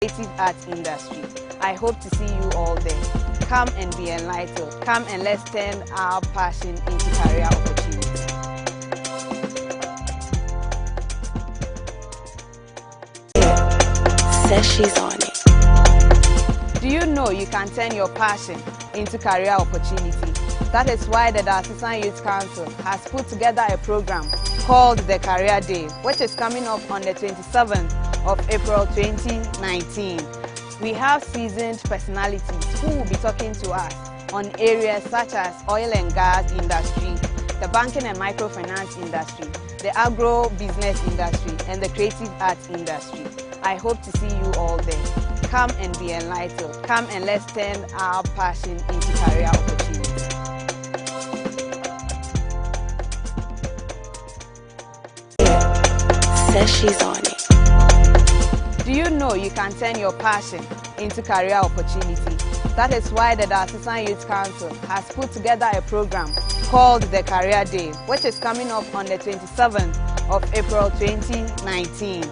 creative arts industry. I hope to see you all there. Come and be enlightened. Come and let's turn our passion into career opportunities. Says she's on it. Do you know you can turn your passion into career opportunity? That is why the Diocesan Youth Council has put together a program called the Career Day, which is coming up on the 27th of April 2019. We have seasoned personalities who will be talking to us on areas such as oil and gas industry, the banking and microfinance industry, the agro-business industry, and the creative arts industry. I hope to see you all there. Come and be enlightened. Come and let's turn our passion into career opportunities. Says she's on it. Do you know you can turn your passion into career opportunity? That is why the Diocesan Youth Council has put together a program called the Career Day, which is coming up on the 27th of April 2019.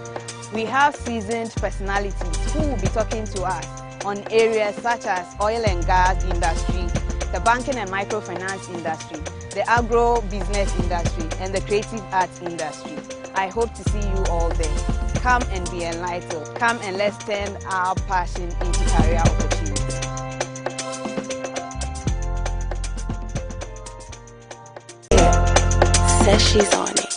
We have seasoned personalities who will be talking to us on areas such as oil and gas industry, the banking and microfinance industry, the agro-business industry, and the creative arts industry. I hope to see you all there. Come and be enlightened. Come and let's turn our passion into career opportunities. Says she's on it.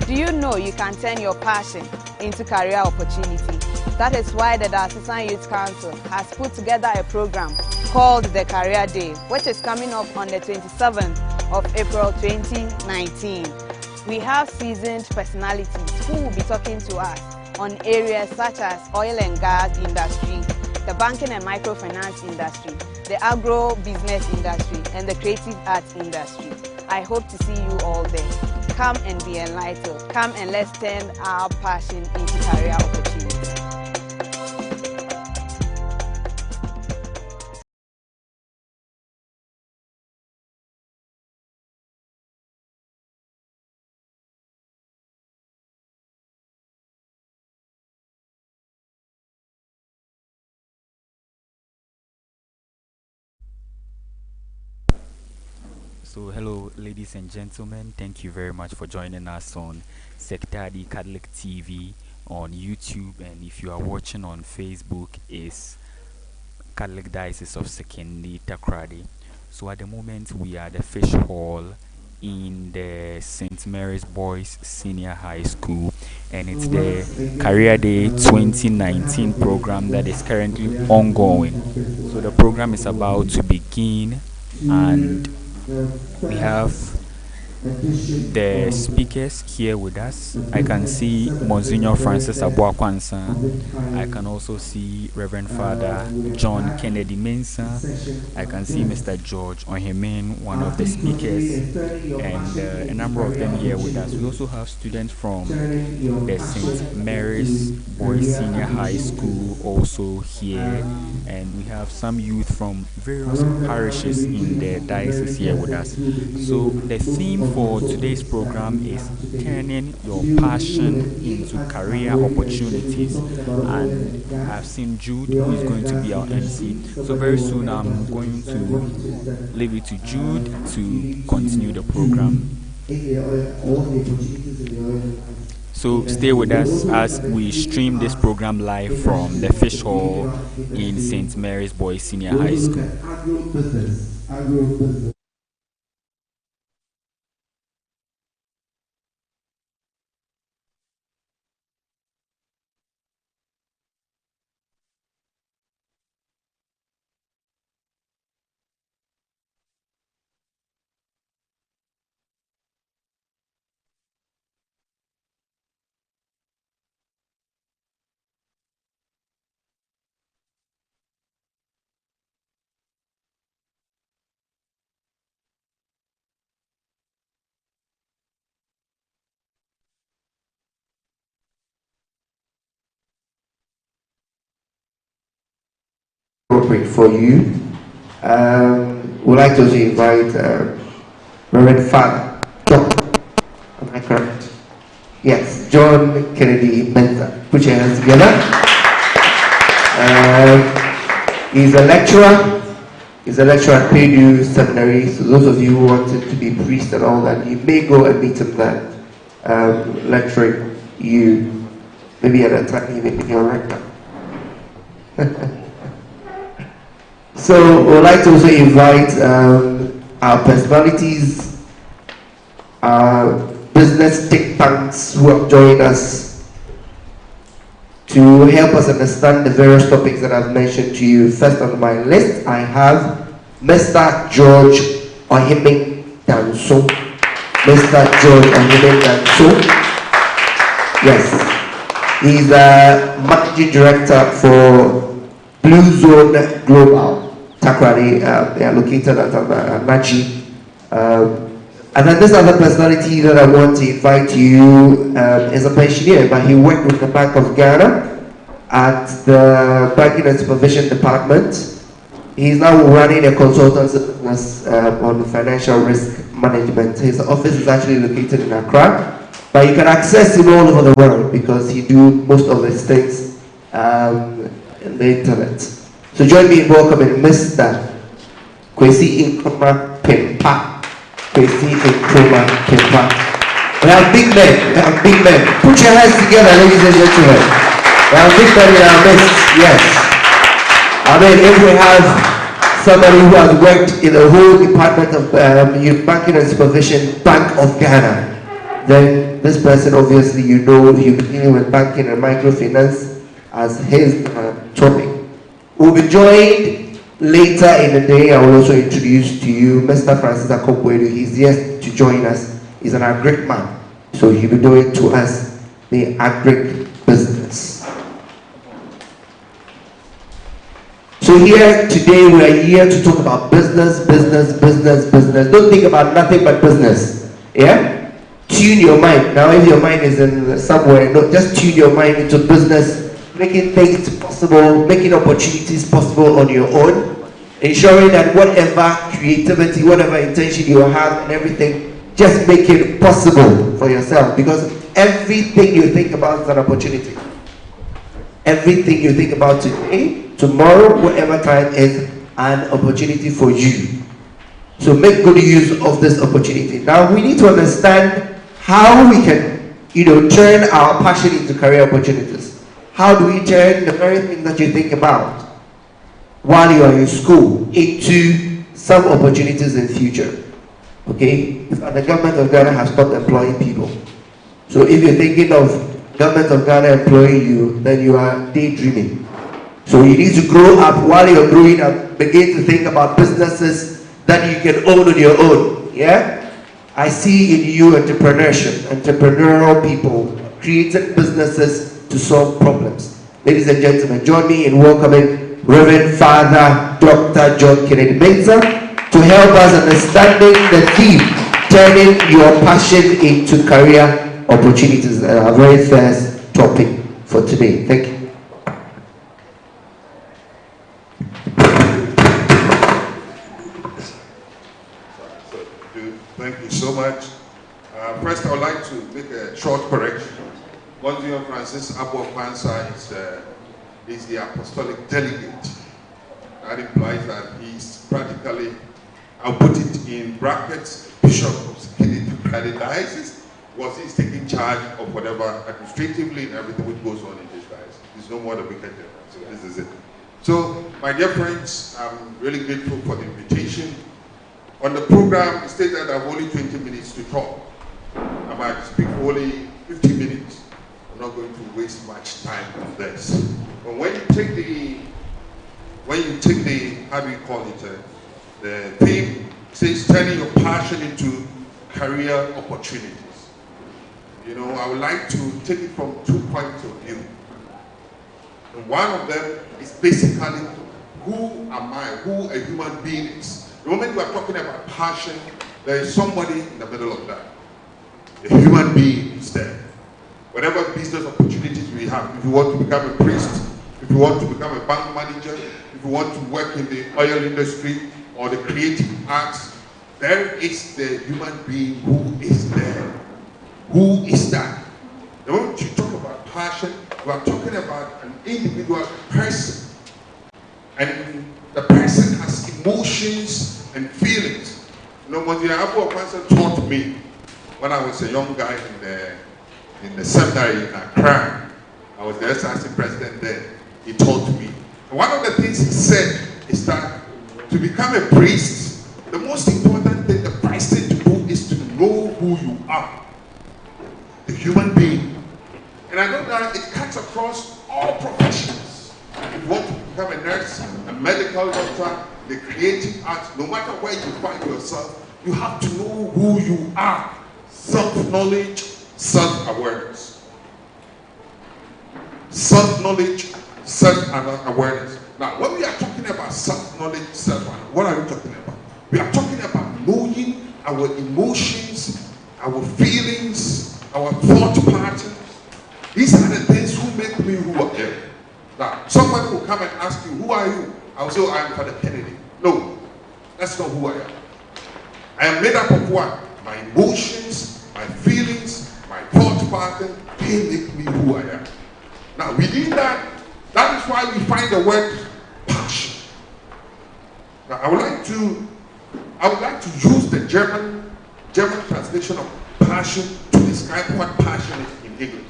Do you know you can turn your passion into career opportunity? That is why the Diocesan Youth Council has put together a program called the Career Day, which is coming up on the 27th of April 2019. We have seasoned personalities who will be talking to us on areas such as oil and gas industry, the banking and microfinance industry, the agro-business industry, and the creative arts industry. I hope to see you all there. Come and be enlightened. Come and let's turn our passion into career opportunities. So, hello, ladies and gentlemen. Thank you very much for joining us on Sectadi Catholic TV on YouTube, and if you are watching on Facebook, is Catholic Diocese of Sekondi Takoradi. So, at the moment, we are at the Fish Hall in the St. Mary's Boys Senior High School, and it's the Career Day 2019 program that is currently ongoing. So, the program is about to begin, and we have the speakers here with us. I can see Monsignor Francis Abuakwansa. I can also see Reverend Father John Kennedy Mensah. I can see Mr. George Ohemen, one of the speakers, and a number of them here with us. We also have students from the St. Mary's Boys Senior High School also here, and we have some youth from various parishes in the diocese here with us. So the theme for today's program is turning your passion into career opportunities, and I've seen Jude, who is going to be our MC. So very soon I'm going to leave it to Jude to continue the program. So stay with us as we stream this program live from the Fish Hall in St. Mary's Boys Senior High School. Appropriate for you. Would like to also invite Reverend Father John. Am I correct? Yes, John Kennedy Mensah. Put your hands together. He's a lecturer. He's a lecturer at Purdue Seminary. So those of you who wanted to be priest and all that, you may go and meet him there, lecturing you. Maybe at that time he may be your rector. So we'd like to also invite our personalities, our business think tanks who have joined us to help us understand the various topics that I've mentioned to you. First on my list, I have Mr. George Ohiming Danso. Mr. George Ohiming Danso. Yes. He's the Managing Director for Blue Zone Global. Takrady, they are located at Nachi. And then this other personality that I want to invite you is a pensioner, but he worked with the Bank of Ghana at the Banking and Supervision Department. He's now running a consultancy business on financial risk management. His office is actually located in Accra, but you can access him all over the world because he do most of his things in the internet. So join me in welcoming Mr. Kwesi Nkrumah Pempa. Kwesi Nkrumah Pempa. We have big men. We have big men. Put your hands together, ladies and gentlemen. We have big men in our midst. Yes. I mean, if we have somebody who has worked in the whole department of Banking and Supervision, Bank of Ghana, then this person, obviously, you know, he'll be dealing with banking and microfinance as his topic. We'll be joined later in the day. I will also introduce to you Mr. Francis Akopwedu. He's here to join us. He's an agric man, so he'll be doing to us the agric business. So here today we are here to talk about business. Don't think about nothing but business. Yeah? Tune your mind. Now if your mind is in somewhere, no, just tune your mind into business. Making things possible, making opportunities possible on your own, ensuring that whatever creativity, whatever intention you have and everything, just make it possible for yourself, because everything you think about is an opportunity. Everything you think about today, tomorrow, whatever time is an opportunity for you. So make good use of this opportunity. Now we need to understand how we can, turn our passion into career opportunities. How do we turn the very thing that you think about while you are in school into some opportunities in future? Okay? The government of Ghana has stopped employing people. So if you're thinking of government of Ghana employing you, then you are daydreaming. So you need to grow up. While you're growing up, begin to think about businesses that you can own on your own. Yeah? I see in you entrepreneurship, entrepreneurial people creating businesses to solve problems. Ladies and gentlemen, join me in welcoming Reverend Father Dr. John Kennedy Mensah to help us understanding the theme, turning your passion into career opportunities, our very first topic for today. Thank you. Thank you so much. First, I would like to make a short correction. Monsignor Francis Aboakwansah is the apostolic delegate. That implies that he's practically, I'll put it in brackets, Bishop of Sekiti Diocese, because he's taking charge of whatever administratively and everything which goes on in this diocese. There's no more the wicked difference. So this is it. So, my dear friends, I'm really grateful for the invitation. On the program, it stated I have only 20 minutes to talk. I might speak for only 15 minutes. I'm not going to waste much time on this. But when you take the, how do you call it, the theme says turning your passion into career opportunities. I would like to take it from 2 points of view. And one of them is basically, who am I, who a human being is. The moment we are talking about passion, there is somebody in the middle of that. A human being is there. Whatever business opportunities we have, if you want to become a priest, if you want to become a bank manager, if you want to work in the oil industry or the creative arts, there is the human being who is there. Who is that? The moment you talk about passion, we are talking about an individual person And the person has emotions and feelings. You know, Monsignor Abu Opansa taught me when I was a young guy in the seminary in Accra. I was the SRC president then. He taught me. And one of the things he said is that to become a priest, the most important thing the priest thing to do is to know who you are, the human being. And I know that it cuts across all professions. If you want to become a nurse, a medical doctor, the creative arts, no matter where you find yourself, you have to know who you are. Self-knowledge, self-awareness. Self-knowledge, self-awareness. Now, when we are talking about self-knowledge, self-awareness, what are we talking about? We are talking about knowing our emotions, our feelings, our thought patterns. These are the things who make me who I am. Now, somebody will come and ask you, who are you? I will say, oh, I am Father Kennedy. No, that's not who I am. I am made up of what? My emotions, my feelings, my thought pattern, they make me who I am. Now, within that, that is why we find the word passion. Now, I would like to use the German translation of passion to describe what passion is in English.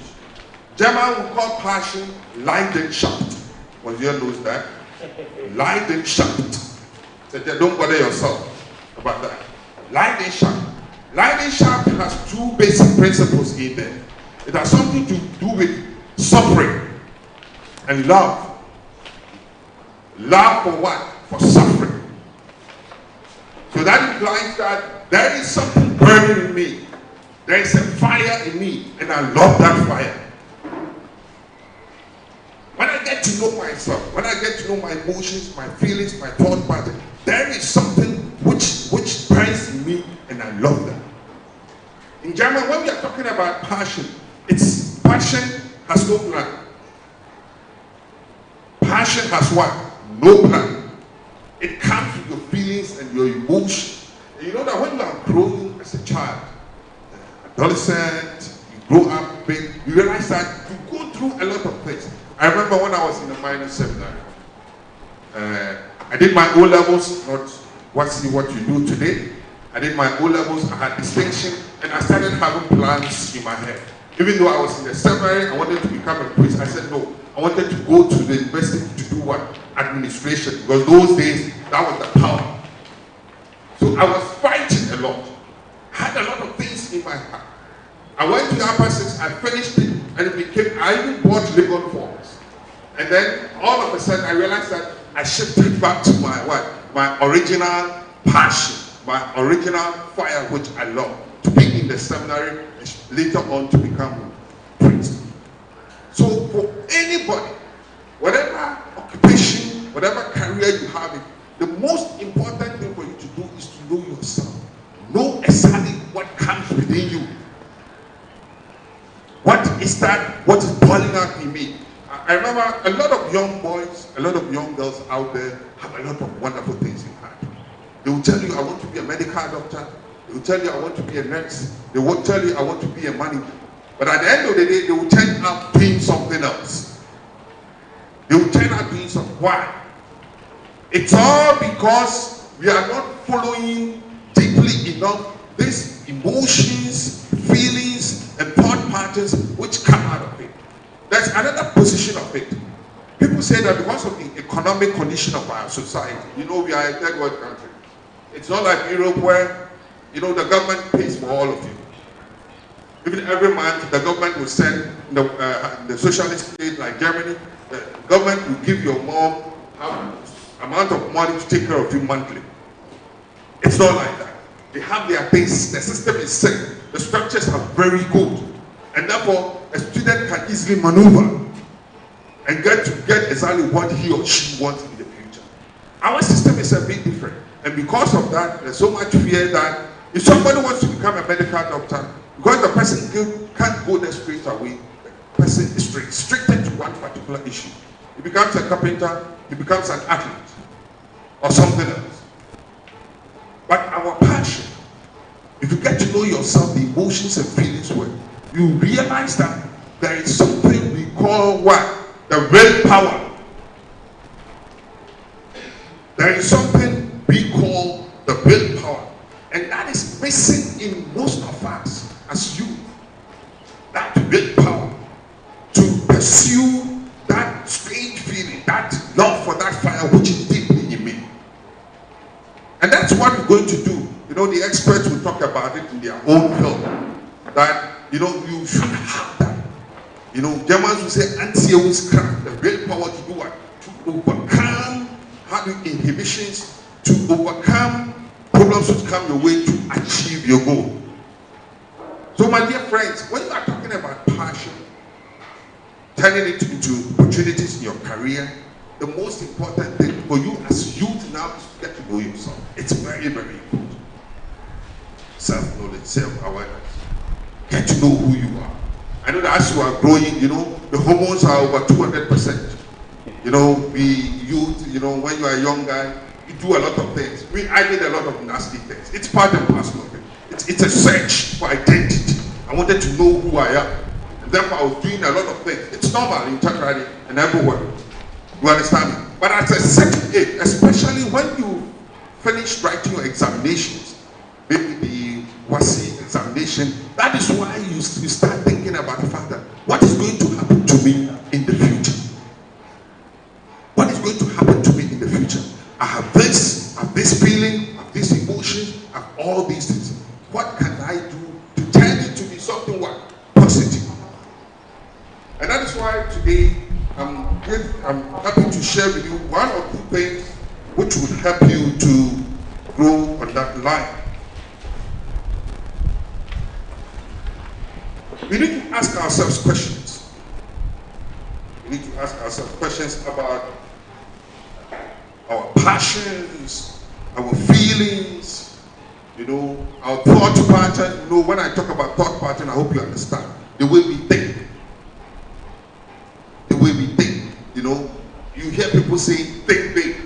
German will call passion Leidenschaft. Monsieur knows that. Leidenschaft. So don't bother yourself about that. Leidenschaft. Leidenschaft has two basic principles in there. It has something to do with suffering and love. Love for what? For suffering. So that implies that there is something burning in me. There is a fire in me, and I love that fire. When I get to know myself, when I get to know my emotions, my feelings, my thought pattern, there is something which burns in me, and I love that. In German, when we are talking about passion, it's passion has no plan. Passion has what? No plan. It comes with your feelings and your emotions. And you know that when you are growing as a child, adolescent, you grow up big, you realize that you go through a lot of things. I remember when I was in the minor seminary, I did my O-levels, not what you do today. I did my O-levels, I had distinction, and I started having plans in my head. Even though I was in the seminary, I wanted to become a priest. I said no, I wanted to go to the university to do what? Administration, because those days, that was the power. So I was fighting a lot. I had a lot of things in my heart. I went to the upper six, I finished it, and it became, I even bought legal forms. And then all of a sudden I realized that I shifted back to my what? My original passion, my original fire which I love. To be in the seminary and later on to become a priest. So for anybody, whatever occupation, whatever career you have, the most important thing for you to do is to know yourself. Know exactly what comes within you. What is that? What is boiling out in me? I remember a lot of young boys, a lot of young girls out there have a lot of wonderful things in heart. They will tell you, I want to be a medical doctor. They will tell you, I want to be a nurse. They will tell you, I want to be a manager. But at the end of the day, they will turn out doing something else. They will turn out doing something. Why? It's all because we are not following deeply enough these emotions, feelings, and thought patterns which come out of it. There's another position of it. People say that because of the economic condition of our society, you know, we are a third world country. It's not like Europe where, you know, the government pays for all of you. Even every month, the government will send the socialist state like Germany, the government will give your mom an amount of money to take care of you monthly. It's not like that. They have their things, the system is set, the structures are very good, and therefore a student can easily maneuver and get exactly what he or she wants in the future. Our system is a bit different, and because of that, there's so much fear that if somebody wants to become a medical doctor, because the person can't go there straight away, the person is restricted to one particular issue. He becomes a carpenter, he becomes an athlete, or something else. But our passion, if you get to know yourself, the emotions and feelings well, you realize that there is something we call what? The willpower. there is something we call the willpower, and that is missing in most of us as youth. That willpower to pursue that strange feeling, that love for that fire which is deeply in me. And that's what we're going to do. You know, the experts will talk about it in their own field. That, you know, you should have that. You know, Germans will say, Anti-Kraft, the willpower to do what? To overcome having inhibitions, to overcome problems which come your way to achieve your goal. So, my dear friends, when you are talking about passion, turning it into opportunities in your career, the most important thing for you as youth now is to get to know yourself. It's very, very important. Self-knowledge, self-awareness. Get to know who you are. I know that as you are growing, you know, the hormones are over 200%. You know, we youth, you know, when you are a young guy, you do a lot of things. I did a lot of nasty things. It's part and parcel of it. It's a search for identity. I wanted to know who I am. And therefore I was doing a lot of things. It's normal in Takrady and everywhere. You understand me? But at a certain age, especially when you finish writing your examinations, maybe the WASI examination, that is why you start thinking about the fact that what is going to happen to me in the future? What is going to happen to me in the future? I have this feeling, I have this emotion, I have all these things. What can I do to turn it to be something what? Positive. And that is why today I'm happy to share with you one or two things which would help you to grow on that line. We need to ask ourselves questions. We need to ask ourselves questions about our passions, our feelings, you know, our thought pattern. You know, when I talk about thought pattern, I hope you understand the way we think. The way we think, you know, you hear people say, think big,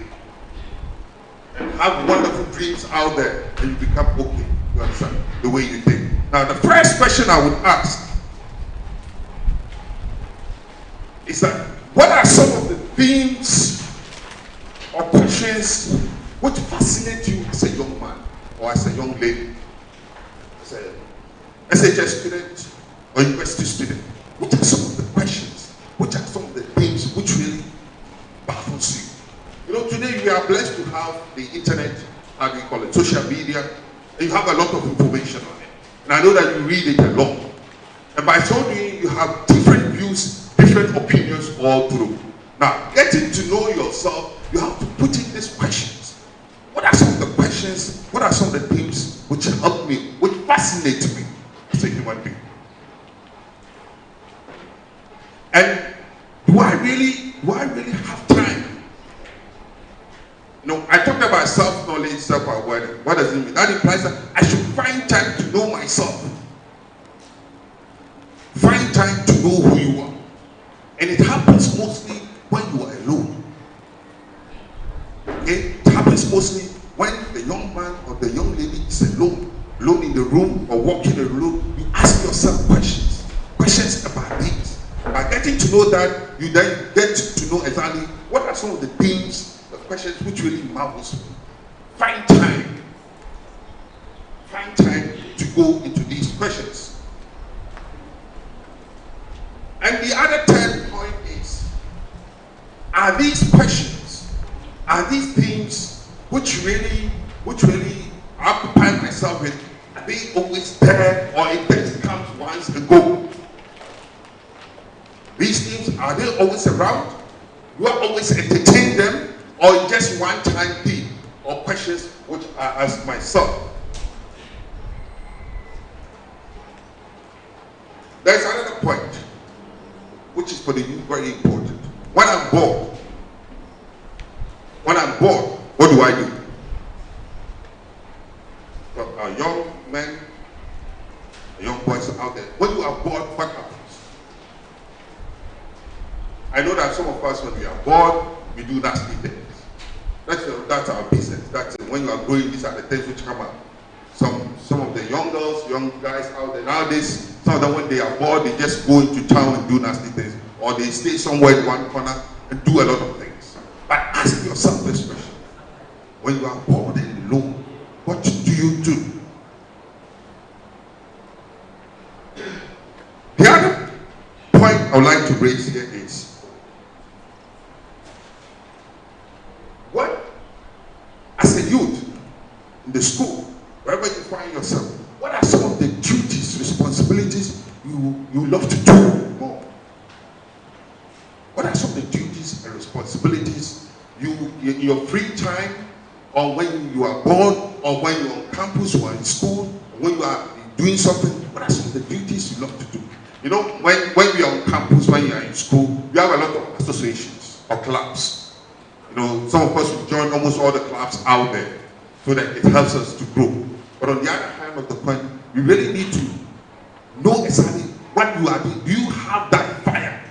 and have wonderful dreams out there, and you become okay. You understand? The way you think. Now, the first question I would ask is that, what are some of the themes or questions which fascinate you as a young man or as a young lady, as a SHS student or university student? What are some of the questions? Which are some of the things which really baffles you? You know, today we are blessed to have the internet, how do you call it, social media, and you have a lot of information on it. And I know that you read it a lot. And by so doing, you have different views, different opinions all through. Now, getting to know yourself, you have to put in these questions. What are some of the questions, what are some of the things which help me, which fascinate me as a human being? And do I really have time? You know, I talked about self-knowledge, self-awareness. What does it mean? That implies that I should find time to know myself. Find time to know who you are. And it happens mostly when you are alone. Okay? It happens mostly when the young man or the young lady is alone in the room or walking alone. You ask yourself questions about things. By getting to know that, you then get to know exactly what are some of the things, the questions which really marvels me. Find time to go into these questions. And the other third point is, are these questions, are these things which really occupy myself with, are they always there, or it just comes once and go? These things, are they always around? You are always entertain them, or just one-time thing, or questions which I ask myself? There's another point, which is for the youth very important. When I'm bored, what do I do? For our young men, young boys out there, when you are bored, what happens? I know that some of us, when we are bored, we do nasty things. That's our business. That's when you are growing, these are the things which come up. Some of the young girls, young guys out there nowadays, some of them, when they are bored, they just go into town and do nasty things, or they stay somewhere in one corner and do a lot of things. But ask yourself this question: when you are bored and alone, what do you do? The other point I would like to raise here is, what, as a youth in the school, wherever you find yourself, what are some of the duties, responsibilities you love to do more? What are some of the duties and responsibilities you in your free time, or when you are bored, or when you're on campus or in school, or when you are doing something, what are some of the duties you love to do? You know, when we are on campus, when you are in school, we have a lot of associations or clubs. You know, some of us will join almost all the clubs out there so that it helps us to grow. But on the other hand of the coin, we really need to know exactly what you are doing. Do you have that fire?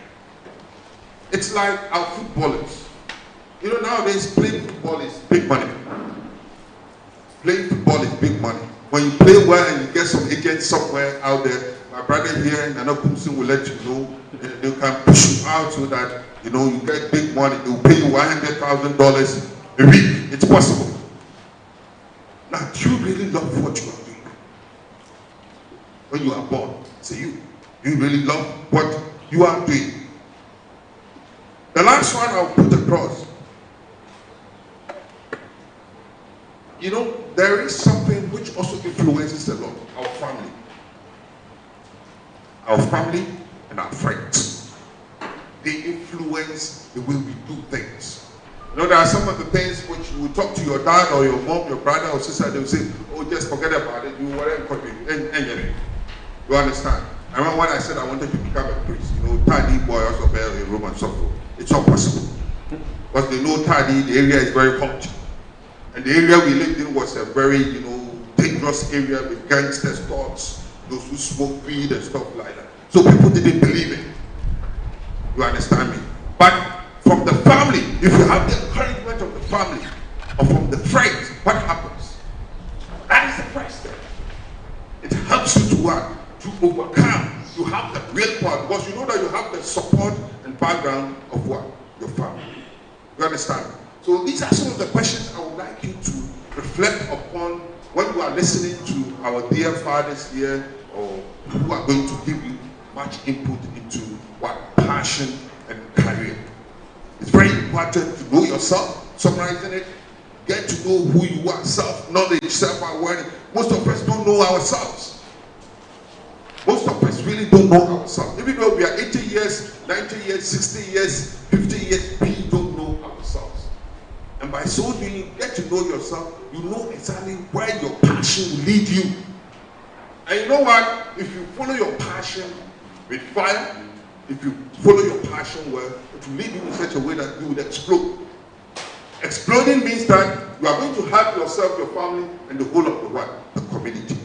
It's like our footballers. You know, nowadays playing football is big money. Playing football is big money. When you play well and you get some agent somewhere out there, my brother here in Nana Kumsin will let you know, and they can push you out so that, you know, you get big money. They will pay you $100,000 a week. It's possible. Now, do you really love what you are doing? When you are born, say you. Do you really love what you are doing? The last one I'll put across. You know, there is something which also influences a lot, our family. Our family and our friends. They influence the way we do things. You know, there are some of the things which you will talk to your dad or your mom, your brother or sister, they will say, oh, just forget about it, do whatever you You understand? I remember when I said I wanted to become a priest, you know, Tadi boy also fell in Roman Suffolk. It's not possible. Because they know Tadi, the area is very hot. And the area we lived in was a very, you know, dangerous area with gangster thugs, those who smoke weed and stuff like that. So people didn't believe it. You understand me? But from the family, if you have the encouragement of the family or from the friends, what happens? That is the first step. It helps you to what? To overcome. You have the real part because you know that you have the support and background of what? Your family. You understand? So these are some of the questions I would like you to reflect upon when you are listening to our dear fathers here, or who are going to give you much input into what? Passion and career. It's very important to know yourself, summarizing it, get to know who you are, self-knowledge, self-awareness. Most of us don't know ourselves. Most of us really don't know ourselves. Even though we are 80 years, 90 years, 60 years, 50 years, we don't know ourselves. And by so doing, you get to know yourself, you know exactly where your passion will lead you. And you know what? If you follow your passion with fire, if you follow your passion well, it will lead you in such a way that you would explode. Exploding means that you are going to help yourself, your family, and the whole of the world, the community.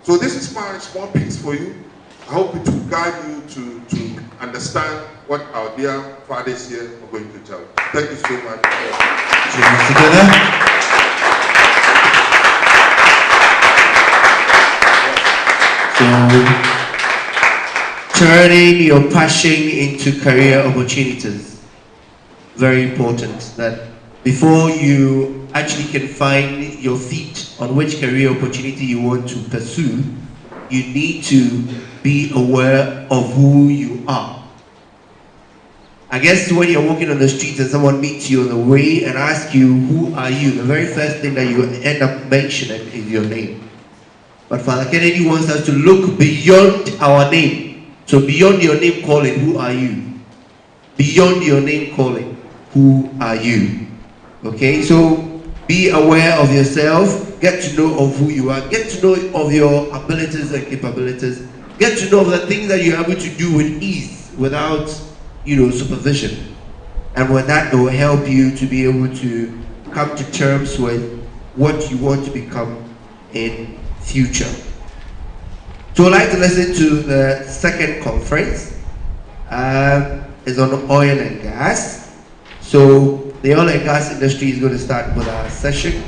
So this is my small piece for you. I hope it will guide you to understand what our dear fathers here are going to tell you. Thank you so much. So, turning your passion into career opportunities. Very important that before you actually can find your feet on which career opportunity you want to pursue, you need to be aware of who you are. I guess when you're walking on the street and someone meets you on the way and asks you, who are you? The very first thing that you end up mentioning is your name. But Father Kennedy wants us to look beyond our name. So beyond your name calling, who are you? Beyond your name calling, who are you? Okay, so be aware of yourself, get to know of who you are, get to know of your abilities and capabilities, get to know of the things that you're able to do with ease without, supervision. And with that, it will help you to be able to come to terms with what you want to become in future. So I'd like to listen to the second conference. It's on oil and gas. So the oil and gas industry is going to start with our session.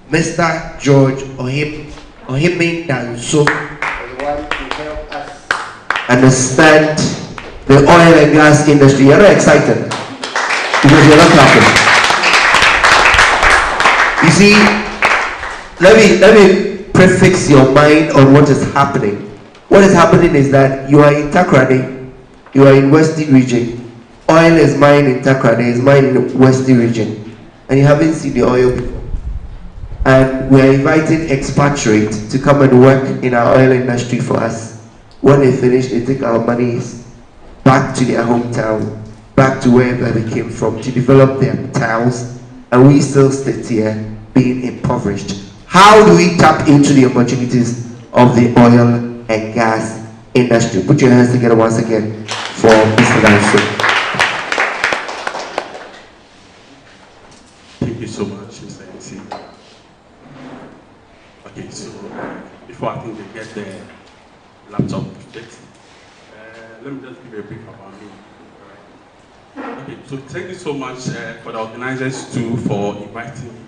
Mr. George Ohimin Danso is the one to help us understand the oil and gas industry. You're not excited because you're not clapping. You see, let me prefix your mind on what is happening. What is happening is that you are in Takoradi, you are in Westi region. Oil is mined in Takoradi, is mined in the Westi region, and you haven't seen the oil before. And we are inviting expatriates to come and work in our oil industry for us. When they finish, they take our monies back to their hometown, back to wherever they came from, to develop their towns, and we still sit here being impoverished. How do we tap into the opportunities of the oil and gas industry? Put your hands together once again for Mr. Danso. Thank you so much, Mr. MC. Okay, so before I think they get the laptop fixed, let me just give you a brief about me. All right. Okay, so thank you so much for the organizers too for inviting me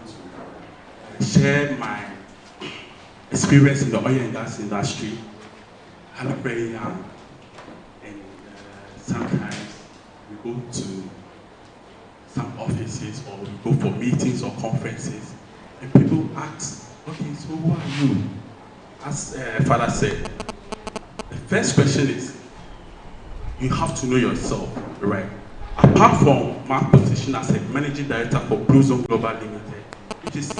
to share my experience in the oil and gas industry. I'm very young, and sometimes we go to some offices or we go for meetings or conferences, and people ask, okay, so who are you? As Father said, the first question is, you have to know yourself, right? Apart from my position as a managing director for Blue Zone Global Limited, which is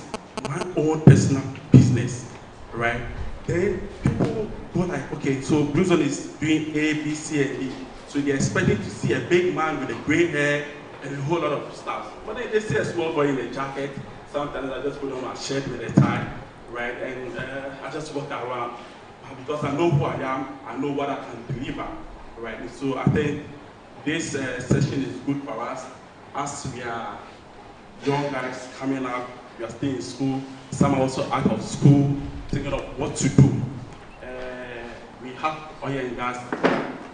my own personal business, right? Then people go like, okay, so Blue Zone is doing A, B, C, and D. So they're expecting to see a big man with a gray hair and a whole lot of stuff. But then they see a small boy in a jacket. Sometimes I just put on a shirt with a tie, right? And I just walk around. Because I know who I am, I know what I can deliver, right? And so I think this session is good for us as we are young guys coming up, we are still in school, some are also out of school, thinking of what to do. We have oil and gas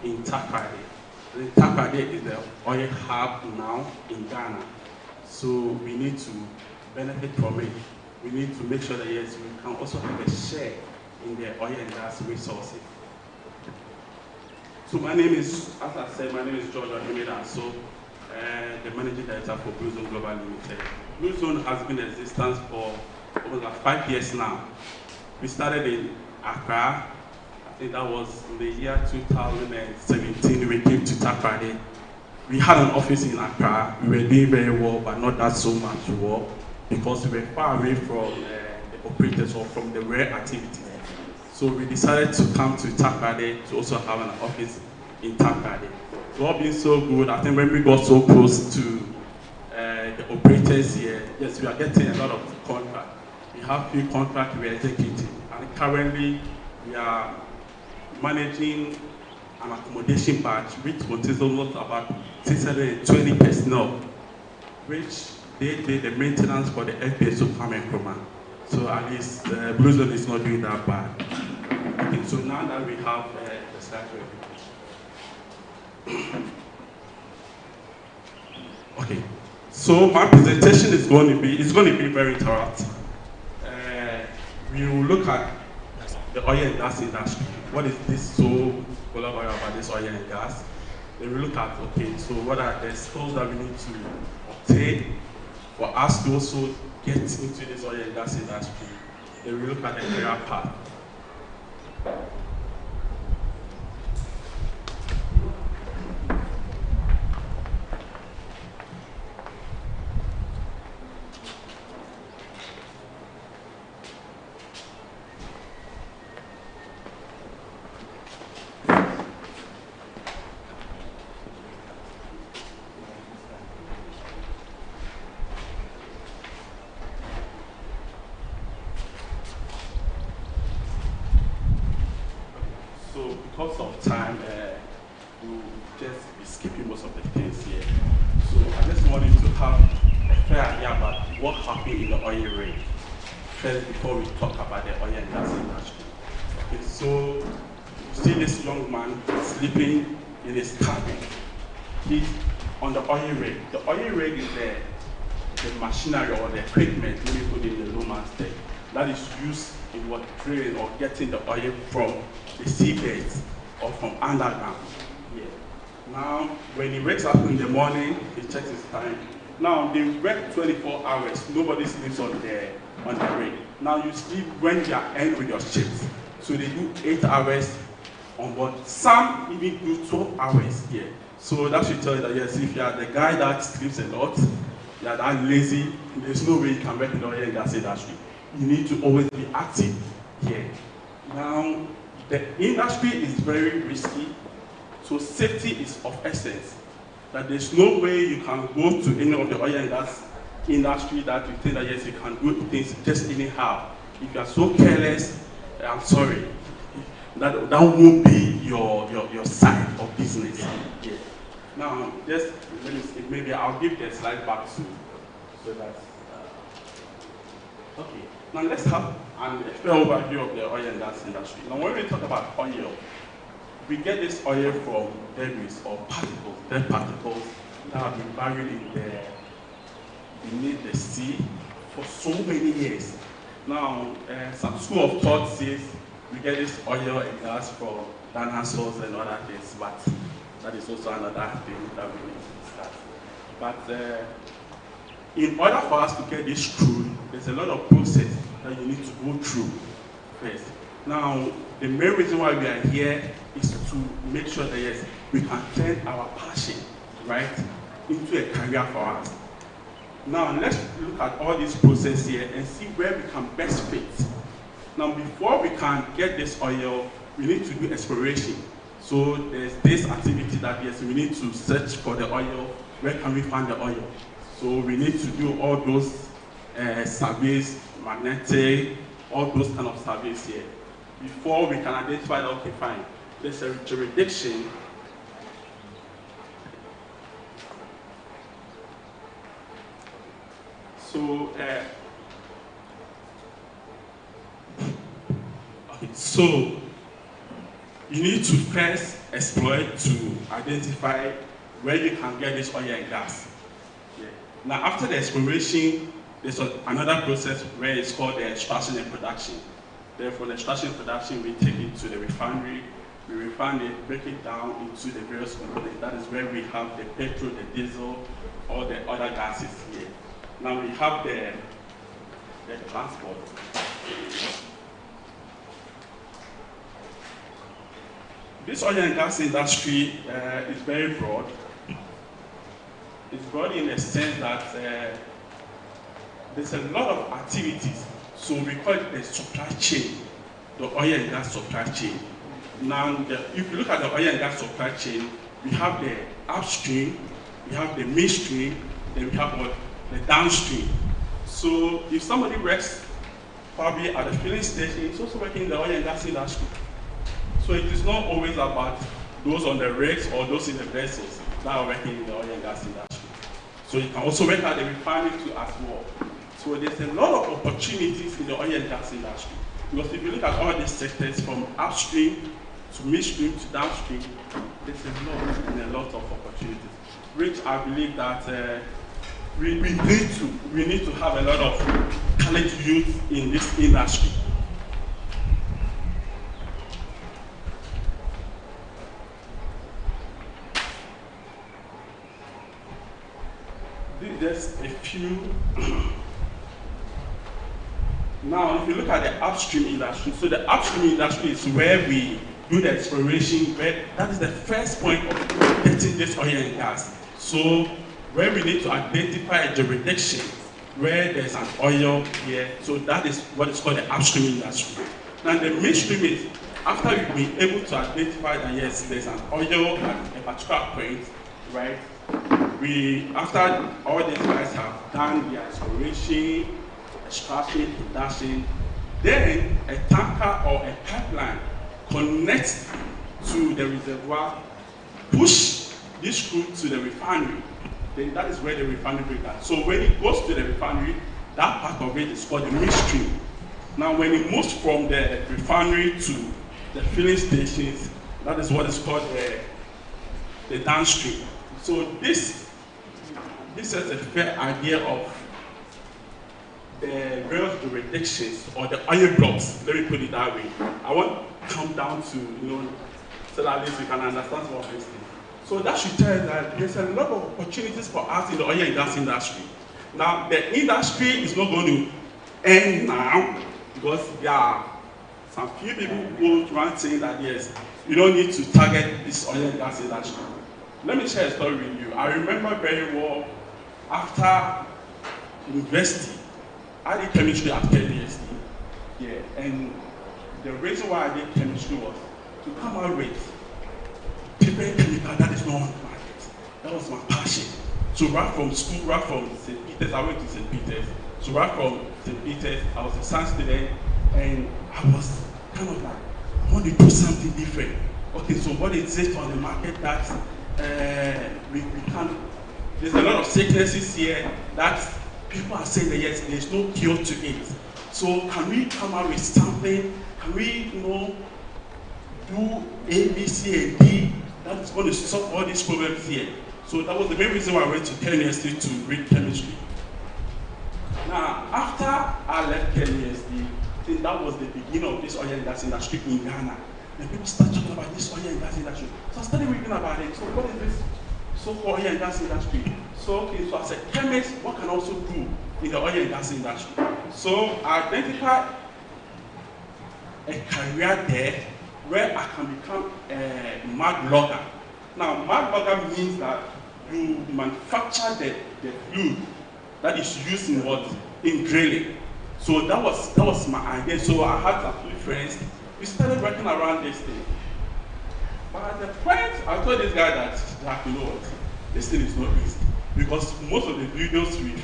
in Takoradi. Takoradi is the oil hub now in Ghana. So we need to benefit from it. We need to make sure that yes, we can also have a share in the oil and gas resources. So my name is, as I said, my name is George Odemeda, so the managing director for Blue Zone Global Limited. Blue Zone has been in existence for over 5 years now. We started in Accra. I think that was in the year 2017. We came to Takoradi. We had an office in Accra. We were doing very well, but not that so much well, because we were far away from the operators or from the rare activities. So we decided to come to Takoradi to also have an office in Takoradi. So all being so good, I think when we got so close to the operators here, yes, we are getting a lot of contracts. We have few contracts we are executing, and currently we are managing an accommodation batch which contains almost about 620 personnel, which they did the maintenance for the FPSO Kwame Nkrumah. So at least Blue Zone is not doing that bad. Okay, so now that we have the slide ready. Okay, so my presentation is going to be very interactive. We will look at the oil and gas industry. What is this so popular about this oil and gas? Then we look at, okay, so what are the skills that we need to obtain for us to also get into this oil and gas industry. Then we look at the career path. Because of time, we'll just be skipping most of the things here. So I just wanted to have a fair idea about what happened in the oil rig first before we talk about the oil and gas industry. Okay, so you see this young man sleeping in his cabin. He's on the oil rig. The oil rig is the machinery or the equipment, let me put it in the layman's term, that is used in what drilling or getting the oil from the seabeds or from underground. Yeah. Now, when he wakes up in the morning, he checks his time. Now they work 24 hours. Nobody sleeps on the rig. Now you sleep when you are end with your shifts. So they do 8 hours on board. Some even do 12 hours here. So that should tell you that yes, if you are the guy that sleeps a lot, you are that lazy, there's no way you can work in the oil and gas industry. You need to always be active here. Now, the industry is very risky, so safety is of essence. That there's no way you can go to any of the oil and gas industry that you think that yes, you can do things just anyhow. If you are so careless, I'm sorry, that won't be your side of business. Yeah. Now, just let me see, maybe I'll give the slide back to so that. Okay. Now let's have an overview of the oil and gas industry. Now, when we talk about oil, we get this oil from debris or particles, dead particles that have been buried beneath the sea for so many years. Now, some school of thought says we get this oil and gas from dinosaurs and other things, but that is also another thing that we need to discuss. But in order for us to get this through, there's a lot of process that you need to go through first. Now, the main reason why we are here is to make sure that yes, we can turn our passion, right, into a career for us. Now, let's look at all this process here and see where we can best fit. Now, before we can get this oil, we need to do exploration. So there's this activity that yes, we need to search for the oil. Where can we find the oil? So we need to do all those surveys, magnetic, all those kind of surveys here. Before we can identify that, okay, fine, there's a jurisdiction. So, so you need to first exploit to identify where you can get this oil and gas. Yeah. Now, after the exploration, there's another process where it's called the extraction and production. Therefore, the extraction and production, we take it to the refinery, we refine it, break it down into the various components. That is where we have the petrol, the diesel, all the other gases here. Now we have the transport. This oil and gas industry is very broad. It's broad in the sense that there's a lot of activities. So we call it the supply chain, the oil and gas supply chain. Now, if you look at the oil and gas supply chain, we have the upstream, we have the midstream, then we have the downstream. So if somebody works probably at the filling station, he's also working in the oil and gas industry. So it is not always about those on the rigs or those in the vessels that are working in the oil and gas industry. So you can also work at the refinery too as well. So there's a lot of opportunities in the oil and gas industry. Because if you look at all these sectors from upstream to midstream to downstream, there's a lot of opportunities. Which I believe that we need to have a lot of talented youth in this industry. Just a few. Now, if you look at the upstream industry, so the upstream industry is where we do the exploration, where that is the first point of getting this oil and gas. So, where we need to identify a jurisdiction where there's an oil here, so that is what is called the upstream industry. Now, the midstream is after we've been able to identify that yes, there's an oil at a particular point, right? After all these guys have done their exploration, extraction, production, then a tanker or a pipeline connects to the reservoir, push this crude to the refinery. Then that is where the refinery breaks. So when it goes to the refinery, that part of it is called the midstream. Now when it moves from the refinery to the filling stations, that is what is called the downstream. So this is a fair idea of the various jurisdictions or the oil blocks. Let me put it that way. I want to come down to, so that at least we can understand some of these things. So that should tell us that there's a lot of opportunities for us in the oil and gas industry. Now, the industry is not going to end now because there are some few people who go around saying that yes, you don't need to target this oil and gas industry. Let me share a story with you. I remember very well after university, I did chemistry at KBSD. Yeah, and the reason why I did chemistry was to come out with different chemical that is not on the market. That was my passion. So right from school, right from St. Peter's, I went to St. Peter's. So right from St. Peter's, I was a science student, and I was kind of like, I want to do something different. Okay, so what is it on the market that we can, there's a lot of sicknesses here that people are saying that yes, there's no cure to it. So can we come out with something? Can we, do A, B, C, and D that is going to solve all these problems here? So that was the main reason why I went to KNUST to read chemistry. Now, after I left KNUST, I think that was the beginning of this oil and gas industry in Ghana. And people started talking about this oil and gas industry. So I started reading about it. So what is this so-called oil and gas industry? So, okay, so as a chemist, what can I also do in the oil and gas industry? So I identified a career there where I can become a mud logger. Now, mud logger means that you manufacture the fluid that is used in what? In drilling. So that was my idea. So I had a few friends. We started working around this thing. But at the point, I told this guy that you know what, this thing is not easy. Because most of the videos we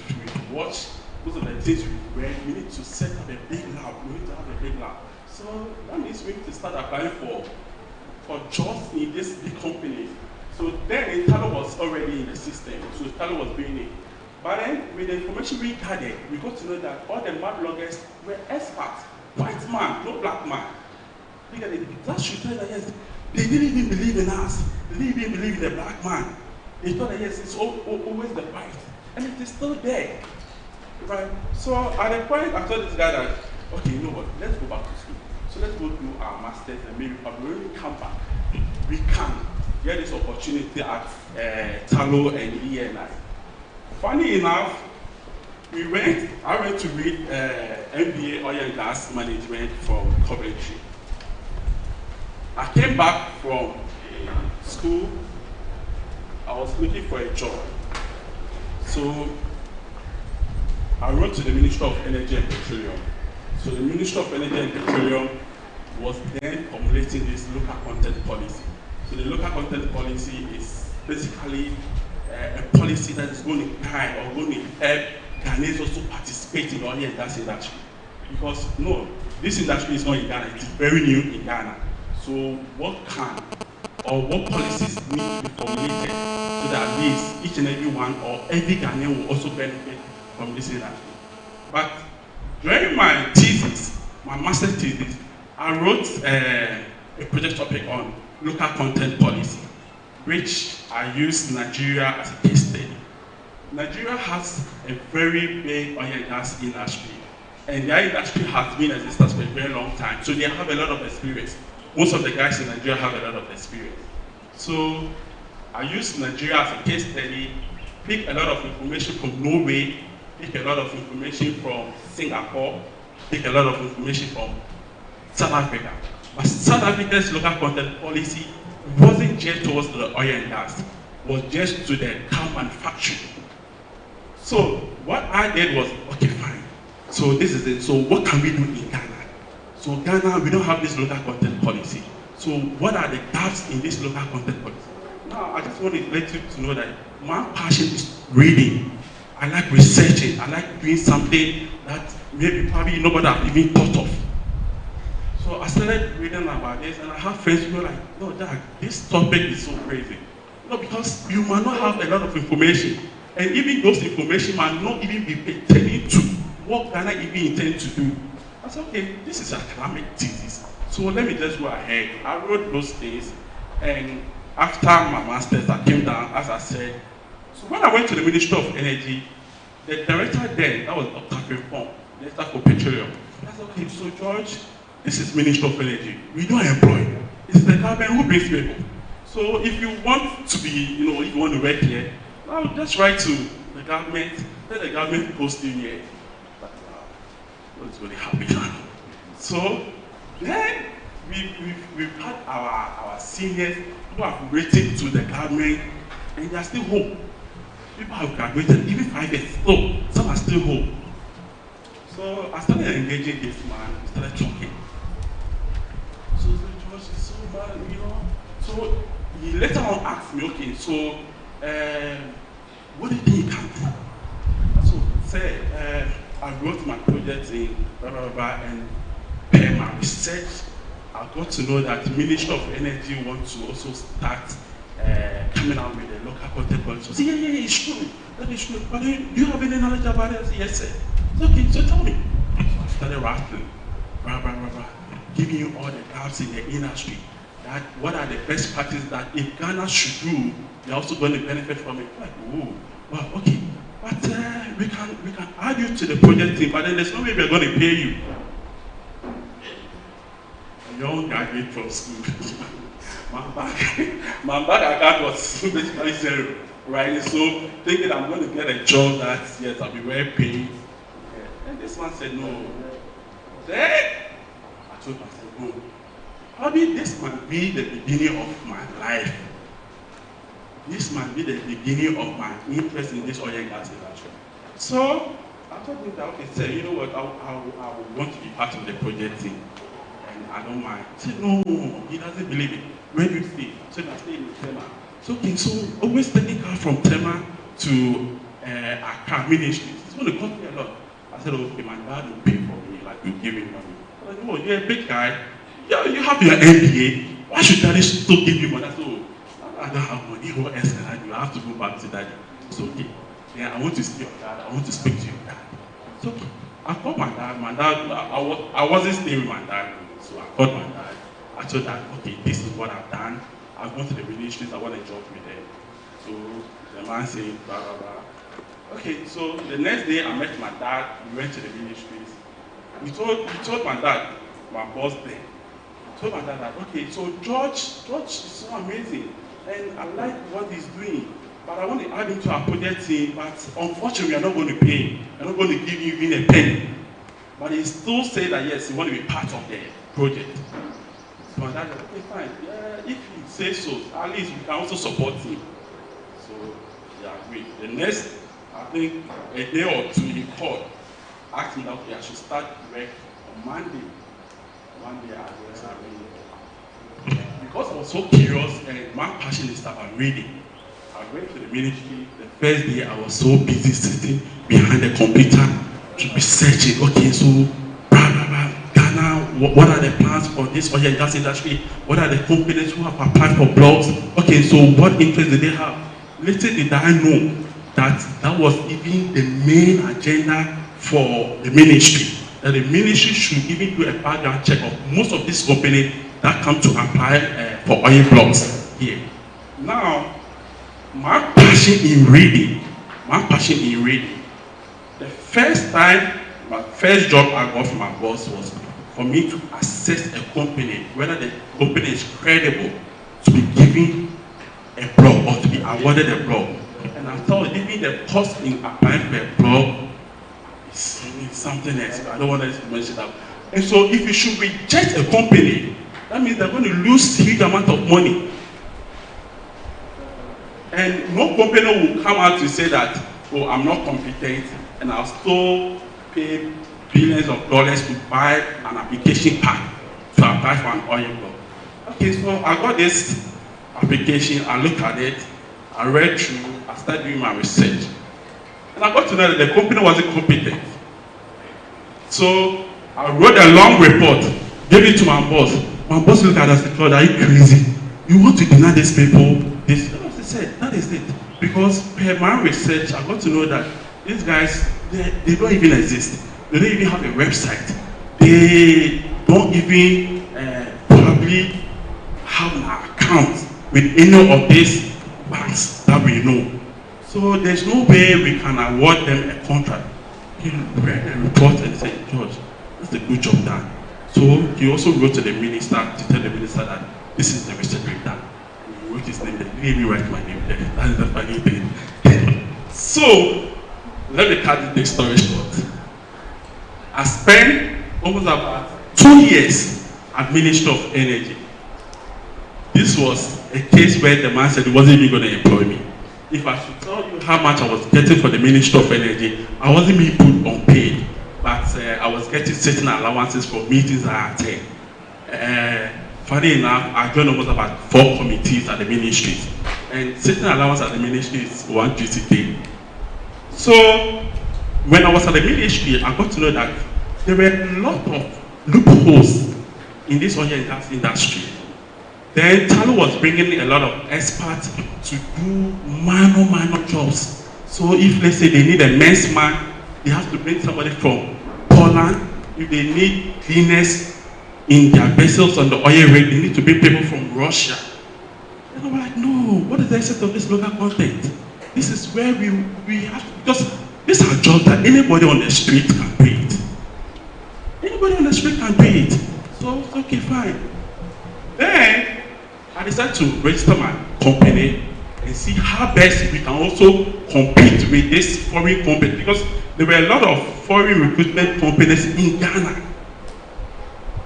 watch, most of the things we read, we need to set up a big lab. We need to have a big lab. So that means we need to start applying for jobs in this big company. So then Italo was already in the system. So Italo was doing it. But then with the information we gathered, we got to know that all the mud loggers were experts. White man, no black man. That should tell that yes, they didn't even believe in us. They didn't even believe in the black man. They thought that yes, it's always the white. And it is still there. Right? So at the point, I told this guy that, okay, you know what, let's go back to school. So let's go do our masters and maybe when we come back, we can get this opportunity at Talo and ENI. Funny enough, I went to read MBA Oil and Gas Management from Coventry. I came back from school, I was looking for a job. So I wrote to the Ministry of Energy and Petroleum. So the Ministry of Energy and Petroleum was then formulating this local content policy. So the local content policy is basically a policy that is going to guide or going to help Ghanaians also participate in the oil and gas industry. Because no, this industry is not in Ghana, it is very new in Ghana. So what can or what policies need to be formulated so that at least each and every one or every Ghanaian will also benefit from this industry. But during my thesis, my master's thesis, I wrote a project topic on local content policy, which I used Nigeria as a case study. Nigeria has a very big oil and gas industry, and their industry has been in existence for a very long time, so they have a lot of experience. Most of the guys in Nigeria have a lot of experience. So I used Nigeria as a case study, pick a lot of information from Norway, pick a lot of information from Singapore, pick a lot of information from South Africa. But South Africa's local content policy wasn't just towards the oil and gas, it was just to the car manufacturing. So what I did was, okay, fine. So this is it. So what can we do in Ghana? So Ghana, we don't have this local content policy. So what are the gaps in this local content policy? Now, I just want to let you to know that my passion is reading. I like researching. I like doing something that maybe probably nobody have even thought of. So I started reading about this, and I have friends who were like, no, Jack, this topic is so crazy. No, because you might not have a lot of information. And even those information might not even be pertaining to what Ghana even intends to do. I said, okay, this is academic thesis. So let me just go ahead. I wrote those things, and after my master's, I came down, as I said. So when I went to the Ministry of Energy, the director then, that was Dr. Frimpong, Director for Petroleum. I said, okay, so George, this is Ministry of Energy. We don't employ. It's the government who brings people. So if you want to be, if you want to work here, now just write to the government, let the government post you here. But what's really happening? So then we've had our seniors who have written to the government and they are still home. People have graduated, even 5 years, so some are still home. So I started engaging this man, we started talking. So the George is so bad, So he later on asked me, okay, so what do you think you can do? So say, I wrote my project in blah, blah, blah, and per my research, I got to know that the Ministry of Energy wants to also start coming out with a local content policy. So I said, yeah, it's true. That is true. But do you have any knowledge about it? I said, yes, sir. It's okay, so tell me. So I started rattling, giving you all the gaps in the industry. That what are the best practices that if Ghana should do, they're also going to benefit from it. Like, oh, wow, okay. But we can add you to the project team, but then there's no way we're going to pay you. A young graduate from school. my bank account was basically zero, right? So thinking I'm going to get a job that, yes, I'll be well paid. And this one said no. Then I told myself, oh, probably this might be the beginning of my life. This might be the beginning of my interest in this oil and gas industry. So I told him that, okay, sir, you know what, I want to be part of the project team. And I don't mind. He said, no, he doesn't believe it. Where do you stay? I said, I stay in Tema. So, okay, so always taking car from Tema to Accra Ministries. It's going to cost me a lot. I said, okay, my dad will pay for me, like you give me money. I said, no, you're a big guy. Yeah, you have your MBA. Why should daddy still give you money? I said, oh, I don't have money. What else can I do? I have to go back to daddy. So, okay, yeah, I want to see your dad. I want to speak to your dad. It's okay. I called my dad. My dad, I wasn't staying with my dad. So I called my dad. I told dad, okay, this is what I've done. I've gone to the ministries. I want a job with them. So the man said, blah, blah, blah. Okay, so the next day I met my dad. We went to the ministries. We told my dad, my boss there. I told my dad that, okay, so George is so amazing. And I like what he's doing. But I want to add him to our project team. But unfortunately, we are not going to pay him. We're not going to give you even a penny. But he still said that, yes, he wants to be part of the project. So my dad said, okay, fine. Yeah, if he says so, at least we can also support him. So he agreed. The next, I think, a day or two, he called, asked me that, okay, I should start work on Monday. Monday, I was reading. Because I was so curious and my passion is that I'm reading. I went to the ministry. The first day, I was so busy sitting behind the computer to be searching. Okay, so, blah, blah, blah. Ghana, what are the plans for this oil and gas industry? What are the companies who have applied for blocks? Okay, so what interest do they have? Little did I know that that was even the main agenda for the ministry. That the ministry should even do a background check of most of these companies that come to apply for oil blocks here. Now, my passion in reading, the first time, my first job I got from my boss was for me to assess a company, whether the company is credible to be given a block or to be awarded a block. And I thought even the cost in applying for a block is something else. I don't want to mention that. And so if you should reject a company, that means they're going to lose huge amount of money. And no company will come out to say that, oh, I'm not competent and I'll still pay billions of dollars to buy an application pack to apply for an oil block. Okay, so I got this application, I looked at it, I read through, I started doing my research. And I got to know that the company wasn't competent. So I wrote a long report, gave it to my boss. My boss looked at us and said, are you crazy? You want to deny these people this? I said, that is it. Because per my research, I got to know that these guys, they don't even exist. They don't even have a website. They don't even probably have an account with any of these banks that we know. So there's no way we can award them a contract. He read the report and said, George, that's a good job done. So he also wrote to the minister to tell the minister that this is the research we've done. wrote his name there. He didn't even write my name there. That's the funny thing. So, let me cut the story short. I spent almost about 2 years at Ministry of Energy. This was a case where the man said he wasn't even going to employ me. If I should tell you how much I was getting for the Ministry of Energy, I wasn't being put on paid, but I was getting certain allowances for meetings I attend. Funny enough, I joined almost about 4 committees at the ministry, and certain allowance at the ministry is 1 duty day. So, when I was at the ministry, I got to know that there were a lot of loopholes in this oil and gas industry. Then Talo was bringing a lot of experts to do minor jobs. So if, let's say, they need a men's man, they have to bring somebody from Poland. If they need cleaners in their vessels on the oil rig, they need to bring people from Russia. And I'm like, no, what is the essence of this local content? This is where we have to, because these are jobs that anybody on the street can do it. Anybody on the street can do it. So it's okay, fine. Then I decided to register my company and see how best we can also compete with this foreign company, because there were a lot of foreign recruitment companies in Ghana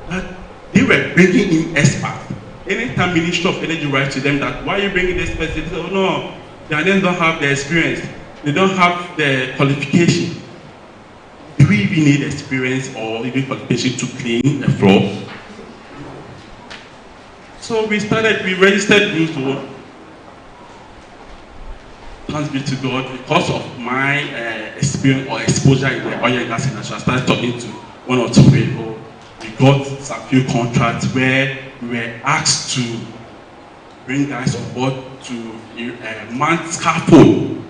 that they were bringing in experts. Anytime Ministry of Energy writes to them that, why are you bringing this person? They say, oh no, Ghanaians don't have the experience. They don't have the qualification. Do we even need experience or even qualification to clean a floor? So we registered Bluetooth. Thanks be to God, because of my experience or exposure in the oil and gas industry, I started talking to 1 or 2 people. We got some few contracts where we were asked to bring guys on board to mount scaffold,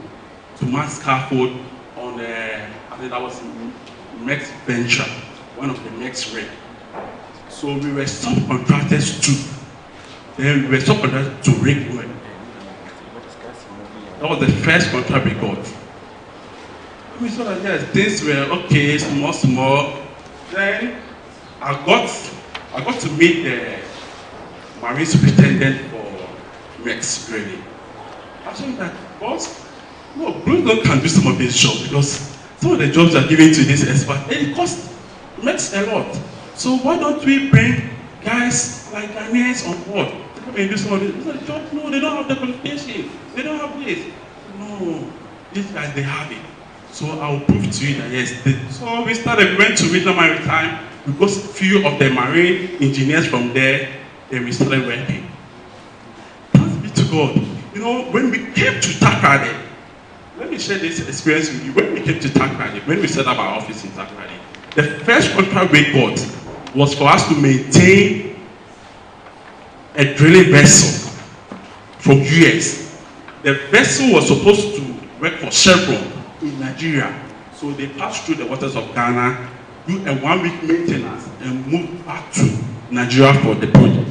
on I think that was Mex Venture, one of the Mex rig. So we were subcontractors too. Then we were subcontractors to rig work. That was the first contract we got. We saw that yes, things were okay, small. Then I got to meet the marine superintendent for Mex really. I told him that, boss, no, Bluetooth can do some of this job, because some of the jobs are given to this expert and it costs Mex a lot. So why don't we bring guys like Ghanaians on board to come and do some of this job? No, they don't have the qualification. They don't have this. No, these guys, they have it. So I'll prove to you that yes. So we went to Regional Maritime. We got a few of the marine engineers from there. Then we started working. Thanks be to God. You know, when we came to Takoradi, let me share this experience with you. When we came to Takoradi, when we set up our office in Takoradi, the first contract we got was for us to maintain a drilling vessel from US. The vessel was supposed to work for Chevron in Nigeria. So they passed through the waters of Ghana, do a 1-week maintenance, and move back to Nigeria for the project.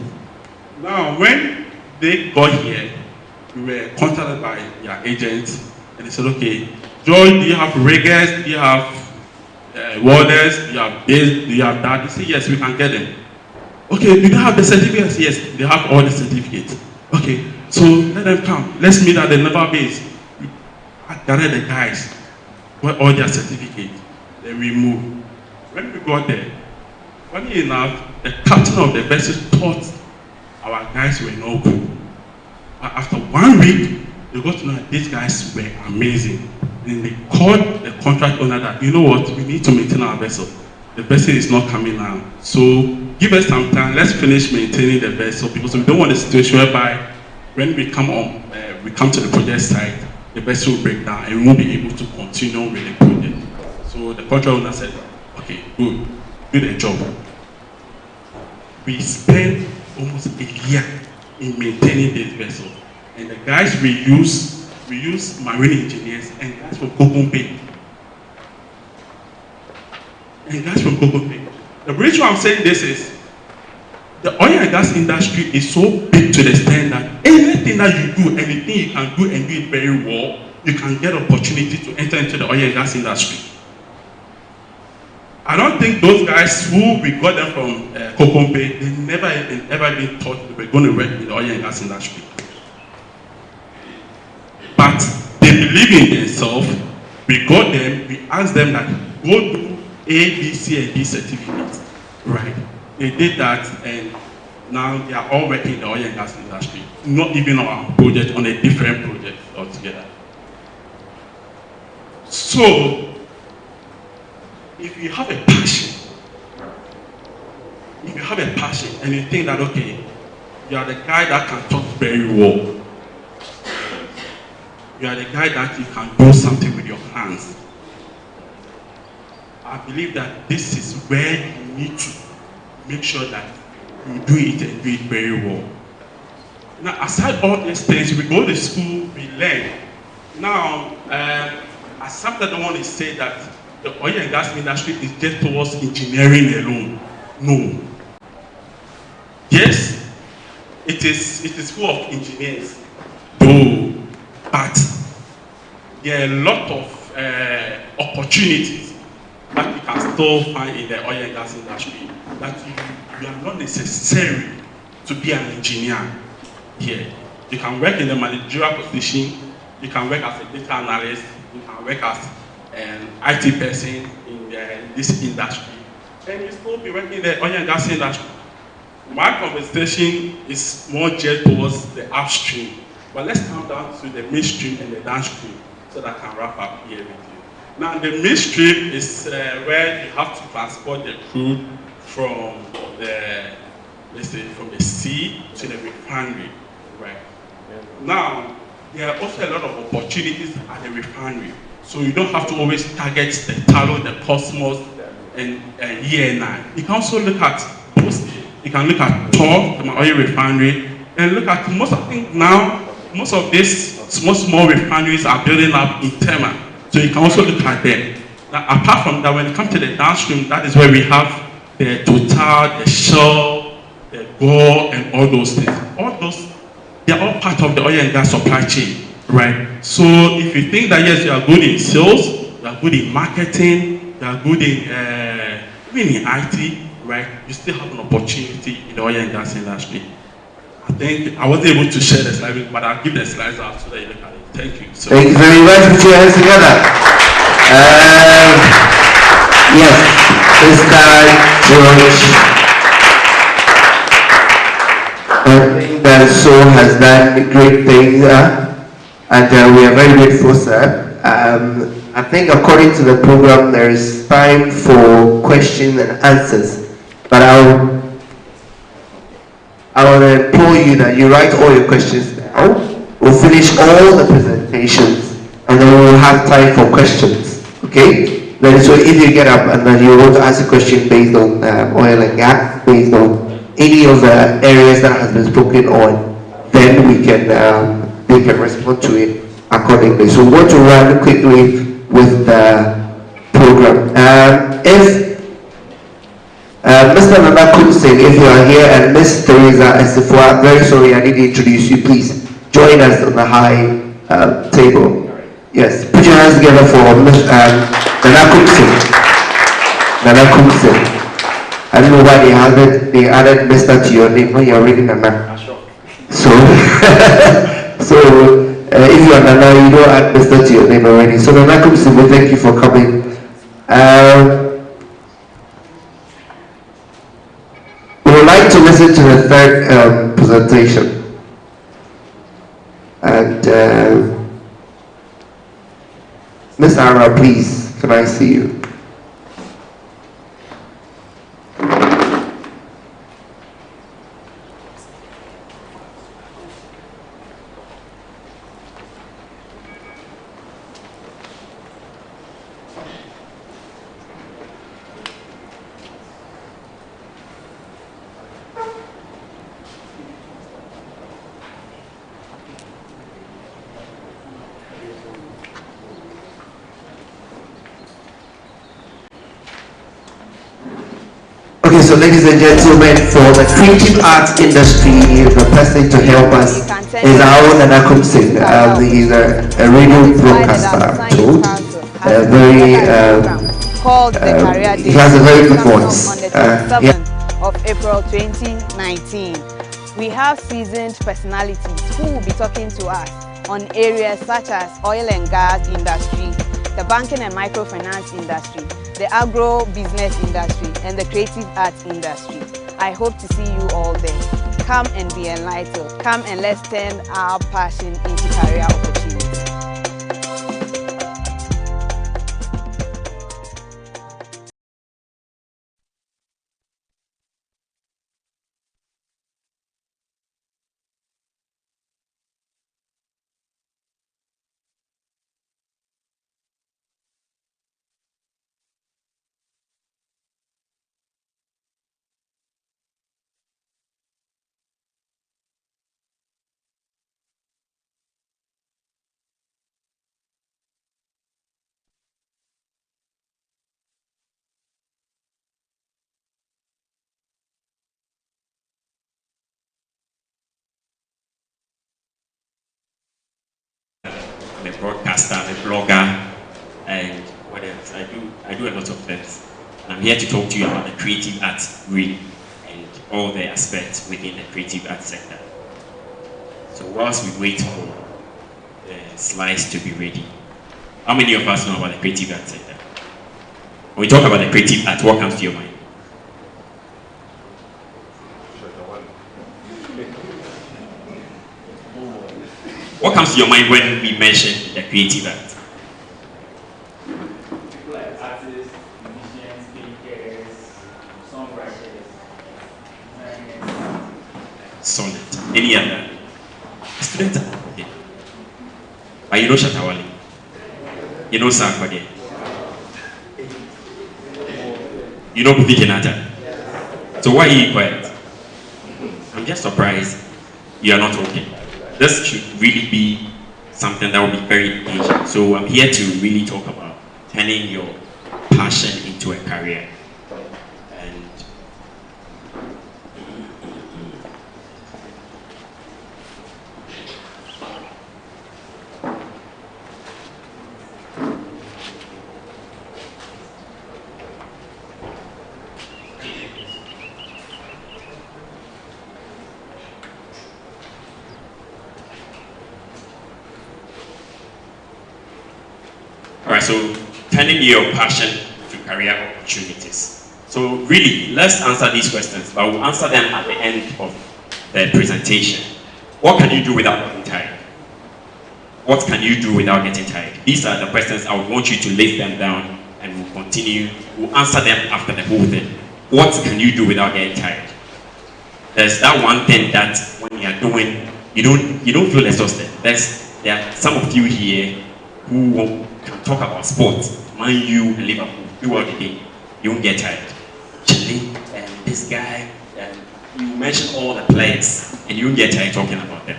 Now, when they got here, we were contacted by their agents, and they said, okay, Joy, do you have riggers? Do you have welders? Do you have this? Do you have that? They said, yes, we can get them. Okay, do they have the certificates? Yes, they have all the certificates. Okay, so let them come. Let's meet at the naval base. I gathered the guys, got all their certificates. Then we moved. When we got there, funny enough, the captain of the vessel thought our guys were no good. But after 1 week, they got to know that these guys were amazing. And they called the contract owner that, you know what, we need to maintain our vessel. The vessel is not coming now. So give us some time, let's finish maintaining the vessel, because we don't want a situation whereby when we come to the project site, the vessel will break down and we won't be able to continue with the project. So the contract owner said, okay, good, do the job. We spent almost a year in maintaining this vessel. And the guys we use marine engineers and guys from Kokompe. The reason why I'm saying this is, the oil and gas industry is so big to the extent that anything that you do, anything you can do and do it very well, you can get opportunity to enter into the oil and gas industry. I don't think those guys who we got them from Kokompe, they never ever been thought they were going to work in the oil and gas industry. but they believe in themselves. We got them, we asked them that go do A, B, C, and D certificates, right? They did that, and now they are all working in the oil and gas industry, not even on our project, on a different project altogether. So, if you have a passion, and you think that, okay, you are the guy that can talk very well, you are the guy that you can do something with your hands, I believe that this is where you need to make sure that you do it and do it very well. Now, aside all these things, we go to school, we learn. Now, I sometimes don't want to say that the oil and gas industry is just towards engineering alone. No. Yes, it is full of engineers, though, but there are a lot of opportunities that you can still find in the oil and gas industry, that you are not necessary to be an engineer here. You can work in the managerial position, you can work as a data analyst, you can work as an IT person in this industry, and you still be working in the oil and gas industry. My conversation is more geared towards the upstream, but let's come down to the midstream and the downstream so that I can wrap up here with you. Now, the midstream is where you have to transport the crude from the, let's say, from the sea to the refinery, right? Now, there are also a lot of opportunities at the refinery, so you don't have to always target the Tullow, the Cosmos, and ENI. You can also look at those. You can look at Tor, the oil refinery, and look at most of things now. Most of these small refineries are building up in Tema, so you can also look at them. Now, apart from that, when it comes to the downstream, that is where we have the Total, the Shell, the Gore, and all those things. All those, they are all part of the oil and gas supply chain, right? So if you think that yes, you are good in sales, you are good in marketing, you are good in even in IT, right? You still have an opportunity in the oil and gas industry. I think I wasn't able to share the slides, but I'll give the slides out so that you look at it. Thank you. So, thank you very much. Put your hands together. Yes, Mr. George. I think that So has done great things, and we are very grateful, sir. I think according to the program, there is time for questions and answers, but I will implore you that you write all your questions down. We'll finish all the presentations, and then we'll have time for questions. Okay? Then so if you get up and then you want to ask a question based on oil and gas, based on any of the areas that has been spoken on, then we can respond to it accordingly. So we want to run quickly with the program. If Mr. Nana Kumsing, if you are here, and Miss Teresa Esifua, very sorry, I need to introduce you. Please join us on the high table. Yes, put your hands together for Miss Nana Kumsing. Nana Kumsing. I don't know why they added Mr. to your name when you're already Nana. So, if you are Nana, you don't add Mr. to your name already. So Nana Kumsing, thank you for coming. We would like to listen to the third presentation. And Ms. Ara, please, can I see you? Okay, so ladies and gentlemen, for the creative arts industry, the person to help us is our own Nana Kumsing. He's a radio broadcaster too. He has a very good voice. On the 27th of April 2019. We have seasoned personalities who will be talking to us on areas such as oil and gas industry, the banking and microfinance industry, the agro-business industry, and the creative arts industry. I hope to see you all there. Come and be enlightened. Come and let's turn our passion into career opportunities. I'm a broadcaster, I'm a blogger, and what else? I do a lot of things. And I'm here to talk to you about the creative arts really and all the aspects within the creative arts sector. So whilst we wait for the slides to be ready, how many of us know about the creative arts sector? When we talk about the creative art, what comes to your mind? What comes to your mind when we mention the creative art? People like artists, musicians, thinkers, songwriters, designers. Solid. Any other? Student? Okay. But you know Shatawale? You know Sarkodie? You know Buti Kenyatta? So why are you quiet? I'm just surprised you are not talking. This should really be something that will be very engaging. So I'm here to really talk about turning your passion into a career. And Alright, so turning your passion to career opportunities. So really, let's answer these questions, but we'll answer them at the end of the presentation. What can you do without getting tired? What can you do without getting tired? These are the questions I would want you to list them down, and we'll continue. We'll answer them after the whole thing. What can you do without getting tired? There's that one thing that when you are doing, you don't feel exhausted. There are some of you here who can talk about sports, Man U and Liverpool throughout the day. You won't get tired. Chile and this guy, and you mention all the players, and you won't get tired talking about them.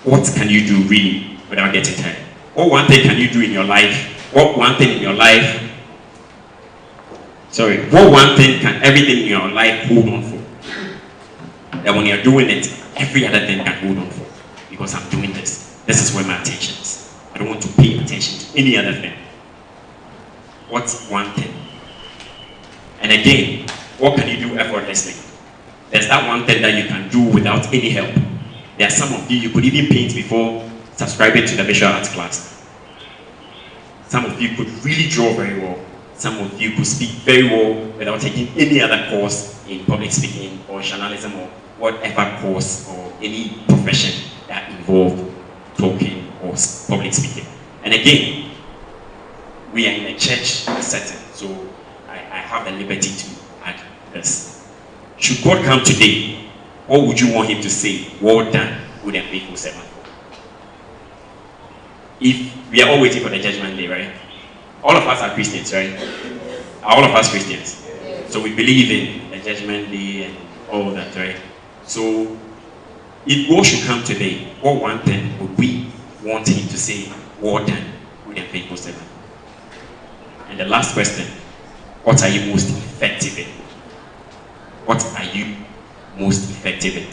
What can you do really without getting tired? What one thing can you do in your life? What one thing in your life? What one thing can everything in your life hold on for? That when you're doing it, every other thing can hold on for. Because I'm doing this. This is where my attention is. I don't want to pay attention to any other thing. What's one thing? And again, what can you do effortlessly? There's that one thing that you can do without any help. There are some of you could even paint before subscribing to the visual arts class. Some of you could really draw very well. Some of you could speak very well without taking any other course in public speaking or journalism or whatever course or any profession that involved talking or public speaking. And again, we are in a church setting, so I have the liberty to add this. Should God come today, what would you want him to say? Well done, good and faithful servant. If we are all waiting for the judgment day, right? All of us are Christians, right? Are all of us Christians? So we believe in the judgment day and all that, right? So if God should come today, what one thing would we want him to say? Well done, good and faithful servant. And the last question, what are you most effective in? What are you most effective in?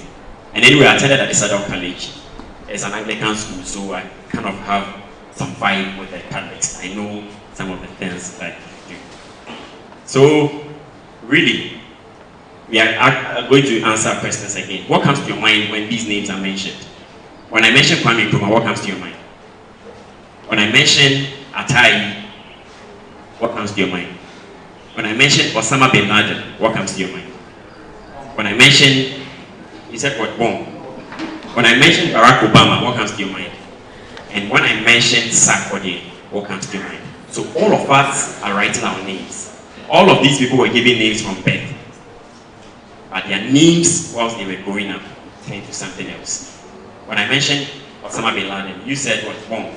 And anyway, I attended at the Sadao College. It's an Anglican school, so I kind of have some vibe with the Catholics. I know some of the things that you do. So, really, we are going to answer questions again. What comes to your mind when these names are mentioned? When I mention Kwame Nkrumah, what comes to your mind? When I mention Atai, what comes to your mind? When I mention Osama bin Laden, what comes to your mind? When I mention, he said what, bomb? When I mention Barack Obama, what comes to your mind? And when I mention Sarkozy, what comes to your mind? So all of us are writing our names. All of these people were given names from birth. But their names, whilst they were growing up, turned to something else. When I mentioned Osama bin Laden, you said what, bomb?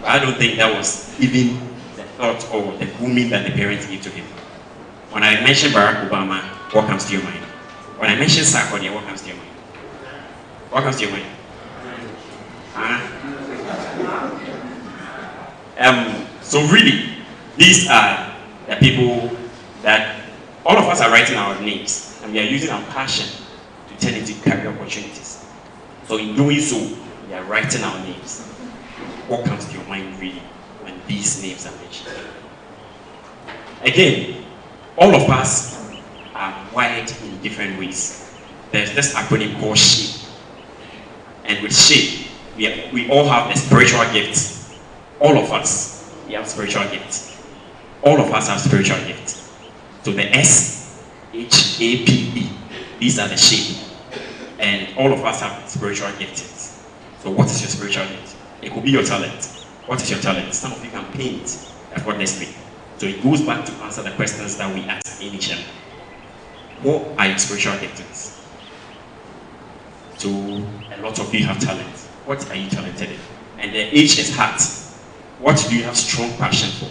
But I don't think that was even the thought or the grooming that the parents gave to him. When I mentioned Barack Obama, what comes to your mind? When I mention Sarkozy, what comes to your mind? What comes to your mind? So really, these are the people that all of us are writing our names, and we are using our passion to turn into career opportunities. So in doing so, we are writing our names. What comes to your mind really when these names are mentioned? Again, all of us are wired in different ways. There's this acronym called SHAPE. And with SHAPE, we all have a spiritual gift. All of us, we have spiritual gifts. All of us have spiritual gifts. So the SHAPE, these are the SHAPE. And all of us have spiritual giftings. So what is your spiritual gift? It could be your talent. What is your talent? Some of you can paint effortlessly. So it goes back to answer the questions that we asked initially. What are your spiritual giftings? So a lot of you have talent. What are you talented in? And the H is heart. What do you have strong passion for?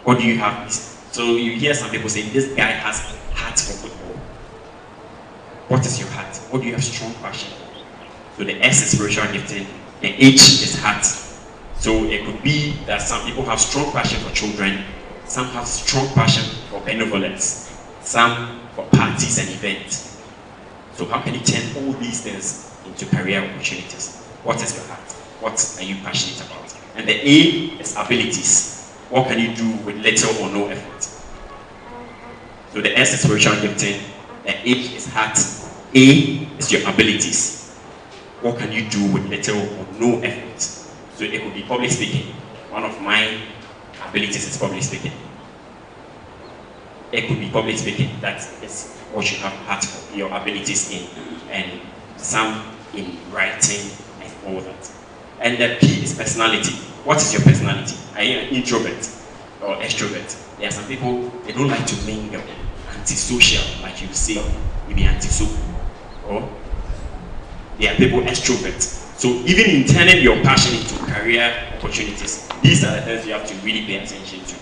What do you have? So you hear some people say, this guy has heart for football. What is your heart? What do you have strong passion for? So the S is spiritual gifting. The H is heart. So it could be that some people have strong passion for children, some have strong passion for benevolence, some for parties and events. So how can you turn all these things into career opportunities? What is your heart? What are you passionate about? And the A is abilities. What can you do with little or no effort? So the S is spiritual gifting, the H is heart, A is your abilities. What can you do with little or no effort? So it could be public speaking. One of my abilities is public speaking. It could be public speaking. That is what you have heart for, your abilities in, and some in writing and all that. And the P is personality. What is your personality? Are you an introvert or extrovert? There are some people, they don't like to mingle, antisocial, like you say, you be antisocial. Or there are people extroverts. So even in turning your passion into career opportunities, these are the things you have to really pay attention to.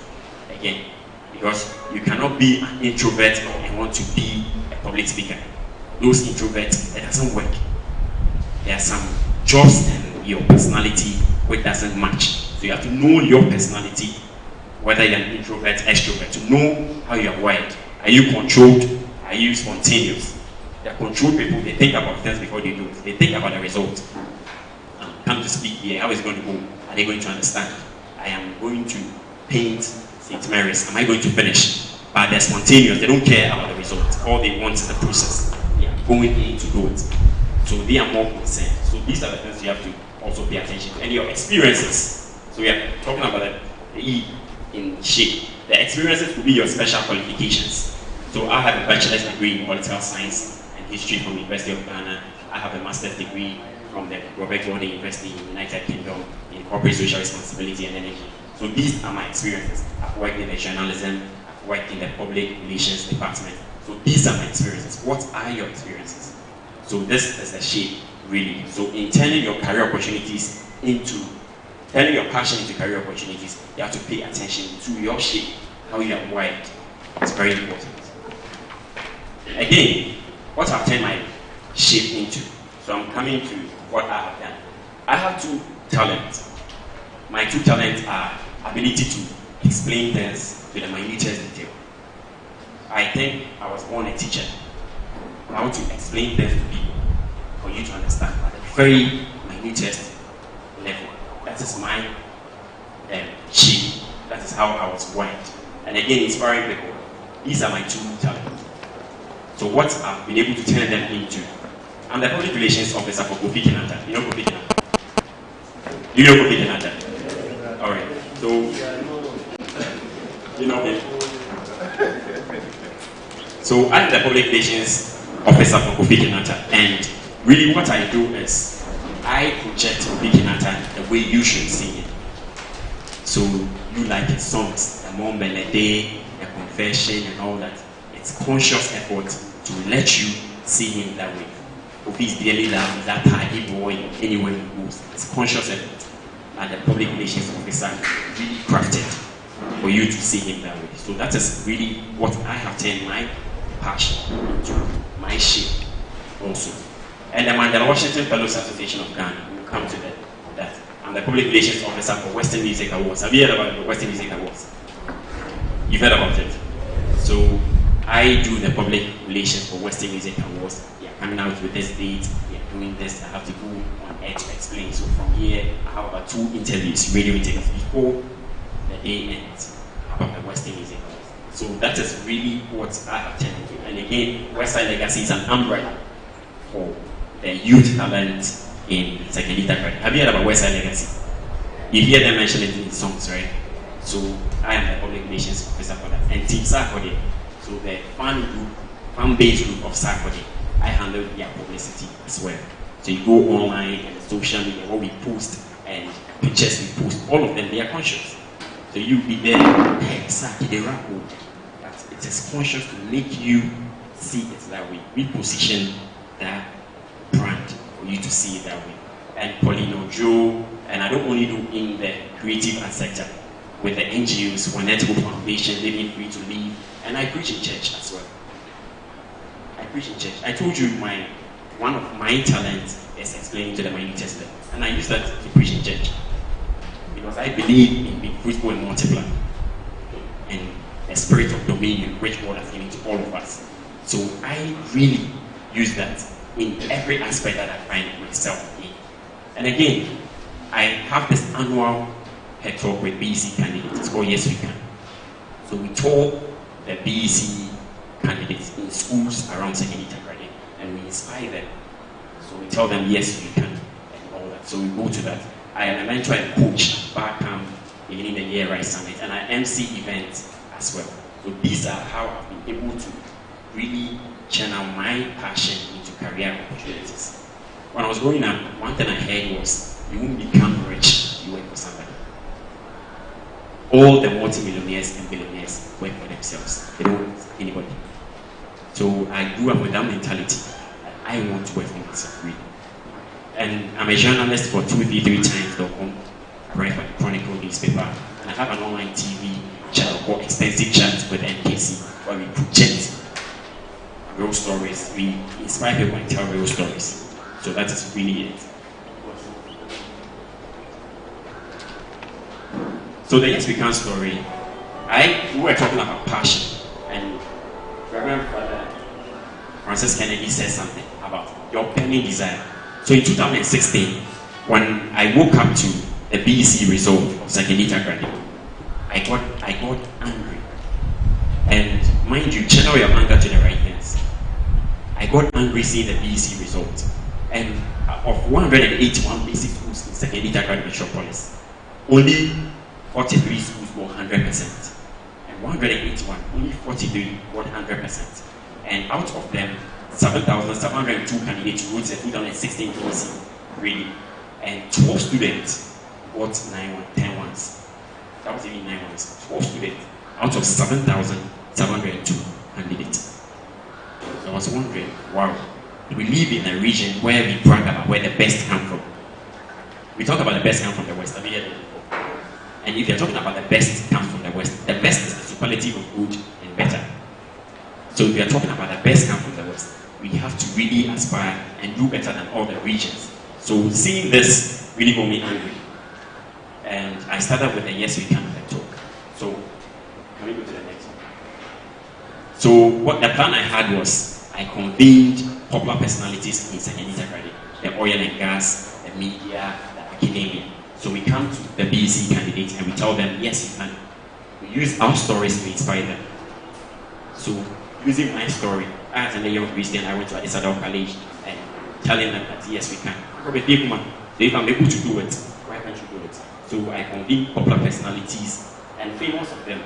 Again, because you cannot be an introvert and want to be a public speaker. Those introverts, it doesn't work. There are some jobs and your personality which doesn't match. So you have to know your personality, whether you're an introvert, extrovert, to know how you are wired. Are you controlled? Are you spontaneous? They are controlled people, they think about things before they do it. They think about the result. Come to speak here, how is it going to go? Are they going to understand? I am going to paint St. Mary's. Am I going to finish? But they're spontaneous, they don't care about the result. All they want is the process. They are going in to do it. So they are more concerned. So these are the things you have to also pay attention to. And your experiences. So we are talking about the E in SHAPE. The experiences will be your special qualifications. So I have a bachelor's degree in political science and history from the University of Ghana. I have a master's degree from the Robert Gordon University in the United Kingdom in corporate social responsibility and energy. So these are my experiences. I've worked in the journalism, I've worked in the public relations department. So these are my experiences. What are your experiences? So this is the SHAPE, really. So in turning your career opportunities into, turning your passion into career opportunities, you have to pay attention to your SHAPE, how you are wired. It's very important. Again, what I've turned my SHAPE into. So I'm coming to what I have done. I have two talents. My two talents are ability to explain things to the minutest detail. I think I was born a teacher. How to explain things to people for you to understand at the very minutest level. That is my SHAPE. That is how I was wired. And again, inspiring people. These are my two talents. So what I've been able to turn them into. I'm the public relations officer for Kofi Kinata. You know Kofi Kinata? Do you know Kofi Kinata? You know him. So I'm the public relations officer for Kofi Kinata, and really what I do is I project Kofi Kinata the way you should see him. So you like his songs, the Mon Belede, the Confession and all that. It's conscious effort to let you see him that way. Kofi is dearly loved, that party boy anywhere he goes. It's conscious effort. And the public relations officer really crafted for you to see him that way. So that is really what I have turned my passion into my shape also. And the Mandela Washington Fellows Association of Ghana will come to that. I'm the public relations officer for Western Music Awards. Have you heard about the Western Music Awards? You've heard about it. So I do the public relations for Western Music Awards. They are coming out with this date. They are doing this. I have to go on air to explain. So from here, I have about 2 interviews, radio interviews before the day ends about the Western Music Awards. So that is really what I have turned into. And again, Westside Legacy is an umbrella for the youth talent in Sekenita Credit. Have you heard about Westside Legacy? You hear them mention it in songs, right? So I am the public relations officer for that. And Team Sarkodie, so the fan base group of Sarkodie, I handle their publicity as well. So you go online and social media, what we post and pictures we post, all of them, they are conscious. So you be there, hey, Saki, the rap, but it is conscious to make you see it that way. We position that brand for you to see it that way. And Paulino Joe, and I don't only do in the creative art sector, with the NGOs, Wanetico Foundation, Living Free to Live, and I preach in church as well. I preach in church. I told you one of my talents is explaining to the minutest level, and I use that to preach in church. Because I believe in being fruitful and multiply, and a spirit of dominion which God has given to all of us. So I really use that in every aspect that I find myself in. And again, I have this annual head talk with BEC candidates. It's called Yes We Can. So we tour the BEC candidates in schools around Sekenita Credit, and we inspire them. So we tell them yes you can and all that. So we go to that. I am a mentor and coach back beginning the year right summit, and I MC events as well. So these are how I've been able to really channel my passion into career opportunities. When I was growing up, one thing I heard was you won't become rich, you work for somebody. All the multi-millionaires and billionaires work for themselves. They don't work for anybody. So I grew up with that mentality. I want to work for myself, really. And I'm a journalist for 233times.com. I write for the Chronicle newspaper. And I have an online TV channel called Extensive Chats with NKC, where we project real stories. We inspire people and tell real stories. So that is really it. So the Yes We Can story, we were talking about passion, and Reverend Father Francis Kennedy said something about your burning desire. So in 2016, when I woke up to the BEC result of Sekenita Credit, I got angry. And mind you, channel your anger to the right things. I got angry seeing the BEC result. And of 181 basic schools in Sekenita Credit Metropolis, only 43 schools were 100%. And 181, only 43 were 100%. And out of them, 7,702 candidates wrote the 2016 BEC grading, and 12 students got 10 ones. That was even 9 ones. 12 students out of 7,702 candidates. So I was wondering, wow, we live in a region where we brag about where the best come from. We talk about the best come from the West. Have you heard it before? And if you're talking about the best comes from the West, the best is the superlative of good and better. So if you're talking about the best come from the West, we have to really aspire and do better than all the regions. So seeing this really got me angry. And I started with a Yes We Can talk. So can we go to the next one? So what the plan I had was I convened popular personalities in Sekenita Credit, the oil and gas, the media, the academia. So we come to the BEC candidates and we tell them, yes, you can. We use our stories to inspire them. So using my story, as a young Christian, I went to Isadora College and telling them that, yes, we can. So if I'm able to do it, why can't you do it? So I convened popular personalities, and famous of them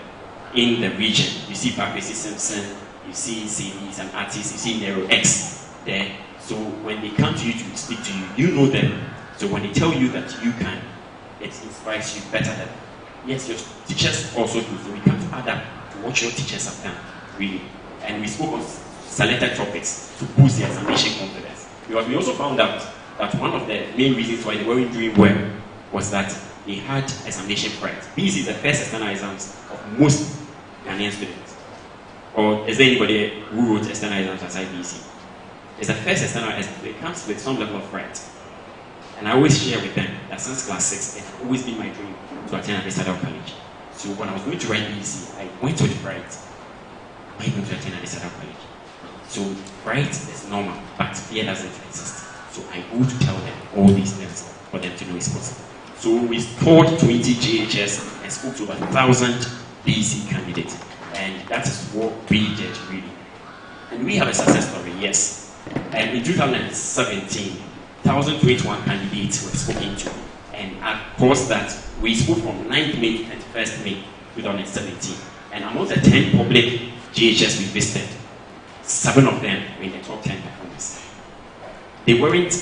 in the region. You see Patricia Simpson, you see CDs and artists, you see Nero X there. So when they come to you to speak to you, you know them. So when they tell you that you can, it inspires you better than, yes, your teachers also do. So we come to add up to what your teachers have done, really. And we spoke on selected topics to boost the examination confidence. Because we also found out that one of the main reasons why they weren't doing well was that they had examination fright. This is the first external exams of most Ghanaian students. Or is there anybody who wrote external exams aside BC? It's the first external exam. It comes with some level of fright. And I always share with them that since class 6, it's always been my dream to attend Adesadao College. So when I was going to write BC, I went with fright. Am I going to attend Adesadao College? So fright is normal, but fear doesn't exist. So I go to tell them all these things for them to know it's possible. So we scored 20 JHS and spoke to over 1,000 BC candidates. And that is what we did, really. And we have a success story, yes. And in 2017, 1,021 candidates were spoken to. And across that, we spoke from 9th May to 21st May 2017. And among the 10 public GHS we visited, 7 of them were in the top 10 performers. They weren't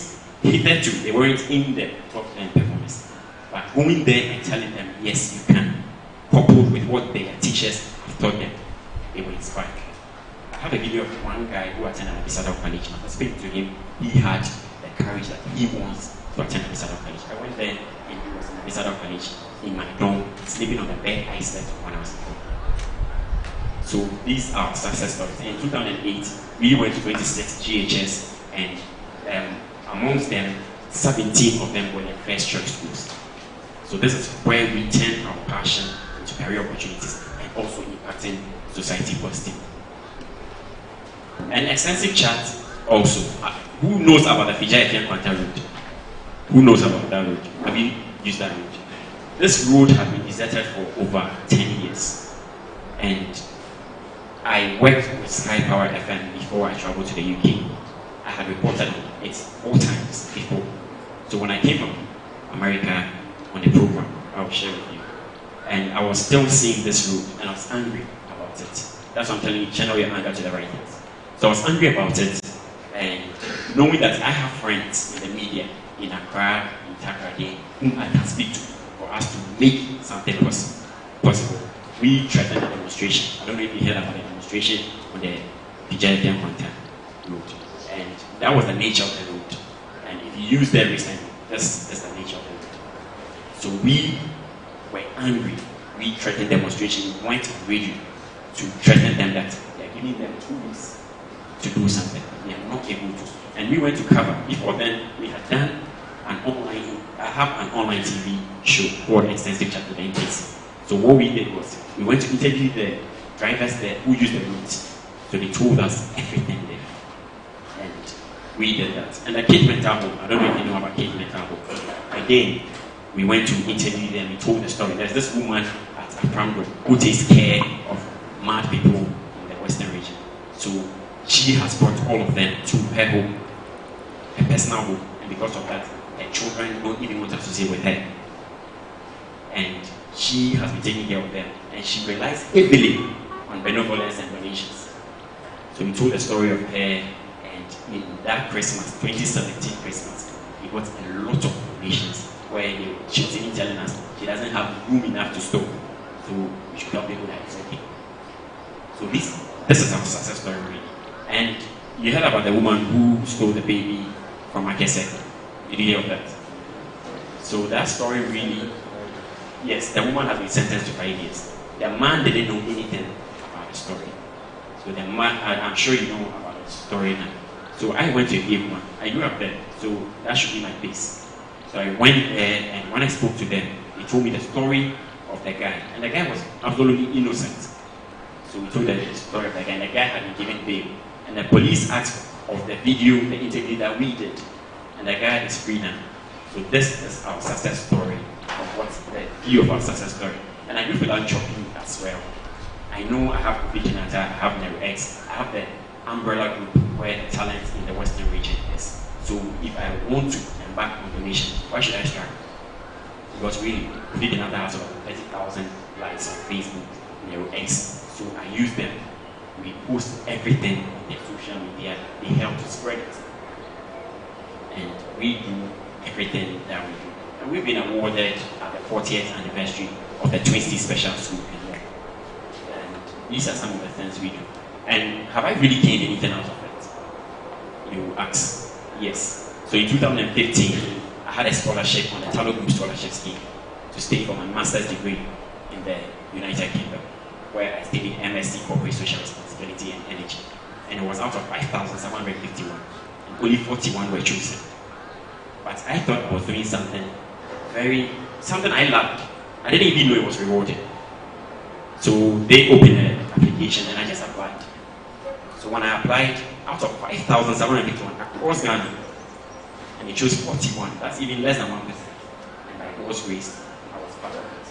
hitherto, they weren't in the top 10 performers. But going there and telling them, yes, you can, coupled with what their teachers have taught them, they were inspired. I have a video of one guy who attended Adesadao College. I was speaking to him. He had the courage that he wants to attend Adesadao College. I went there and he was in Adesadao College in my dorm, sleeping on the bed I slept when I was in home. So these are success stories. In 2008, we went to 26 GHS, and amongst them, 17 of them were their first choice schools. So this is where we turn our passion into career opportunities and also impacting society positively. An extensive chat also. Who knows about the Fija-Effiam Kwanta road? Who knows about that road? Have you used that road? This road has been deserted for over 10 years. And I worked with Sky Power FM before I traveled to the UK. I had reported it 4 times before. So when I came from America on the program, I will share with you. And I was still seeing this road and I was angry about it. That's what I'm telling you, channel your anger to the right things. So I was angry about it, and knowing that I have friends in the media, in Accra, in Takoradi, whom I can speak to for us to make something possible. We threatened a demonstration. I don't know if you heard about the demonstration on the Fija-Effiam Kwanta road. And that was the nature of the road. And if you use that recently, that's the nature of the road. So we were angry. We threatened demonstration. We went on radio to threaten them that they are giving them 2 weeks to do something. They are not able to. And we went to cover. Before then, we had done I have an online TV show called Extensive Chat with NKs. So what we did was, we went to interview the drivers there who used the route. So they told us everything there. And we did that. And the Cape Mental Home, I don't know if you know about Cape Mental Home. Again, we went to interview them, we told the story. There's this woman at Aprambo who takes care of mad people in the Western region. So she has brought all of them to her home, her personal home, and because of that, her children don't even want to associate with her. And she has been taking care of them, and she relies heavily on benevolence and donations. So we told the story of her, and in that Christmas, 2017 Christmas, we got a lot of donations where she was even telling us she doesn't have room enough to store, so we should help people that it's okay. So this is our success story, really. And you heard about the woman who stole the baby from Akese. Did you hear of that? So that story really, yes, the woman has been sentenced to 5 years. The man didn't know anything about the story. So the man, I'm sure you know about the story now. So I went to a woman. I grew up there, so that should be my base. So I went there, and when I spoke to them, they told me the story of the guy. And the guy was absolutely innocent. So we told them the story of the guy, and the guy had been given bail. And the police asked of the video, the interview that we did. And the guy is free now. So this is our success story of what's the view of our success story. And I do without chopping as well. I know I have Viginata, I have Nero X, I have the umbrella group where the talent in the Western region is. So if I want to embark on donation, why should I struggle? Because really, Viginata has about 30,000 likes on Facebook. Nero X. So I use them. We post everything on their social media. They help to spread it. And we do everything that we do. And we've been awarded at the 40th anniversary of the Twin Cities Special School in York. And these are some of the things we do. And have I really gained anything out of it? You ask. Yes. So in 2015, I had a scholarship on the Tallow Group Scholarship Scheme to stay for my master's degree in the United Kingdom, where I studied MSc Corporate Social Responsibility and Energy. And it was out of 5,751, and only 41 were chosen. But I thought I was doing something I loved. I didn't even know it was rewarded. So they opened an application and I just applied. So when I applied, out of 5,751 across Ghana, and they chose 41, that's even less than 1%. And I was raised, I was part of it.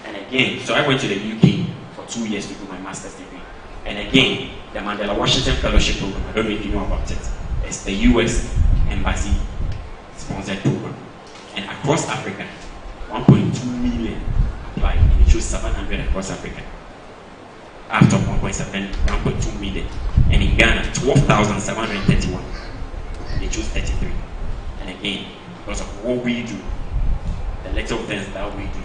And again, so I went to the UK for 2 years to do my master's degree. And again, the Mandela Washington Fellowship Program, I don't know if you know about it, it's the US Embassy sponsored program. And across Africa, 1.2 million applied, and they chose 700 across Africa. Out of 1.2 million. And in Ghana, 12,731. And they chose 33. And again, because of what we do, the little things that we do,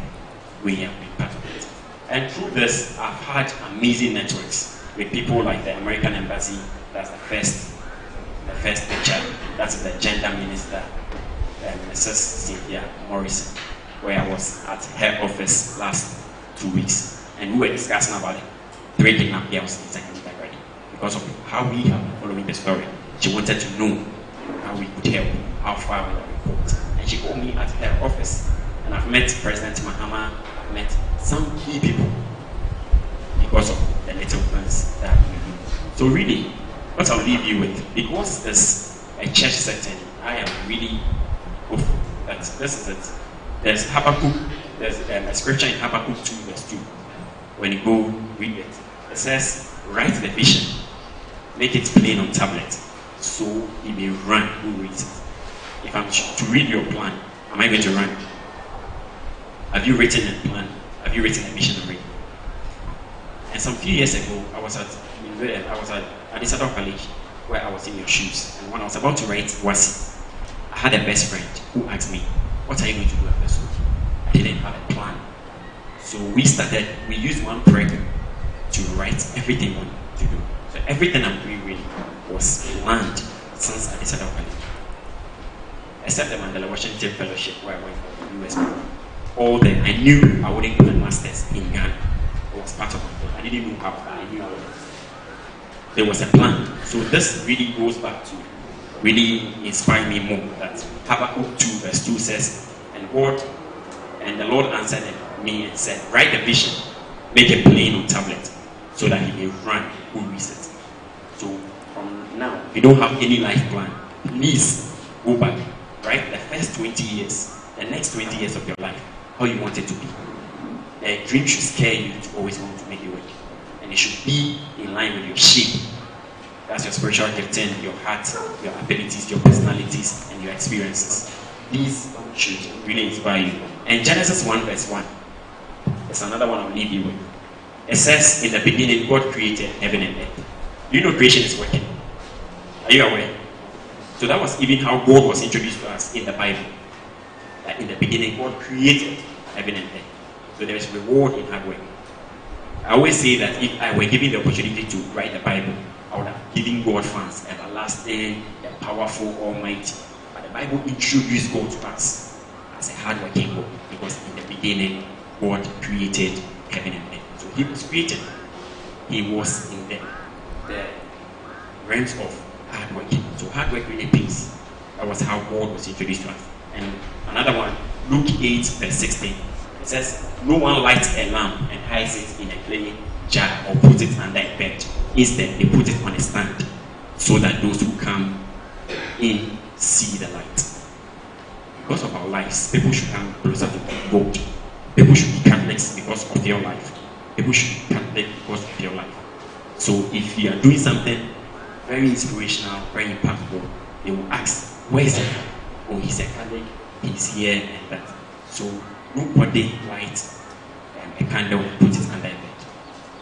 we have been part of it. And through this, I've had amazing networks with people like the American Embassy. That's the first picture. That's the gender minister, Mrs. Cynthia Morrison, where I was at her office last 2 weeks. And we were discussing about it. 3 kidnapped girls in secondary already. Because of how we have been following the story. She wanted to know how we could help, how far we could report. And she called me at her office. And I've met President Mahama, I've met some key people because of the little things that we do. So really, what I'll leave you with, because it's a church setting, I am really hopeful that this is it. There's Habakkuk, there's a scripture in Habakkuk 2 verse 2. When you go read it, it says, write the vision, make it plain on tablet, so he may run who reads it. If I'm to read your plan, am I going to run? Have you written a plan? Have you written a vision already? And some few years ago, I was at Addis-Ababa College, where I was in your shoes. And when I was about to write Wasi, I had a best friend who asked me, what are you going to do at this week? I didn't have a plan. So we used one prep to write everything we wanted to do. So everything I'm doing really was planned since Addis-Ababa College. Except the Mandela Washington Fellowship, where I went for the US program. I knew I wouldn't do a master's in Ghana. It was part of my plan. I didn't know how, but I knew I would. There was a plan. So this really goes back to really inspire me more. That Habakkuk 2 verse 2 says, and the Lord answered me and said, write the vision, make it plain on tablet, so that he may run who reads it. So from now, if you don't have any life plan, please go back, write the first 20 years, the next 20 years of your life, how you want it to be. A dream should scare you to always want to make it work. And it should be in line with your shape. That's your spiritual gifting, your heart, your abilities, your personalities, and your experiences. These should really inspire you. And Genesis 1 verse 1, there's another one I'll leave you with. It says, in the beginning, God created heaven and earth. Do you know creation is working? Are you aware? So that was even how God was introduced to us in the Bible. That in the beginning, God created heaven and earth. So there is reward in hard work. I always say that if I were given the opportunity to write the Bible, I would have given God fans, everlasting, the powerful, almighty. But the Bible introduced God to us as a hard-working God, because in the beginning, God created heaven and earth. So he was created. He was in the realms of hard working. So hard work really pays. That was how God was introduced to us. And another one, Luke 8 verse 16. It says, no one lights a lamp and hides it in a clay jar or puts it under a bed. Instead, they put it on a stand so that those who come in see the light. Because of our lives, people should come closer to God. People should be Catholics because of your life. People should be Catholic because of your life. So if you are doing something very inspirational, very impactful, they will ask, where is he? Oh, he's a Catholic, he's here and that. So nobody lights a candle and put it under a bed.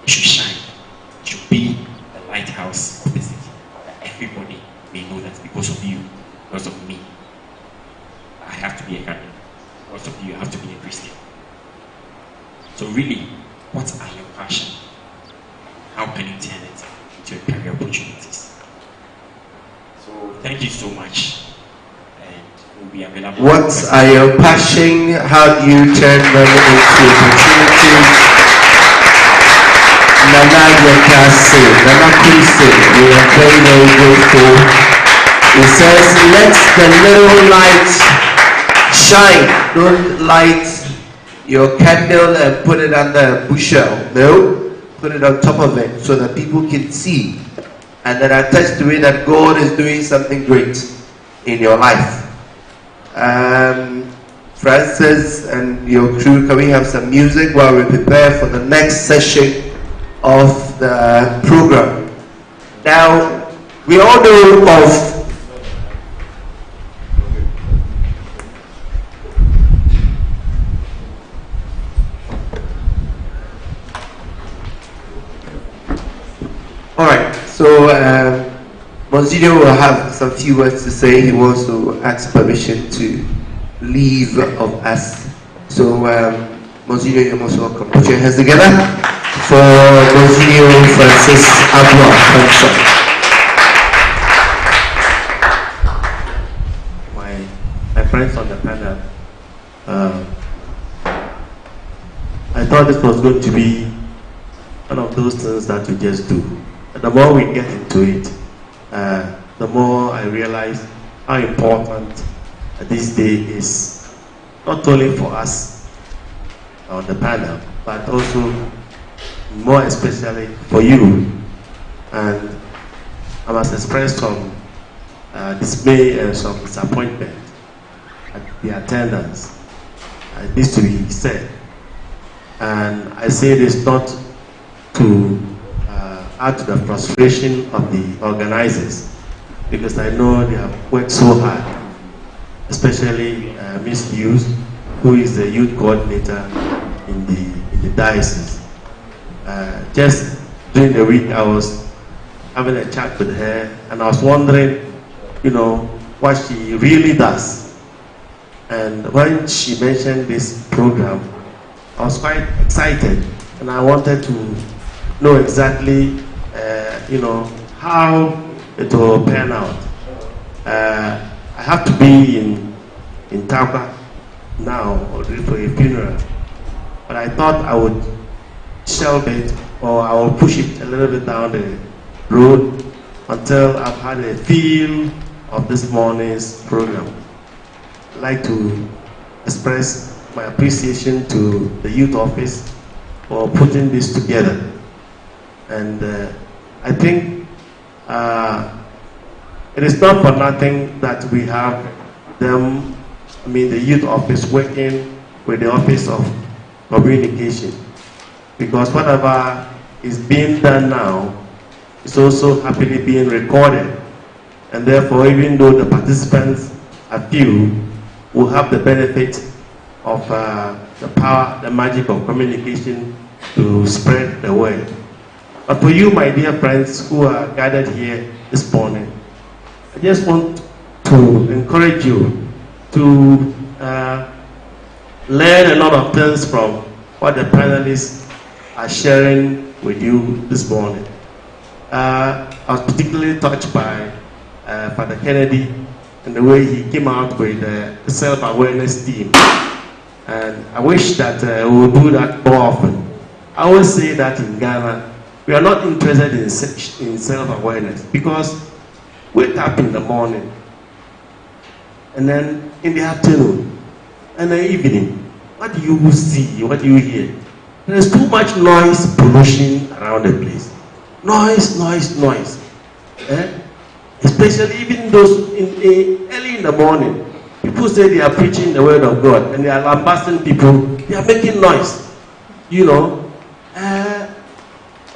you should shine. You should be a lighthouse of the city. That everybody may know that because of you, because of me, I have to be a Ghanaian. Because of you, I have to be a Christian. So really, what are your passion? How can you turn it into career opportunities? So thank you so much. And we'll be available. What are your passion? How do you turn them into opportunities? Nana Yekase, Nana Kunse, we are very, very grateful. It says, let the little light shine. Don't light your candle and put it under a bushel. No, put it on top of it so that people can see and then attest to it that God is doing something great in your life. Francis and your crew, can we have some music while we prepare for the next session of the program? Now, we all know of Alright, so Monsignor will have some few words to say. He wants to ask permission to leave of us. So, Monsignor, you're most welcome. Put your hands together for Monsignor Francis Abua Hanson. My friends on the panel, I thought this was going to be one of those things that we just do. The more we get into it, the more I realize how important this day is, not only for us on the panel, but also more especially for you. And I must express some dismay and some disappointment at the attendance. It needs to be said. And I say this not to add to the frustration of the organizers, because I know they have worked so hard, especially Miss Hughes, who is the youth coordinator in the diocese. Just during the week, I was having a chat with her, and I was wondering, what she really does. And when she mentioned this program, I was quite excited, and I wanted to know exactly how it will pan out. I have to be in Tapa now or for a funeral, but I thought I would shelve it, or I will push it a little bit down the road until I've had a feel of this morning's program. I'd like to express my appreciation to the youth office for putting this together. And I think it is not for nothing that we have them, the youth office working with the Office of Communication, because whatever is being done now is also happily being recorded, and therefore, even though the participants are few, will have the benefit of the power, the magic of communication to spread the word. But for you, my dear friends who are gathered here this morning, I just want to encourage you to learn a lot of things from what the panelists are sharing with you this morning. I was particularly touched by Father Kennedy and the way he came out with the self-awareness theme. And I wish that we would do that more often. I always say that in Ghana, we are not interested in self-awareness, because wake up in the morning, and then in the afternoon, and the evening, what do you see, what do you hear? There is too much noise pollution around the place. Noise, noise, noise. Especially even those early in the morning. People say they are preaching the word of God, and they are lambasting people. They are making noise.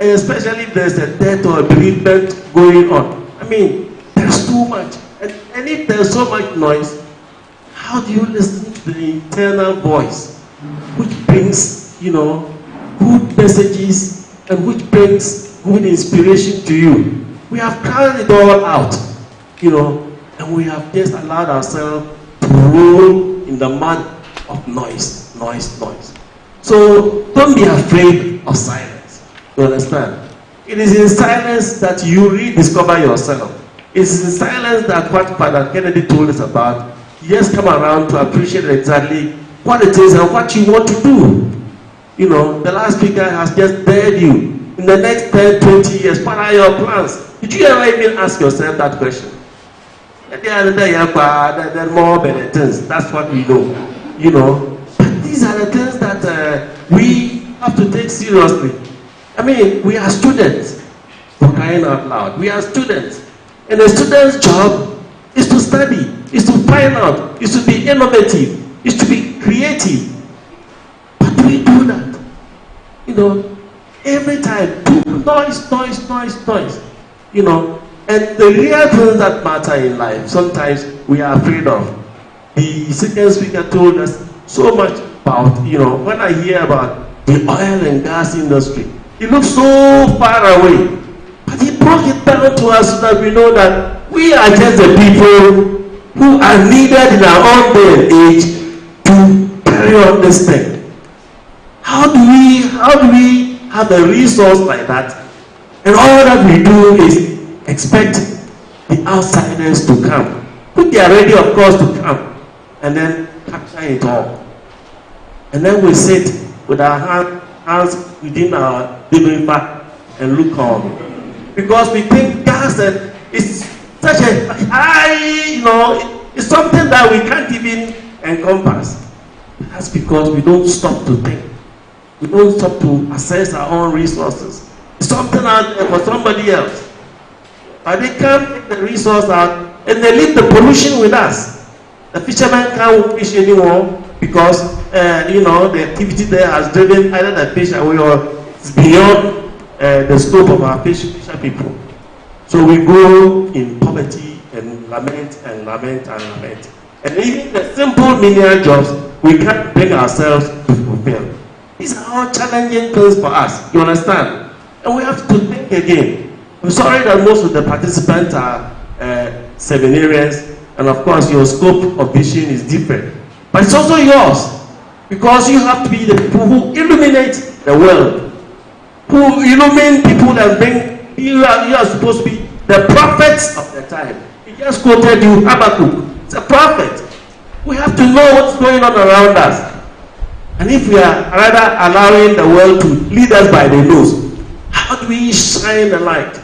Especially if there's a death or a bereavement going on. There's too much. And if there's so much noise, how do you listen to the internal voice, which brings, good messages and which brings good inspiration to you. We have carried it all out, and we have just allowed ourselves to roll in the mud of noise. So don't be afraid of silence. You understand? It is in silence that you rediscover yourself. It is in silence that what Father Kennedy told us about. You just come around to appreciate exactly what it is and what you want to do. The last speaker has just dared you. In the next 10, 20 years, what are your plans? Did you ever even ask yourself that question? There are more benefits. That's what we know. But these are the things that we have to take seriously. I mean, we are students, for crying out loud. We are students. And a student's job is to study, is to find out, is to be innovative, is to be creative. But do we do that? Every time, noise. And the real things that matter in life, sometimes we are afraid of. The second speaker told us so much about, when I hear about the oil and gas industry, it looks so far away. But he broke it down to us so that we know that we are just the people who are needed in our own day and age to carry on this thing. How do we have a resource like that? And all that we do is expect the outsiders to come. But they are ready, of course, to come. And then capture it all. And then we sit with our hands within our living back and look on. Because we think gas is such a high, it's something that we can't even encompass. That's because we don't stop to think. We don't stop to assess our own resources. It's something out there for somebody else. But they can't take the resource out and they leave the pollution with us. The fishermen can't fish anymore because, the activity there has driven either the fish away or it's beyond the scope of our fisher people. So we go in poverty and lament. And even the simple menial jobs, we can't bring ourselves to fulfill. These are all challenging things for us, you understand? And we have to think again. I'm sorry that most of the participants are seminarians, and of course your scope of vision is different. But it's also yours, because you have to be the people who illuminate the world, who illumine people and bring, you are supposed to be the prophets of the time. He just quoted you, Habakkuk. It's a prophet. We have to know what's going on around us. And if we are rather allowing the world to lead us by the nose, how do we shine the light?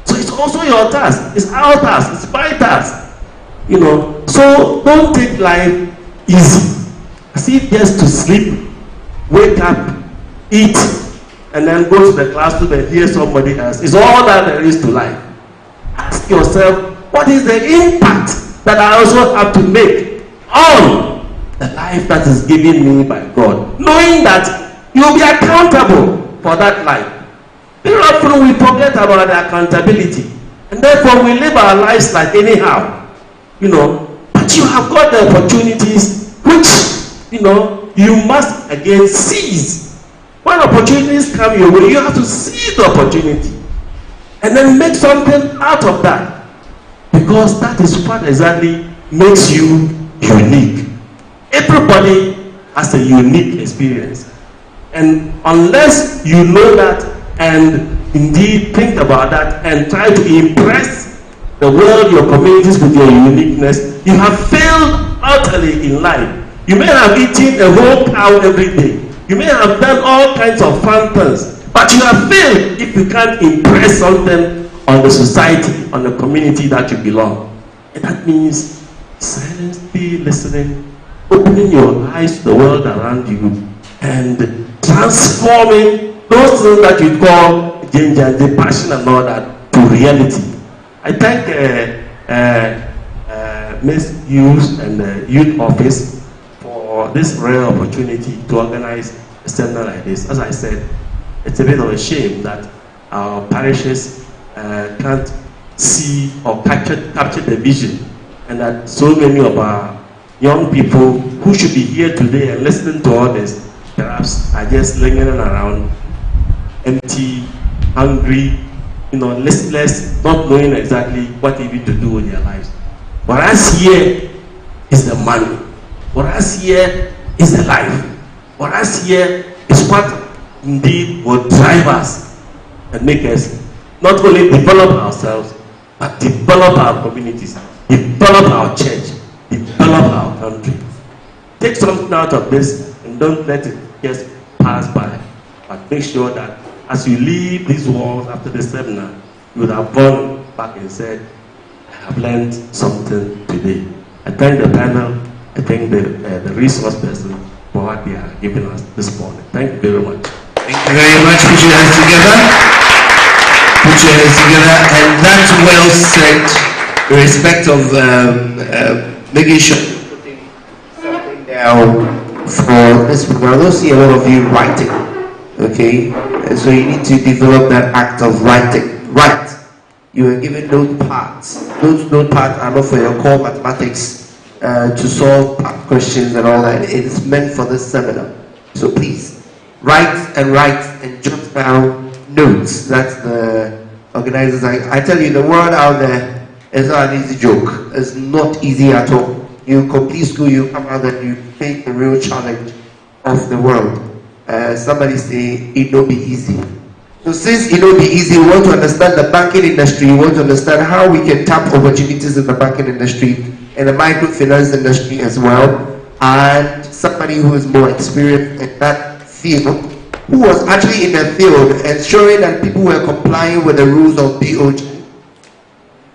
So it's also your task. It's our task. It's my task. So don't take life easy. As if just to sleep, wake up, eat, and then go to the classroom and hear somebody else. It's all that there is to life. Ask yourself, what is the impact that I also have to make on the life that is given me by God? Knowing that you'll be accountable for that life. Very often we forget about the accountability. And therefore we live our lives like anyhow. But you have got the opportunities which, you must again seize. When opportunities come your way, you have to seize the opportunity. And then make something out of that. Because that is what exactly makes you unique. Everybody has a unique experience. And unless you know that and indeed think about that and try to impress the world, your communities with your uniqueness, you have failed utterly in life. You may have eaten a whole cow every day. You may have done all kinds of fun things, but you have failed if you can't impress something on the society, on the community that you belong. And that means silently listening, opening your eyes to the world around you, and transforming those things that you call the passion and all that to reality. I thank Ms. Hughes and the Youth Office for this rare opportunity to organize a seminar like this. As I said, it's a bit of a shame that our parishes can't see or capture the vision, and that so many of our young people who should be here today and listening to all this perhaps are just lingering around empty, hungry, listless, not knowing exactly what even to do with their lives. Whereas here is the money. Whereas here is the life. Whereas here is what indeed will drive us and make us not only develop ourselves, but develop our communities, develop our church, develop our country. Take something out of this and don't let it just pass by. But make sure that as you leave these walls after the seminar, you would have gone back and said, I have learned something today. I thank the panel, I thank the resource person for what they are giving us this morning. Thank you very much. Thank you very much. Put your hands together. Put your hands together. And that's well said, in respect of making sure you're putting something down for this program. I don't see a lot of you writing. Okay? And so you need to develop that act of writing. Write. You are given notepads. Those notepads are not for your core mathematics to solve questions and all that. It's meant for this seminar. So please, write and jot down notes. That's the organizers. I tell you, the world out there is not an easy joke. It's not easy at all. You complete school, you come out and you face the real challenge of the world. Somebody say it don't be easy. So since it don't be easy, we want to understand the banking industry. We want to understand how we can tap opportunities in the banking industry and the microfinance industry as well. And somebody who is more experienced in that field, who was actually in the field ensuring that people were complying with the rules of BOJ,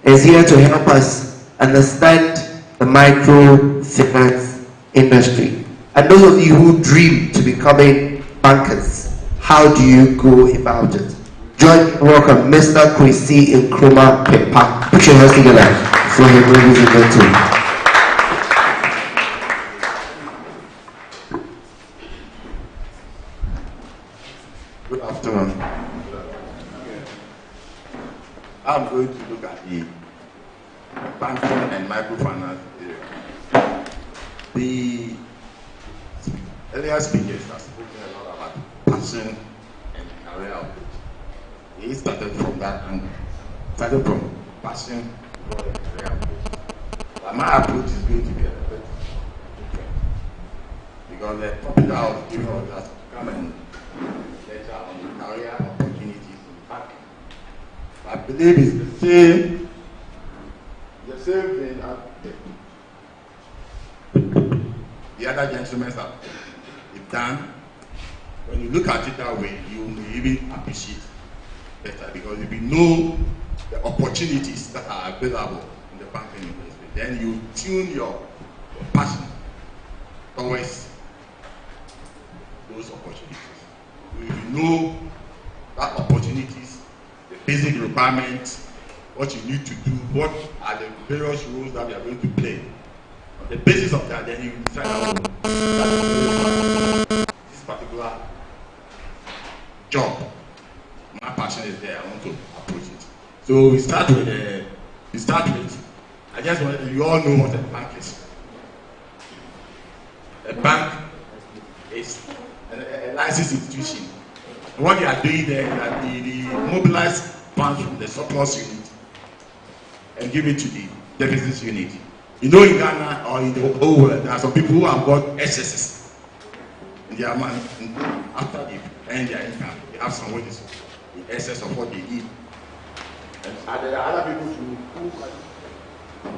is here to help us understand the microfinance industry. And those of you who dream to becoming bankers, how do you go about it? Join me, welcome Mr. Kwesi Nkrumah Pepa. Put your hands together for him, ladies and gentlemen. Good afternoon. I'm going to look at the banking and microfinance area. The earlier speakers have spoken a lot about passion and career output. He started from that angle. Started from passion for the career output. But my approach is going to be a bit different. Because the topic I was giving was just come and lecture on the career opportunities in banking. I believe it's the same thing as the other gentlemen have done. When you look at it that way, you may even appreciate better, because if you know the opportunities that are available in the banking industry, then you tune your passion towards those opportunities. So if you know that opportunities, the basic requirements, what you need to do, what are the various roles that you are going to play, on the basis of that, then you decide this particular job, my passion is there, I want to approach it. So we start with I just want you all know what a bank is. A bank is a licensed institution. And what they are doing there is that they mobilize funds from the surplus unit and give it to the deficit unit. You know, in Ghana or in the whole world, there are some people who have got excesses in their money. After they earn their income, they have some wages in excess of what they need. And there are other people who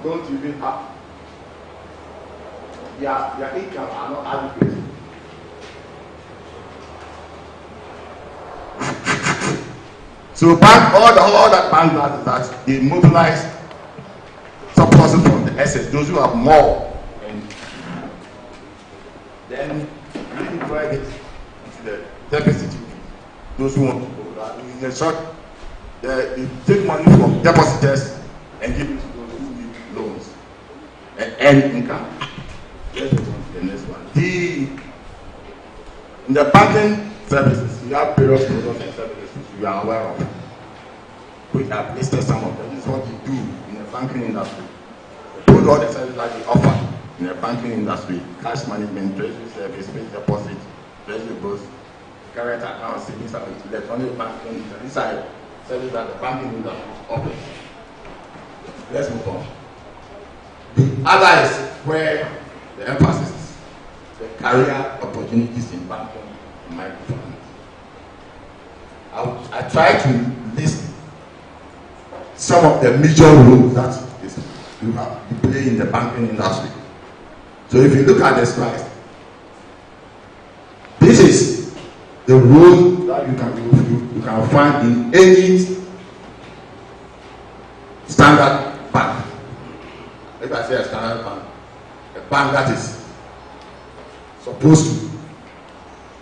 don't even have their income are not adequate. So bank, all that bank does is that they mobilize surpluses from the assets, those who have more, and then redeploy it into the deficit. Those who want to go. In short, they take money from depositors and give it to those who need loans and earn income. Let's move on to the next one. In the banking services, you have various products and services you are aware of. We have listed some of them. This is what you do in the banking industry. The product and services that you offer in the banking industry: cash management, treasury service, fixed deposit, treasury bills, current account, savings account, electronic banking. These are services that the banking industry offers. Let's move on. The other is where the emphasis is the career opportunities in banking and microfinance. I try to list some of the major roles that you have to play in the banking industry. So if you look at the slide, this is the role that you can find in any standard bank. If I say a standard bank, a bank that is supposed to.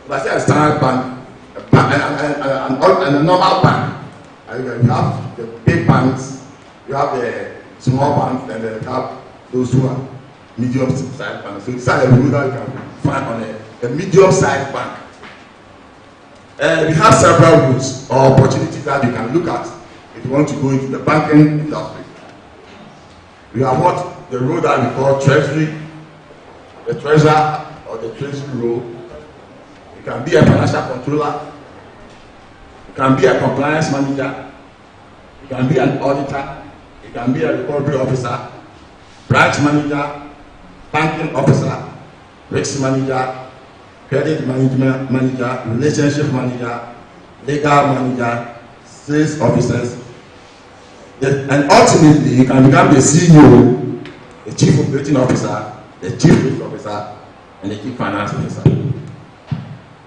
If I say a standard bank, and a normal bank, you have the big banks, you have the small banks, and then you have those who are medium-sized banks. So these are the rules that you can find on a medium-sized bank. We have several routes or opportunities that you can look at if you want to go into the banking industry. We have what the role that we call treasury, the treasurer or the treasury role. You can be a financial controller. You can be a compliance manager. You can be an auditor. You can be a recovery officer, branch manager, banking officer, risk manager, credit management manager, relationship manager, legal manager, sales officers. And ultimately, you can become the CEO, the chief operating officer, the chief risk officer, and the chief finance officer.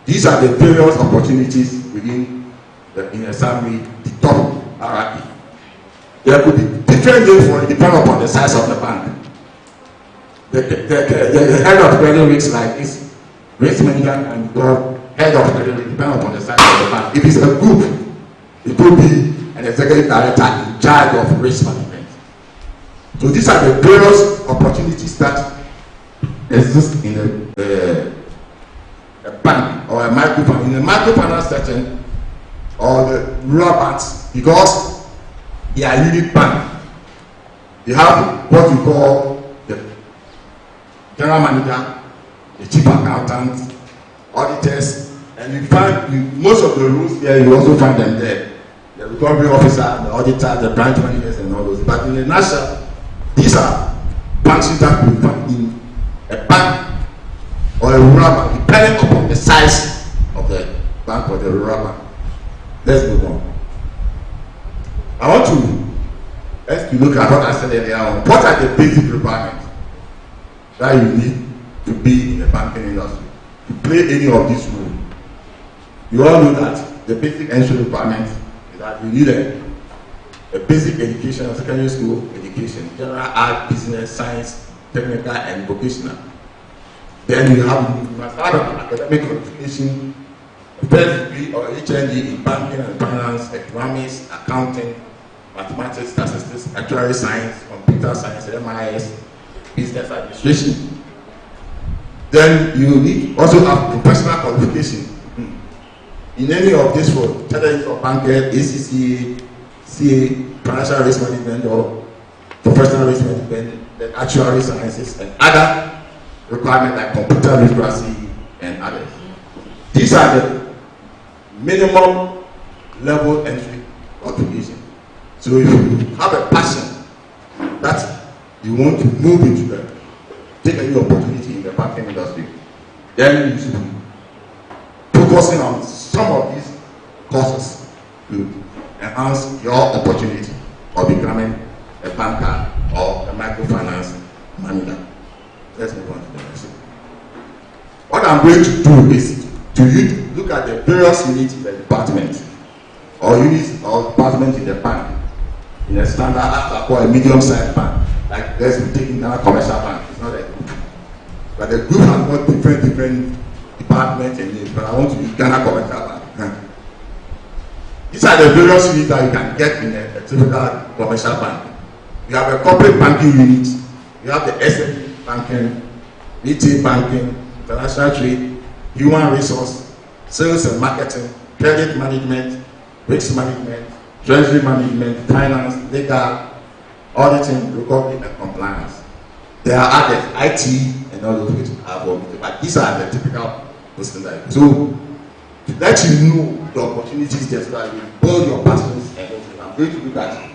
These are the various opportunities within in a summary, the top hierarchy. There could be different names for it depending upon the size of the bank. The head of credit risk like this, risk manager and the head of credit risk depending upon the size of the bank. If it's a group, it could be an executive director in charge of risk management. So these are the various opportunities that exist in a bank or a microfinance. In a microfinance setting or the rural banks, because they are unit bank, they have what we call the general manager, the chief accountant, auditors, and you find most of the rules here, you also find them there. The recovery officer, the auditor, the branch managers, and all those. But in a nutshell, these are functions that we find in a bank or a rural bank, depending upon the size of the bank or the rural bank. Let's move on. I want to look at what I said earlier on. What are the basic requirements that you need to be in the banking industry to play any of these roles? You all know that the basic entry requirements is that you need a basic education, a secondary school education, general art, business, science, technical, and vocational. Then you must have an academic qualification, a first degree or HND in banking and finance, economics, accounting, mathematics, statistics, actuarial science, computer science, MIS, business administration. Then you need also have professional qualification in any of these roles, whether it's for banker, ACCA, CA, financial risk management, or professional risk management, then actuarial sciences, and other requirements like computer literacy and others. These are the minimum level entry qualification. So if you have a passion that you want to move into take a new opportunity in the banking industry, then you should be focusing on some of these courses to enhance your opportunity of becoming a banker or a microfinance manager. Let's move on to the next. What I'm going to do is to look at the various units in the department or units or departments in the bank. In a standard, I call a medium-sized bank, like let's be taking a commercial bank. It's not a group, but the group has got different departments in it. But I want to use Ghana Commercial Bank. These are the various units that you can get in a typical commercial bank. You have a corporate banking unit. You have the SME banking, retail banking, international trade, human resource, sales and marketing, credit management, risk management, treasury management, finance, legal, auditing, recovery, and compliance. There are others, IT, and all those which are omitted, but these are the typical positions. So, to let you know the opportunities there so that you build your passions and I'm going to look at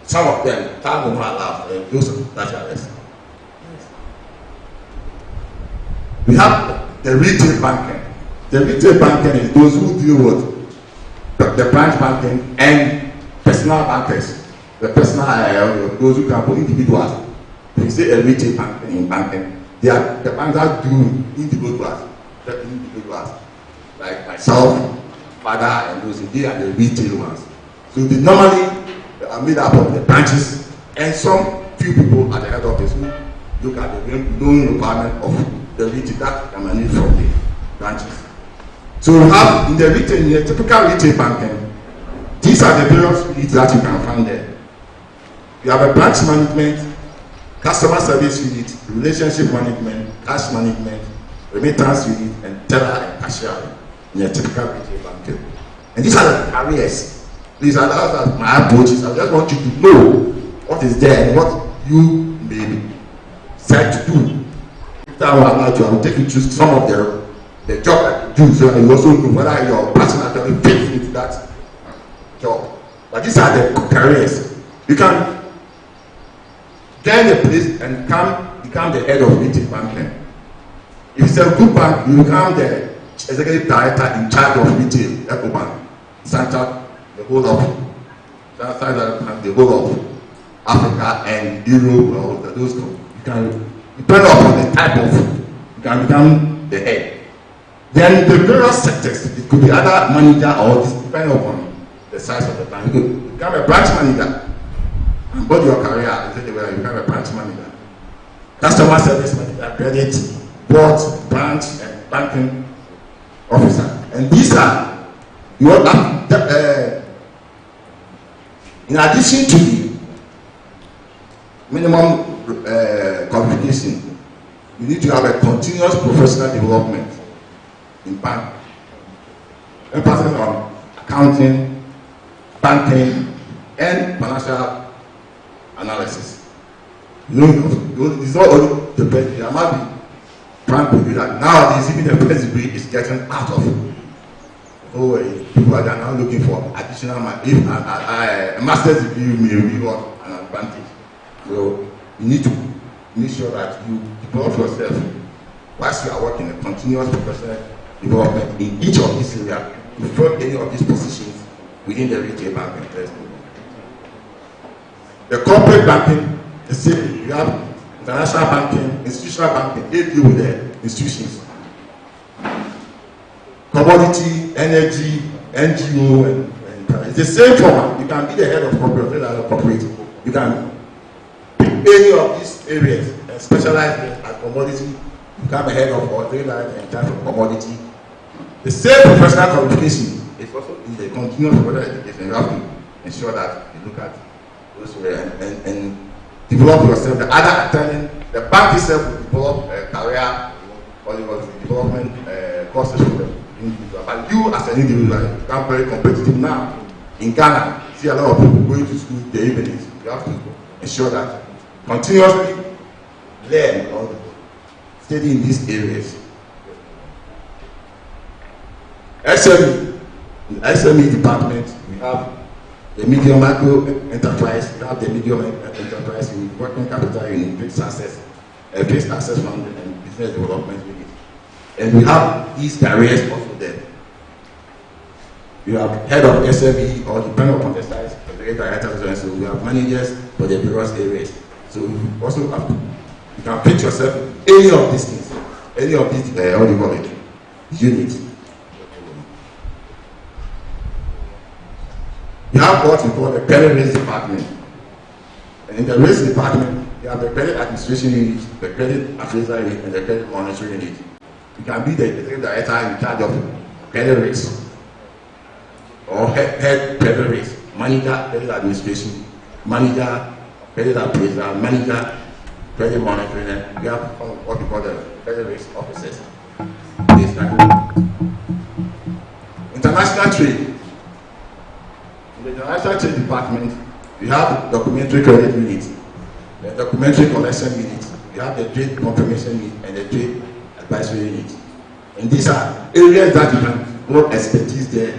some of them. Time will not allow those that are less. We have the retail banking. The retail banking is those who deal with the branch banking and personal bankers. The personal, those who can put individuals. When you say a retail banking in banking, they are the banks that do individuals, like myself, father, and those. They are the retail ones. So they normally are made up of the branches and some few people at the head office who look at the loan requirement of the retail that emanate from the branches. So we have in the retail, typical retail banking, these are the various units that you can find there. You have a branch management, customer service unit, relationship management, cash management, remittance unit, and teller and cashier in a typical retail banking. And these are the areas. These are my approaches. I just want you to know what is there and what you may be set to do. That will allow you. I will take you through some of the job that you do, so that you also know whether your person actually fits into that job. But these are the careers. You can join the place and become the head of retail banking. If it's a good bank, you become the executive director in charge of retail, Ecobank, Central, the whole of Africa and Europe, or those. You can depend on the type of, you can become the head. Then the various sectors, it could be either manager or depending upon the size of the bank. You could become a branch manager and build your career until you become a branch manager. Customer service manager, credit, board, branch, and banking officer. And these are your in addition to the minimum qualification, you need to have a continuous professional development in bank. Emphasis on accounting, banking, and financial analysis. You know, it's not only the best. There might be frank with you that nowadays even the best degree is getting out of it. People are now looking for additional, if a master's degree may be an advantage. So you need to make sure that you develop yourself whilst you are working a continuous professional development in each of these areas to fill any of these positions within the retail banking industry. The corporate banking, the same. You have international banking, institutional banking. They deal with the institutions. Commodity, energy, NGO, and it's the same format. You can be the head of corporate. You can pick any of these areas and specialize at commodity. Become a head of or in terms of commodity. The same professional qualification is also in the continuous professional education. You have to ensure that you look at those areas and develop yourself. The other attending, the bank itself will develop a career or development courses for them. But you as an individual become very competitive now. In Ghana, see a lot of people going to school the evenings. You have to ensure that continuously learn or study in these areas. SME, in the SME department, we have the medium micro enterprise, we have the medium enterprise unit, working capital unit, fixed access fund, and business development unit. And we have these careers also there. We have head of SME or depending upon the size, the directors, and so we have managers for the various areas. So we also have to, you can pitch yourself in any of these things, any of these, what do you call it, units. You have what we call the credit risk department. And in the risk department, you have the credit administration unit, the credit appraisal unit, and the credit monitoring unit. You can be the executive director in charge of credit risk or head credit risk, manager credit administration, manager credit appraisal, manager credit monitoring, and we have what we call the credit risk officers. International trade. In the international trade department, we have documentary credit unit, the documentary collection unit, we have the trade confirmation unit, and the trade advisory unit. And these are areas that you can develop expertise there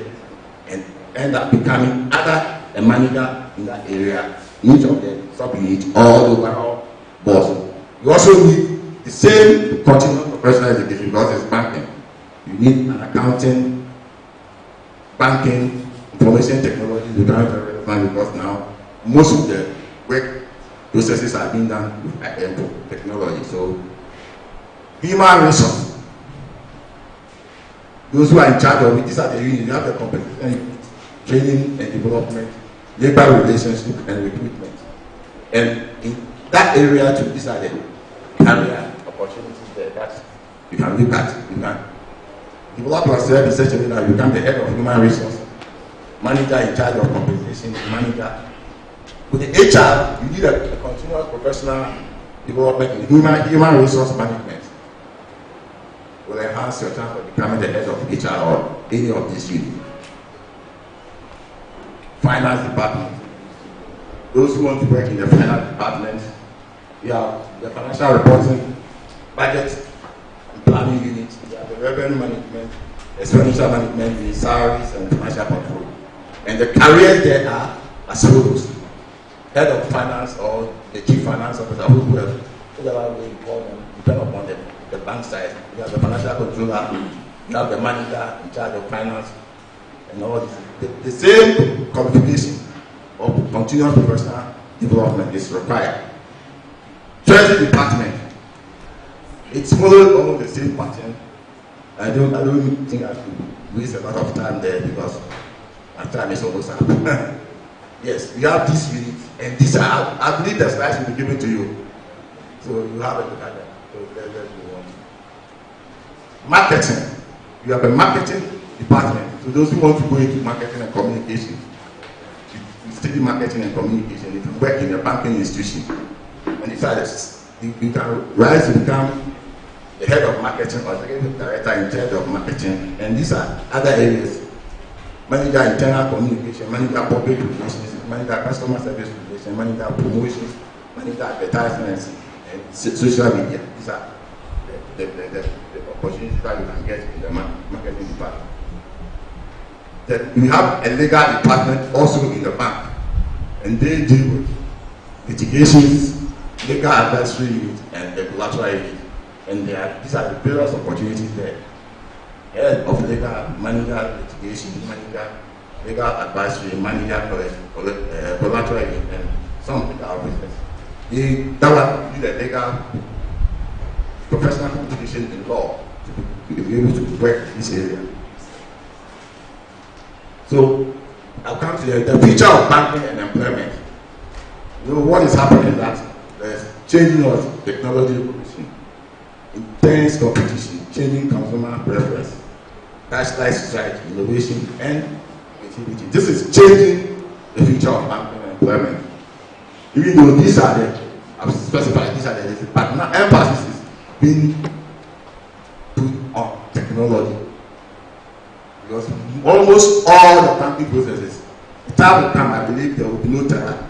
and end up becoming either a manager in that area, each of the sub-units, or the overall boss. You also need the same continuous professional education because it's banking. You need an accounting, banking, information technology to become very relevant because now most of the work processes are being done with technology. So, human resource. Those who are in charge of it, these are the units. You have the competition, training and development, labor relationship and recruitment. And in that area too, these are the career opportunities there that you can look at. You can develop yourself in such a way that you become the head of human resource, manager in charge of compensation, manager. With the HR, you need a continuous professional development in human resource management. Will enhance your chance of becoming the head of HR or any of these units. Finance department. Those who want to work in the finance department, you have the financial reporting, budget and planning unit, you have the revenue management, expenditure management, the salaries and financial control. And the careers there are as follows. Head of finance or the chief finance officer, whatever way you call them, depend upon the bank side. You have the financial controller, you have the manager in charge of finance, and all this. The same qualification of continuous professional development is required. Treasury department, it's following almost the same pattern. I don't think I should waste a lot of time there because my time is almost up. Yes, we have this unit, and this I believe the slides will be given to you, so you have a look at them. So that's what you want. Marketing, you have a marketing department. So those who want to go into marketing and communication, you study marketing and communication. If you work in a banking institution, and you can rise to become the head of marketing or executive director in charge of marketing, and these are other areas. Manager internal communication, manager public relations, manager customer service relations, manager promotions, manager advertisements, and social media. These are the opportunities that you can get in the marketing department. Then we have a legal department also in the bank, and they deal with litigations, legal advisory unit, and the collateral unit. And these are the various opportunities there. Head of legal, manager litigation, manager legal advisory, manager collateral unit, and some legal officers. That will be the legal professional qualification in law to be able to work in this area. So I'll come to the future of banking and employment. You know what is happening is that there's changing of technology evolution, intense competition, changing consumer preference, cashless society, innovation, and creativity. This is changing the future of banking and employment. Even though these are I've specified these are the but now emphasis is being put on technology. Because almost all the banking processes, the time will come, I believe there will be no teller.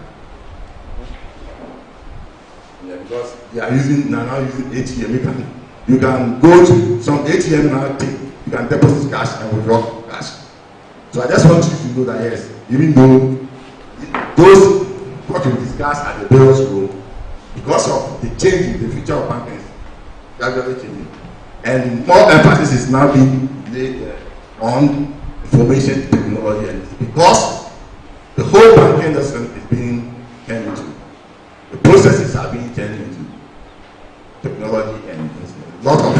Yeah, because they are now using ATM. You can go to some ATM now, you can deposit cash and withdraw cash. So I just want you to know that yes, even though those what we discussed at the various room, because of the change in the future of banking, gradually changing, and more emphasis is now being laid on information technology, and because the whole banking industry is being turned into, the processes are being turned into technology, and a lot of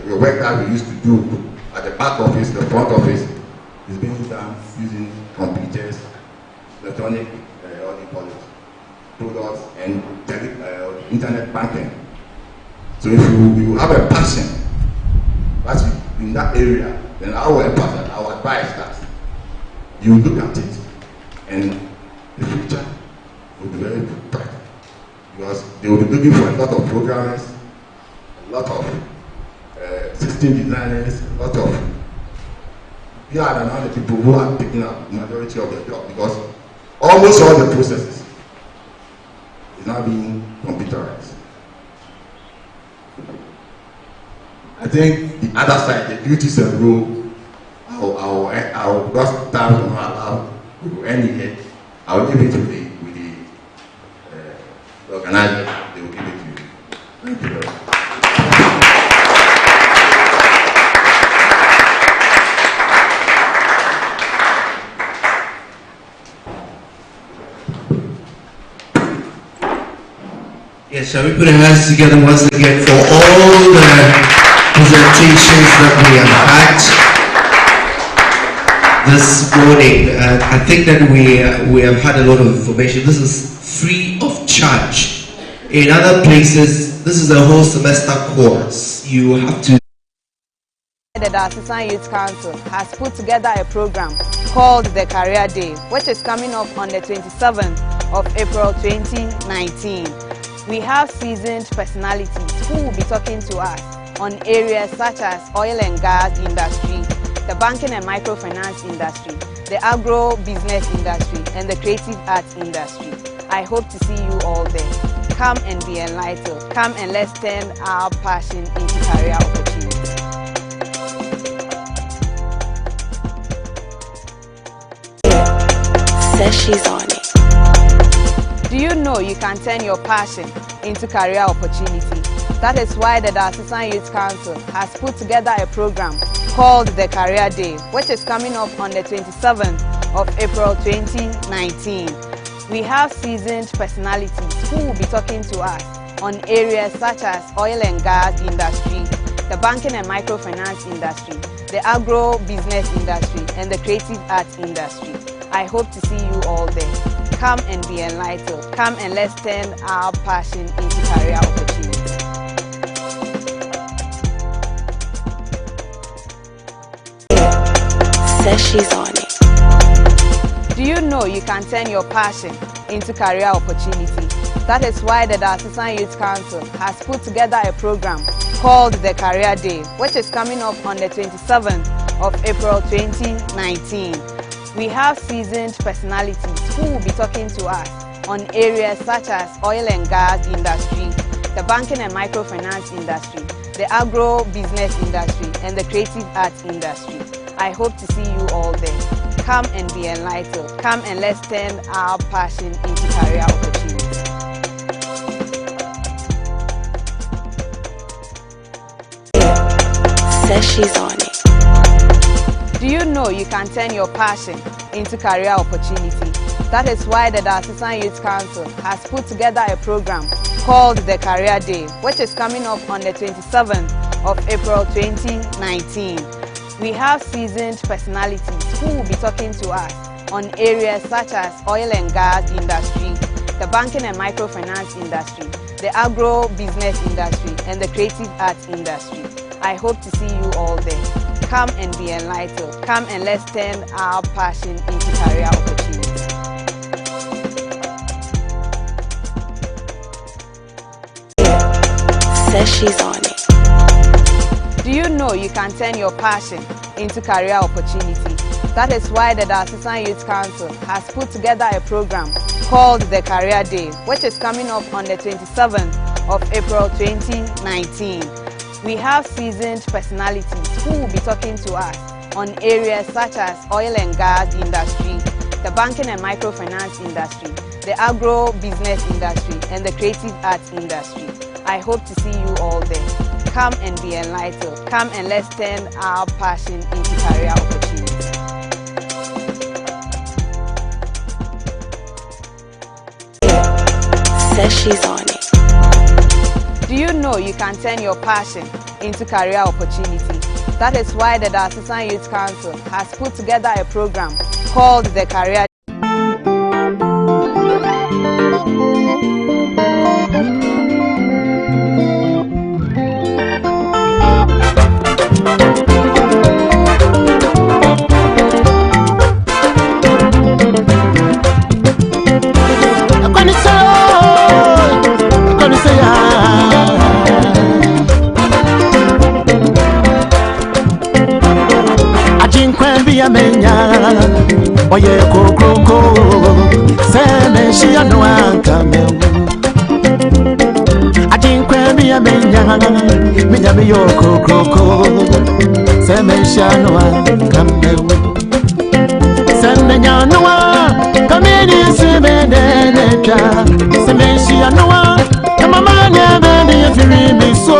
the work that we used to do at the back office, the front office, is being done using computers, electronic, what do you call it, products, and internet banking. So if you have a passion that's in that area, then our advice that you look at it, and the future will be very bright, because they will be looking for a lot of programmers, a lot of system designers, a lot of other people who are taking up the majority of the job, because almost all the processes is now being computerized. I think the other side, the duties and role, I'll because time will not allow to end it. I'll give it to the organizer. They will give it to you. Thank you very much. Yes, shall we put our hands together once again for all the presentations that we have had this morning? I think that we have had a lot of information. This is free of charge. In other places, this is a whole semester course. You have to. The Assistant Youth Council has put together a program called the Career Day, which is coming up on the 27th of April 2019. We have seasoned personalities who will be talking to us on areas such as oil and gas industry, the banking and microfinance industry, the agro-business industry, and the creative arts industry. I hope to see you all there. Come and be enlightened. Come and let's turn our passion into career opportunities. Says she's on it. Do you know you can turn your passion into career opportunity? That is why the Assistant Youth Council has put together a program called the Career Day, which is coming up on the 27th of April 2019. We have seasoned personalities who will be talking to us on areas such as oil and gas industry, the banking and microfinance industry, the agro-business industry, and the creative arts industry. I hope to see you all there. Come and be enlightened. Come and let's turn our passion into career opportunities. Says she's on it. Do you know you can turn your passion into career opportunity? That is why the Assistant Youth Council has put together a program called the Career Day, which is coming up on the 27th of April 2019. We have seasoned personalities who will be talking to us on areas such as oil and gas industry, the banking and microfinance industry, the agro-business industry, and the creative arts industry. I hope to see you all there. Come and be enlightened. Come and let's turn our passion into career opportunities. Says she's on it. Do you know you can turn your passion into career opportunity? That is why the Assistant Youth Council has put together a program called the Career Day, which is coming up on the 27th of April 2019. We have seasoned personalities who will be talking to us on areas such as oil and gas industry, the banking and microfinance industry, the agro-business industry, and the creative arts industry. I hope to see you all there. Come and be enlightened. Come and let's turn our passion into career opportunities. Says she's on it. Do you know you can turn your passion into career opportunity? That is why the Assistant Youth Council has put together a program called the Career Day, which is coming up on the 27th of April 2019. We have seasoned personalities who will be talking to us on areas such as oil and gas industry, the banking and microfinance industry, the agro-business industry, and the creative arts industry. I hope to see you all there. Come and be enlightened. Come and let's turn our passion into career opportunities. Says she's on it. Do you know you can turn your passion into career opportunity? That is why the Assistant Youth Council has put together a program called the Career Day. Oye kokoko sene shia no anka me ajinkwe bi amenya minyami yo kokroko semeshanwa kamewe semenyanwa kamini simenenecha semeshanwa kamamanya bende yefiri miso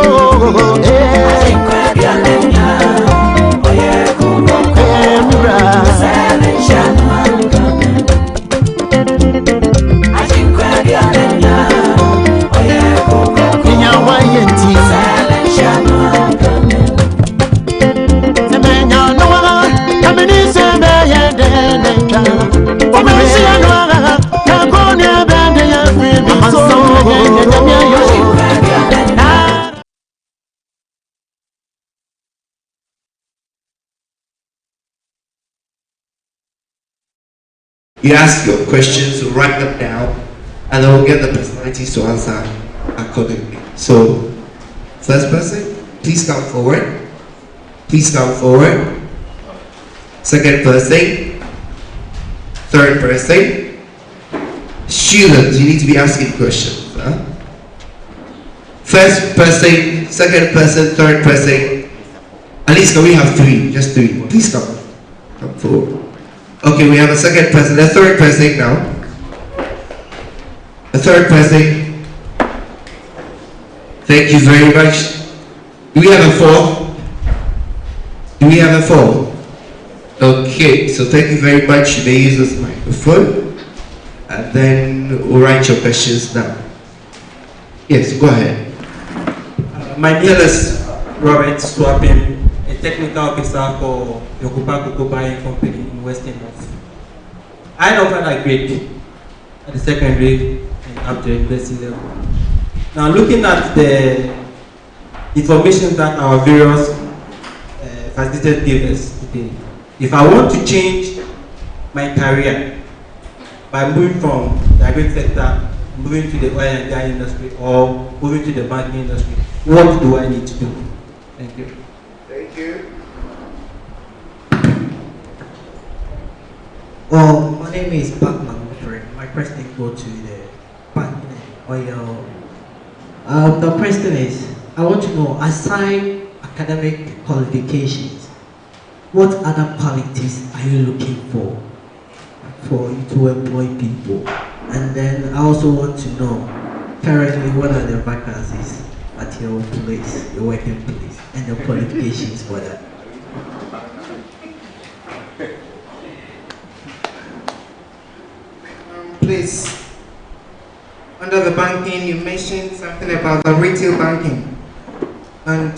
You ask your questions, write them down, and then we'll get the personalities to answer accordingly. So, first person, please come forward. Please come forward. Second person. Third person. Students, you need to be asking questions. Huh? First person, second person, third person. At least can we have three? Just three. Please come forward. Okay, we have a second person, a third person now. A third person. Thank you very much. Do we have a fourth? Do we have a fourth? Okay, so thank you very much. You may use this microphone. And then we'll write your questions down. Yes, go ahead. My name is Robert Swapping, a technical officer for Yokupa Cocoa Buying Company in Western North. I offered a grade at the secondary and up to university level. Now, looking at the information that our various facilitators give us today, if I want to change my career by moving from the agri sector, moving to the oil and gas industry, or moving to the banking industry, what do I need to do? Thank you. Thank you. Well, my name is Batman Woodring. My question goes to the banking and oil. The question is, I want to know, aside academic qualifications, what other qualities are you looking for you to employ people? And then I also want to know, currently, what are the vacancies at your place, your working place, and your qualifications for that? Please, under the banking, you mentioned something about the retail banking, and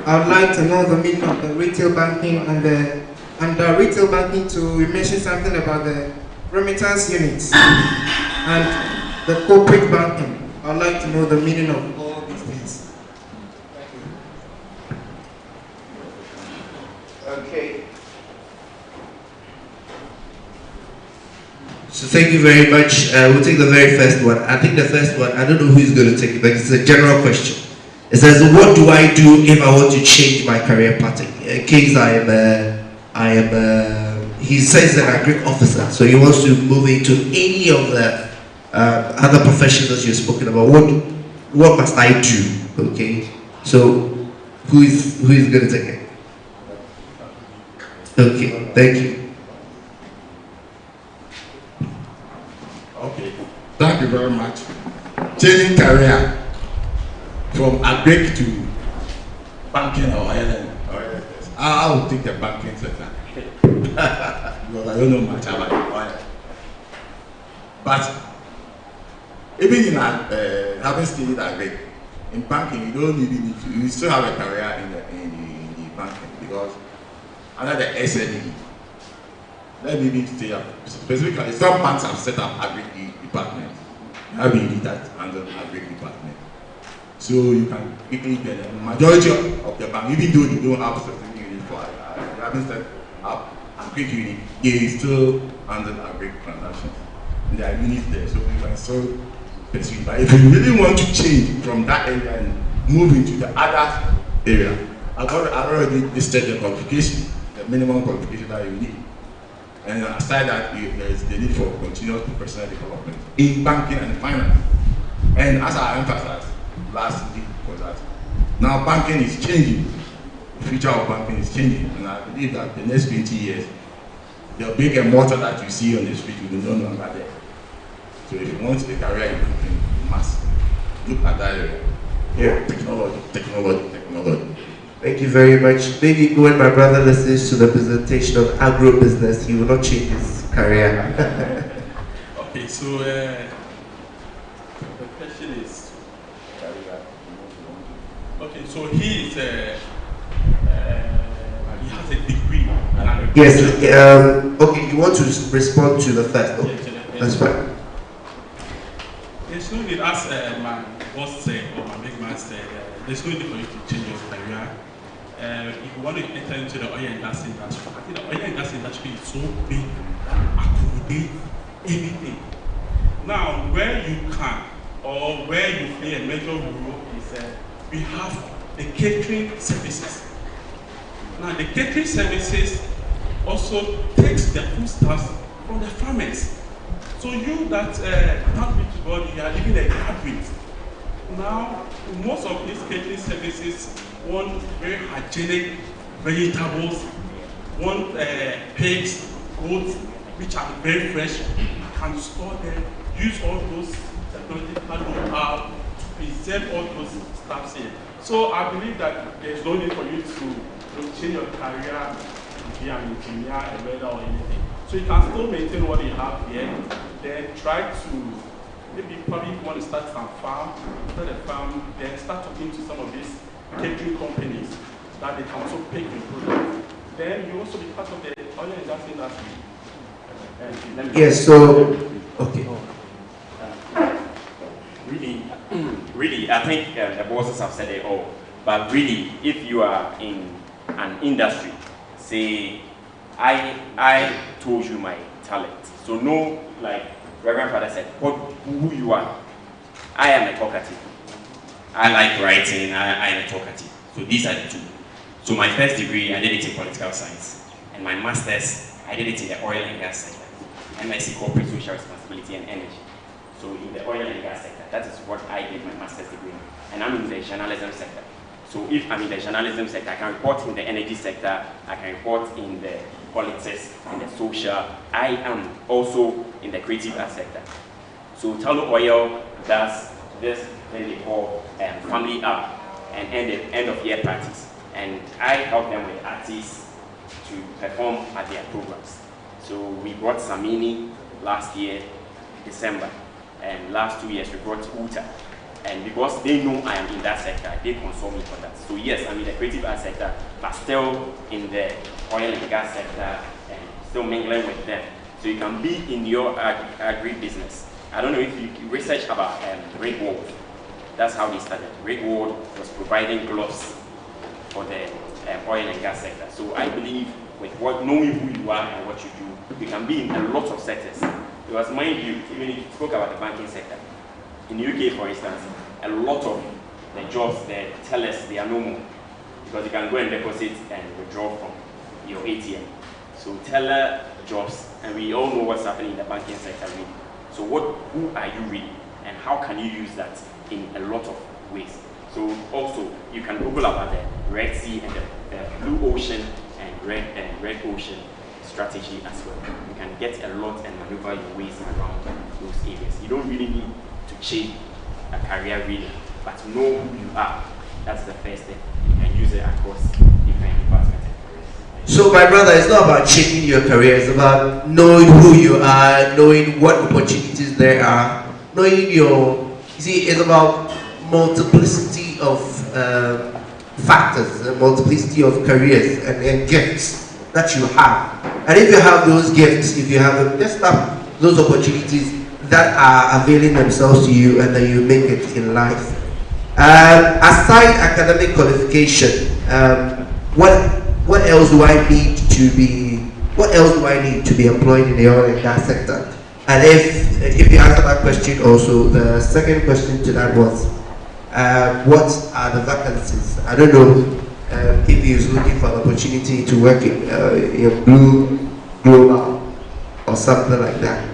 I would like to know the meaning of the retail banking and the retail banking too. You mentioned something about the remittance units and the corporate banking. I would like to know the meaning of all these things. Okay. So thank you very much. We'll take the very first one. I think the first one, I don't know who's going to take it, but it's a general question. It says, what do I do if I want to change my career pattern? In case he says an agri officer, so he wants to move into any of the other professions you've spoken about. What must I do? Okay, so who is going to take it? Okay, thank you. Okay, thank you very much. Changing career from agric to banking or oil. I will take the banking sector because I don't know much about oil. But even in having studied agric, in banking you don't really need to. You still have a career in the banking because under the SME. Let me say specifically, some banks have set up agri department. You have a lead that handle agri department. So you can quickly get the majority of the bank, even though you don't have a specific unit for you haven't set up a quick unit, they still handle agri transactions. And there are units there, so you can still pursue. But if you really want to change from that area and move into the other area, I've already listed the qualification, the minimum qualification that you need. And aside that, there is the need for continuous professional development in banking and finance. And as I emphasized last week, was that Now banking is changing. The future of banking is changing, and I believe that the next 20 years, the big and mortar that you see on the street will be no longer there. So if you want a career in banking, you must look at that area. Yeah. Technology. Thank you very much. Maybe when my brother listens to the presentation of agro-business, he will not change his career. Okay, so the question is, okay, so he is he has a degree. Yes. Okay, you want to respond to the first? Okay. That's fine. There's no need, as my boss said, or my big man said, there's no need for you to change your career. If you want to enter into the oil and gas industry, I think the oil and gas industry is so big, accommodate everything. Now, where you can, or where you play a major role is we have the catering services. Now, the catering services also takes the foodstuffs from the farmers. So you that can't reach God, you are living a graduate. Now, most of these catering services want very hygienic vegetables, want pigs, goats, which are very fresh, can store them, use all those technological know-how to preserve all those stuffs here. So I believe that there's no need for you to change your career to be an engineer, a welder, or anything. So you can still maintain what you have here, then try to, maybe probably you want to start some farm, start a farm, then start talking to some of these catering companies that they can also pick your product. Then you also be part of the oil and gas industry. Yes, so, okay. Really, I think the bosses have said it all. But really, if you are in an industry, say, I told you my talent. So know, like Reverend Father said, who you are. I am a talkative. I like writing, I am a talkative. So these are the two. So my first degree, I did it in political science. And my master's, I did it in the oil and gas sector. MSc Corporate Social Responsibility and Energy. So in the oil and gas sector, that is what I did my master's degree in. And I'm in the journalism sector. So if I'm in the journalism sector, I can report in the energy sector, I can report in the politics, in the social. I am also in the creative arts sector. So Tullow Oil does this thing they call family art and end of year parties. And I help them with artists to perform at their programs. So we brought Samini last year, December, and last 2 years we brought Uta. And because they know I am in that sector, they consult me for that. So yes, I'm in the creative arts sector, but still in the oil and gas sector and still mingling with them. So you can be in your agri-business. I don't know if you research about Rick Ward. That's how they started. Rick Ward was providing gloves for the oil and gas sector. So I believe with knowing who you are and what you do, you can be in a lot of sectors. Because mind you, even if you spoke about the banking sector, in the UK, for instance, a lot of the jobs, the tellers, they are no more. Because you can go and deposit and withdraw from your ATM. So teller jobs, and we all know what's happening in the banking sector really. So who are you really? And how can you use that in a lot of ways? So also, you can Google about the Red Sea and the Blue Ocean and Red Ocean strategy as well. You can get a lot and maneuver your ways around those areas. You don't really need to change a career really, but know who you are. That's the first thing. You can use it across different departments and careers. So my brother, it's not about changing your career, it's about knowing who you are, knowing what opportunities there are, knowing you see, it's about multiplicity of factors, a multiplicity of careers and gifts that you have. And if you have those gifts, if you have them, just have those opportunities that are availing themselves to you and then you make it in life. Aside academic qualification, what else do I need to be employed in the oil and gas sector? And if you answer that question also, the second question to that was, what are the vacancies? I don't know if he is looking for an opportunity to work in Blue Global or something like that.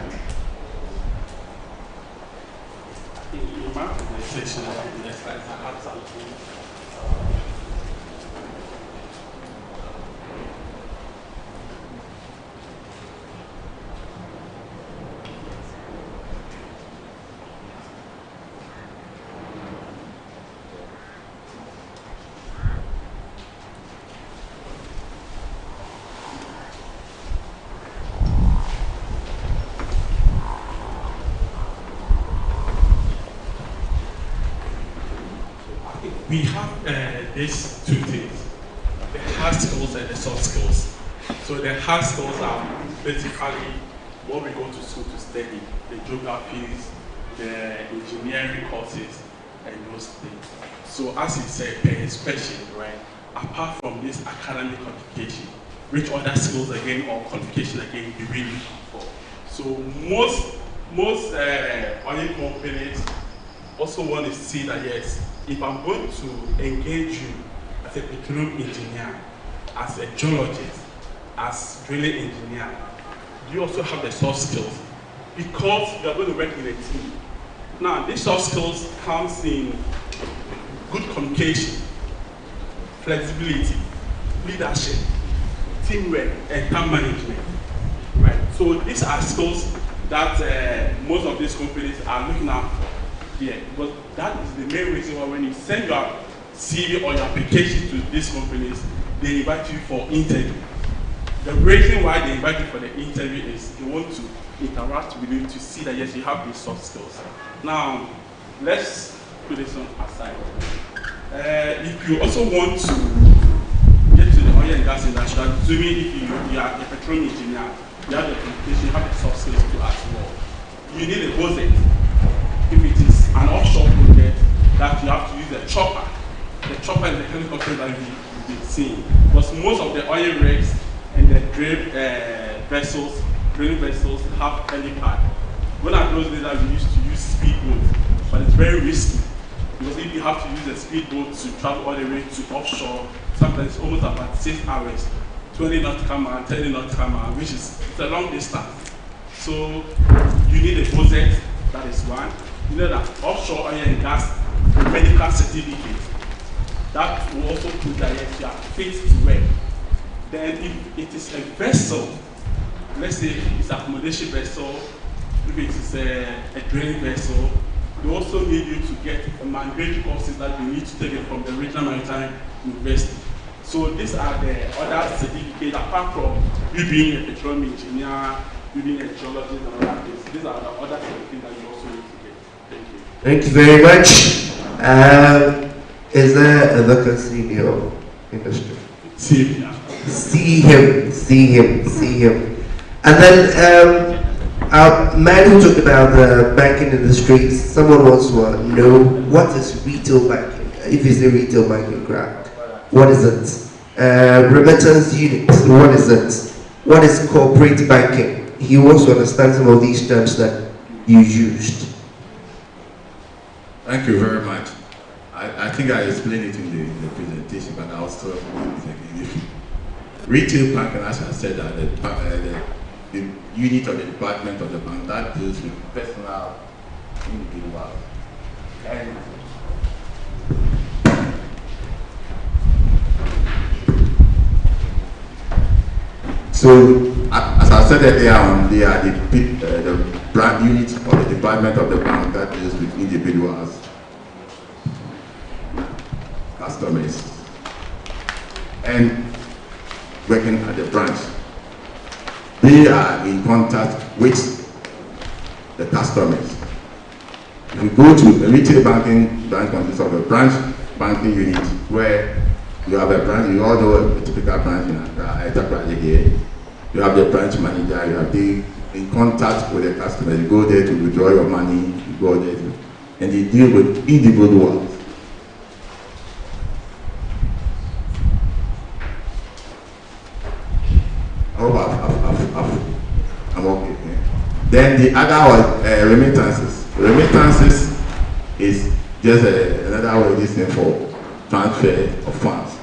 we have these two things, the hard skills and the soft skills. So the hard skills are basically what we go to school to study, the geographies, the engineering courses, and those things. So as he said, per his question, right, apart from this academic qualification, which other skills again or qualification again do we look for? So most oil companies also want to see that yes, if I'm going to engage you as a petroleum engineer, as a geologist, as drilling engineer, you also have the soft skills because you are going to work in a team. Now, these soft skills comes in good communication, flexibility, leadership, teamwork, and time management. Right. So these are skills that most of these companies are looking at here, because that is the main reason why when you send your CV or your application to these companies, they invite you for interview. The reason why they invite you for the interview is they want to interact with you to see that yes, you have these soft skills. Now, let's put this one aside. If you also want to get to the oil and gas industry, assuming if you are a petroleum engineer, you have the qualification, you have the soft skills to ask more. You need a budget. If it is an offshore project that you have to use a chopper, the chopper is the helicopter that you've been seeing. Because most of the oil rigs and the drilling vessels have helipad. One of those days that we used to use speedboats, but it's very risky. Because if you have to use a speedboat to travel all the way to offshore, sometimes it's almost about 6 hours, 20 nautical miles, 30 nautical miles, which is it's a long distance. So you need a budget, that is one. You know that offshore oil and gas medical certificate, that will also prove that yes, you are fit to work. Then if it is a vessel, let's say it's an accommodation vessel, if it is a drilling vessel, they also need you to get a mandatory courses that you need to take it from the Regional Maritime University. So these are the other certificates, apart from you being a petroleum engineer, you being a geologist and all that things. These are the other certificates that you also need to get. Thank you. Thank you very much. Is there a vacancy in your industry? See him. And then our man who talked about the banking industry, someone wants to know what is retail banking? If it's a retail banking grant, what is it? Remittance unit, what is it? What is corporate banking? He wants to understand some of these terms that you used. Thank you very much. I think I explained it in the presentation, but I'll still explain it again. Retail banking, as I said, the unit of the department of the bank that deals with personal individuals. And so, as I said earlier on, they are the brand unit of the department of the bank that deals with individuals, customers, and working at the branch. They are in contact with the customers. If you go to a retail banking, branch consists of a branch banking unit where you have a branch, you all know a typical branch in Accra here. You have the branch manager, you have the in contact with the customer. You go there to withdraw your money, you go there and they deal with individuals. I'm okay. Then the other one, remittances. Remittances is just another way this thing for transfer of funds.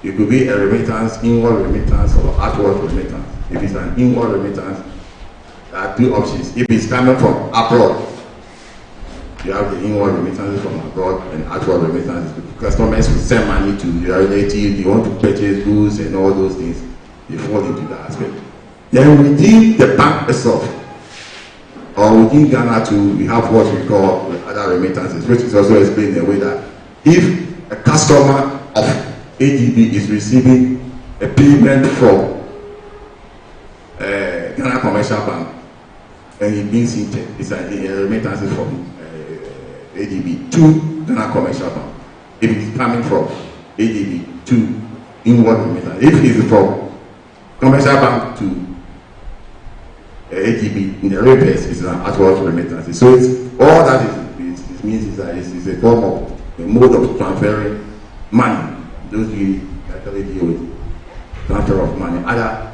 It could be a remittance, inward remittance, or outward remittance. If it's an inward remittance, there are two options. If it's coming from abroad, you have the inward remittances from abroad and outward remittances. Customers will send money to your relative, they want to purchase goods and all those things. They fall into that aspect. Then within the bank itself, or within Ghana too, we have what we call other remittances, which is also explained in a way that if a customer of ADB is receiving a payment from Ghana Commercial Bank and it being sent, it's a remittance from ADB to Ghana Commercial Bank. if he's coming from ADB to inward remittance. If he's from commercial bank to ADB in the reverse, is an outward remittance. So it's all that it means is that it's a form of a mode of transferring money. Those we actually deal with transfer of money, either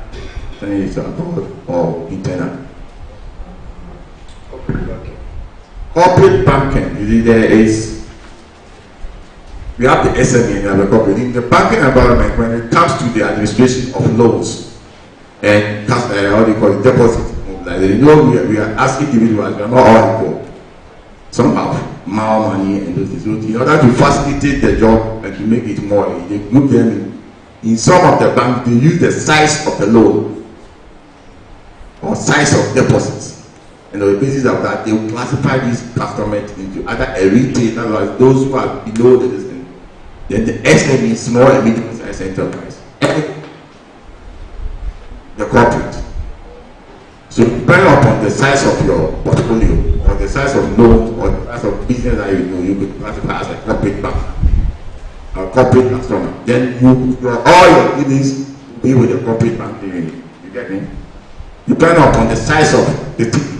things abroad or internal. Corporate banking, you see, there is, we have the SME and the corporate. In the banking environment, when it comes to the administration of loans and how do you call it, deposits, like, you know, we are asking individuals, we are not all equal. Some have more money and those things. So in order to facilitate the job and to make it more, they group them in some of the banks, they use the size of the loan or size of deposits. And on the basis of that, they will classify these customers into either a retail, otherwise those who are below the distance. Then the SME, small and medium-sized enterprise, the corporate. So depending upon the size of your portfolio, or the size of loan, or the size of business that you do, you could classify as a corporate bank, a corporate customer. Then all your dealings will be with the corporate bank unit. You get me? Depending upon the size of the ticket.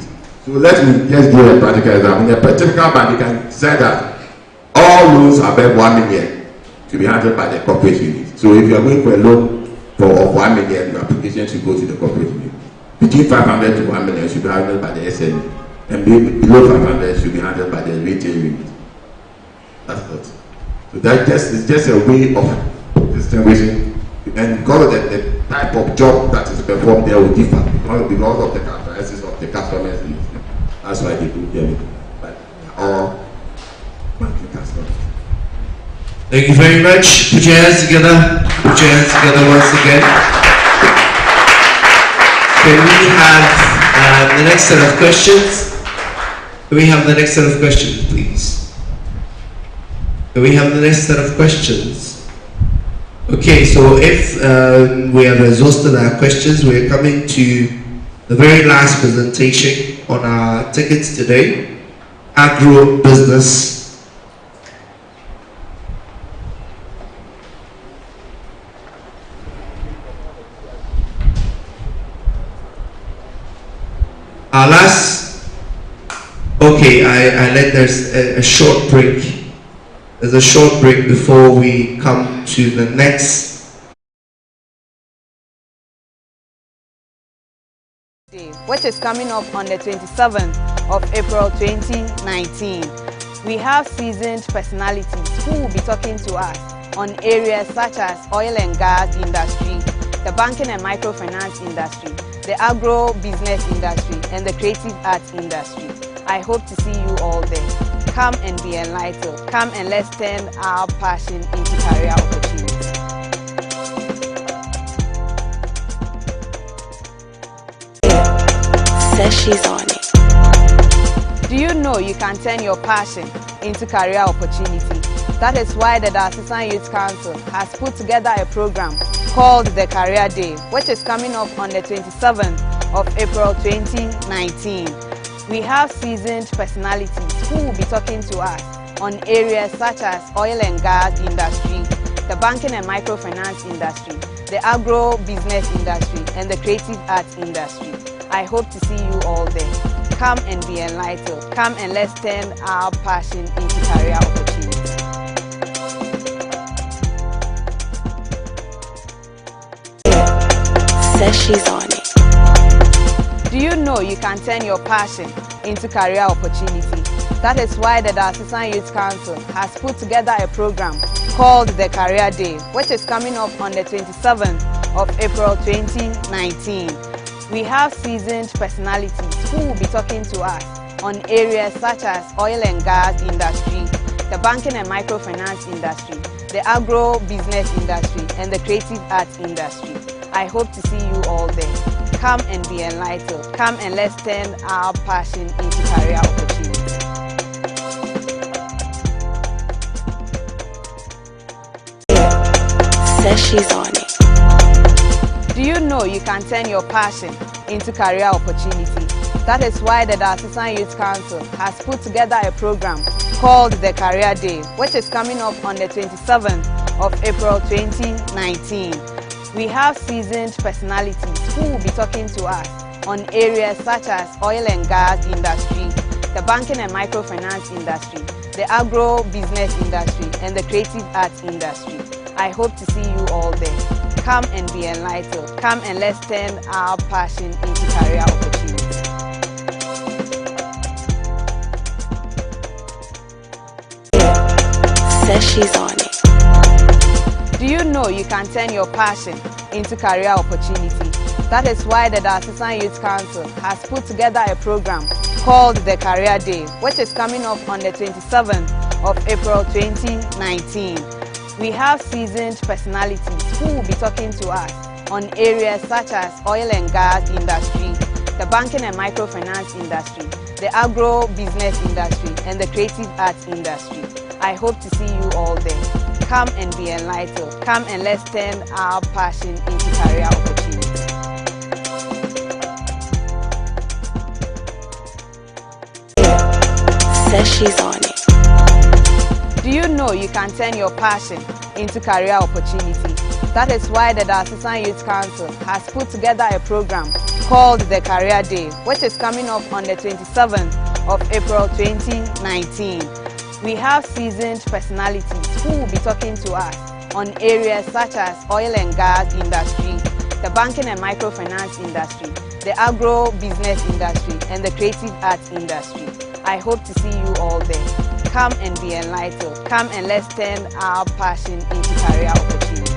So let me just do a practical example. In a typical bank, you can say that all loans above 1 million to be handled by the corporate unit. So if you are going for a loan of 1 million, your application should go to the corporate unit. Between 500 to 1 million should be handled by the SME, and below 500 should be handled by the retail unit. That's it. So that is just a way of distinguishing, and because of the type of job that is performed there will differ because of the characteristics of the customer's needs. That's why they do them. But all banking customers. Thank you very much. Put your hands together. Put your hands together once again. Can we have the next set of questions? Can we have the next set of questions, please? Can we have the next set of questions? Okay, so if we have exhausted our questions, we are coming to the very last presentation on our tickets today, Agro Business. Our last, okay, I let there's a short break. There's a short break before we come to the next. Which is coming up on the 27th of April 2019. We have seasoned personalities who will be talking to us on areas such as oil and gas industry, the banking and microfinance industry, the agro business industry, and the creative arts industry. I hope to see you all there. Come and be enlightened. Come and let's turn our passion into career opportunities. Says she's on it. Do you know you can turn your passion into career opportunity? That is why the Diocesan Youth Council has put together a program called the Career Day, which is coming up on the 27th of April 2019. We have seasoned personalities who will be talking to us on areas such as oil and gas industry, the banking and microfinance industry, the agro business industry, and the creative arts industry. I hope to see you all there. Come and be enlightened. Come and let's turn our passion into career opportunities. Says she's on it. Do you know you can turn your passion into career opportunity? That is why the Diocesan Youth Council has put together a program called the Career Day, which is coming up on the 27th of April 2019. We have seasoned personalities who will be talking to us on areas such as oil and gas industry, the banking and microfinance industry, the agro business industry, and the creative arts industry. I hope to see you all there. Come and be enlightened. Come and let's turn our passion into career opportunities. Says she's on it. Do you know you can turn your passion into career opportunity? That is why the Diocesan Youth Council has put together a program called the Career Day, which is coming up on the 27th of April 2019. We have seasoned personalities who will be talking to us on areas such as oil and gas industry, the banking and microfinance industry, the agro-business industry, and the creative arts industry. I hope to see you all there. Come and be enlightened. Come and let's turn our passion into career opportunities. Says she's on it. Do you know you can turn your passion into career opportunity? That is why the Diocesan Youth Council has put together a program called the Career Day, which is coming up on the 27th of April 2019. We have seasoned personalities who will be talking to us on areas such as oil and gas industry, the banking and microfinance industry, the agro-business industry, and the creative arts industry. I hope to see you all there. Come and be enlightened. Come and let's turn our passion into career opportunities. Says she's on it. Do you know you can turn your passion into career opportunity? That is why the Diocesan Youth Council has put together a program called the Career Day, which is coming up on the 27th of April 2019. We have seasoned personalities who will be talking to us on areas such as oil and gas industry, the banking and microfinance industry, the agro-business industry, and the creative arts industry. I hope to see you all there. Come and be enlightened. Come and let's turn our passion into career opportunities.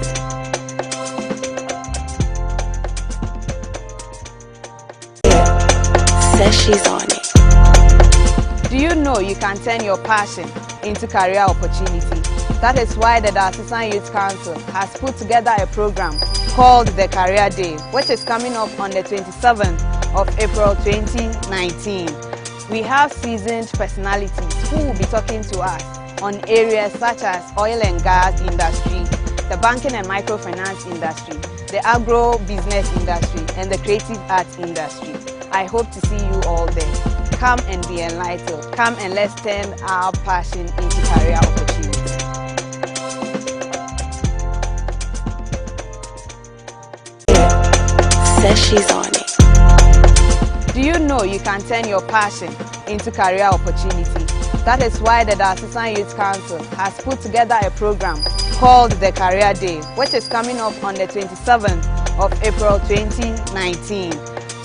Says she's on it. Do you know you can turn your passion into career opportunity? That is why the Diocesan Youth Council has put together a program called the Career Day, which is coming up on the 27th of April 2019. We have seasoned personalities who will be talking to us on areas such as oil and gas industry, the banking and microfinance industry, the agro-business industry, and the creative arts industry. I hope to see you all there. Come and be enlightened. Come and let's turn our passion into career opportunities. Says she's on it. Do you know you can turn your passion into career opportunity? That is why the Diocesan Youth Council has put together a program called the Career Day, which is coming up on the 27th of April 2019.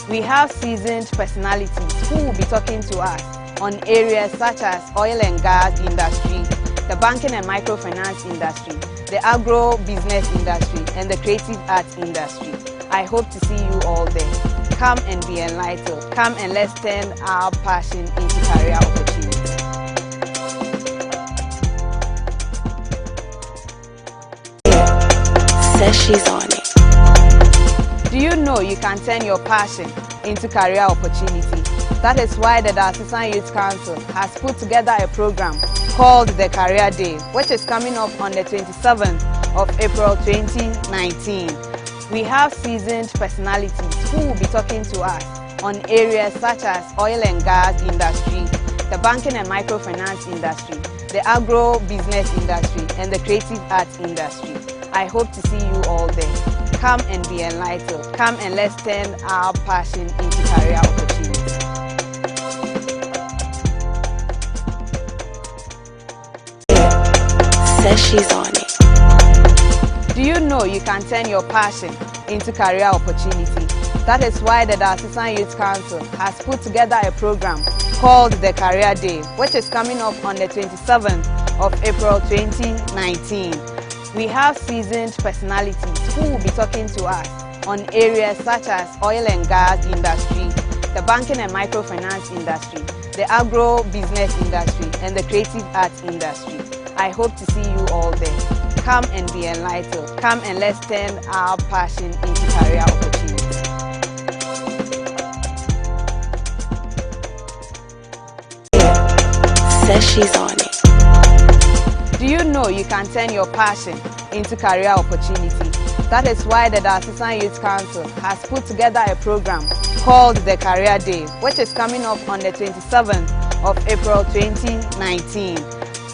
We have seasoned personalities who will be talking to us on areas such as oil and gas industry, the banking and microfinance industry, the agro-business industry, and the creative arts industry. I hope to see you all there. Come and be enlightened. Come and let's turn our passion into career opportunities. Says she's on it. Do you know you can turn your passion into career opportunity? That is why the Diocesan Youth Council has put together a program called the Career Day, which is coming up on the 27th of April 2019. We have seasoned personalities who will be talking to us on areas such as oil and gas industry, the banking and microfinance industry, the agro-business industry, and the creative arts industry. I hope to see you all there. Come and be enlightened. Come and let's turn our passion into career opportunities. Says she's on it. Do you know you can turn your passion into career opportunity? That is why the Diocesan Youth Council has put together a program called the Career Day, which is coming up on the 27th of April 2019. We have seasoned personalities who will be talking to us on areas such as oil and gas industry, the banking and microfinance industry, the agro-business industry, and the creative arts industry. I hope to see you all there. Come and be enlightened. Come and let's turn our passion into career opportunities. Says she's on it. Do you know you can turn your passion into career opportunity? That is why the Diocesan Youth Council has put together a program called the Career Day, which is coming up on the 27th of April 2019.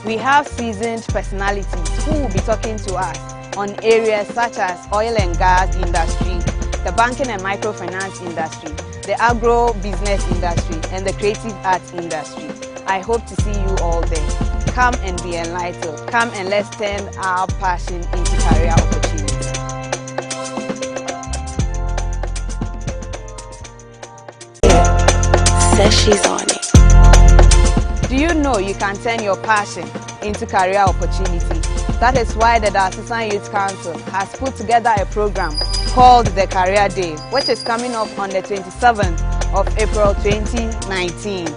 We have seasoned personalities who will be talking to us on areas such as oil and gas industry, the banking and microfinance industry, the agro-business industry, and the creative arts industry. I hope to see you all there. Come and be enlightened. Come and let's turn our passion into career opportunities. Says she's on it. Do you know you can turn your passion into career opportunity? That is why the Diocesan Youth Council has put together a program called the Career Day, which is coming up on the 27th of April 2019.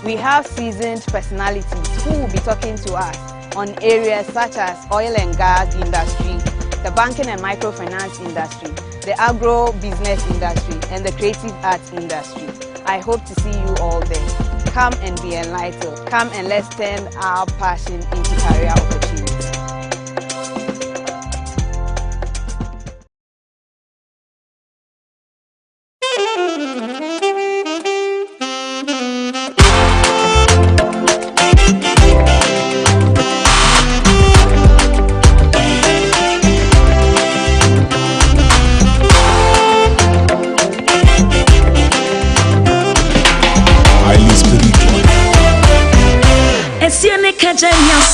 We have seasoned personalities who will be talking to us on areas such as oil and gas industry, the banking and microfinance industry, the agro-business industry, and the creative arts industry. I hope to see you all there. Come and be enlightened. Come and let's turn our passion into career opportunities.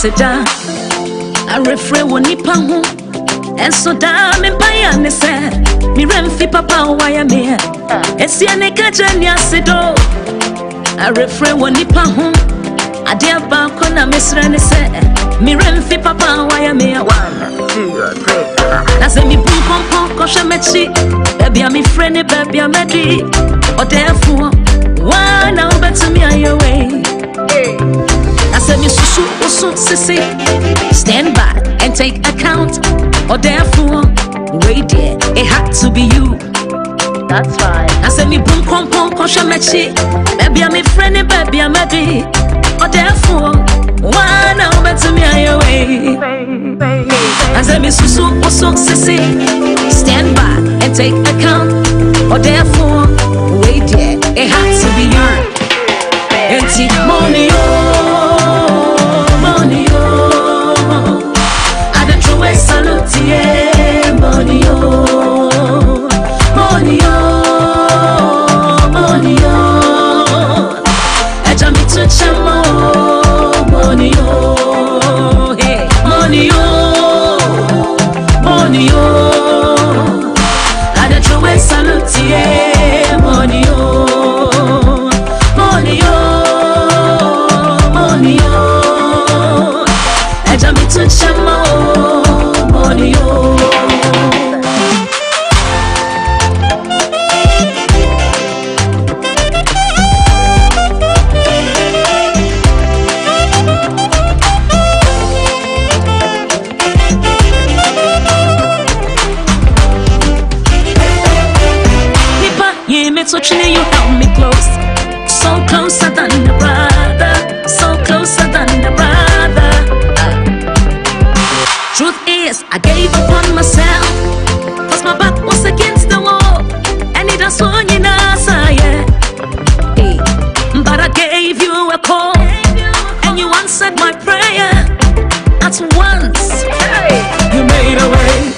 Seda, I refrain when nipa home, and so damn in Payane said, me remfi papa why I'm here. It's your Nicajania Sedo, I refrain when nipa home, I dear Bakona Miss Rene said, me remfi papa why I'm here. 1, 2, 3, as a me boom pom kosha mechi, baby I'm me friend, baby I'm ready, or therefore, one now better me on your way. I said, Miss Susu, Sissy, stand by and take account. Or therefore, wait there, it had to be you. That's right. I said, me boom pom kosha mechi, baby I'm a friend, baby I'm ready. Or therefore, one now better me on your way. I said, Miss Susu, Sissy, stand by and take account. Or therefore, wait there, it had to be you. Enti money money I don't throw a salute yeah money money money I jam it to chamo money hey money money I don't throw a salute yeah money money to chamo money Pipa, yeah, me touching you held me close, so closer than a brother, so closer than a brother. Truth is, I gave up on myself, cause my back was against the wall, and it was on you now, yeah. Hey. But I gave you a call, and you answered my prayer at once. Hey. You made a way.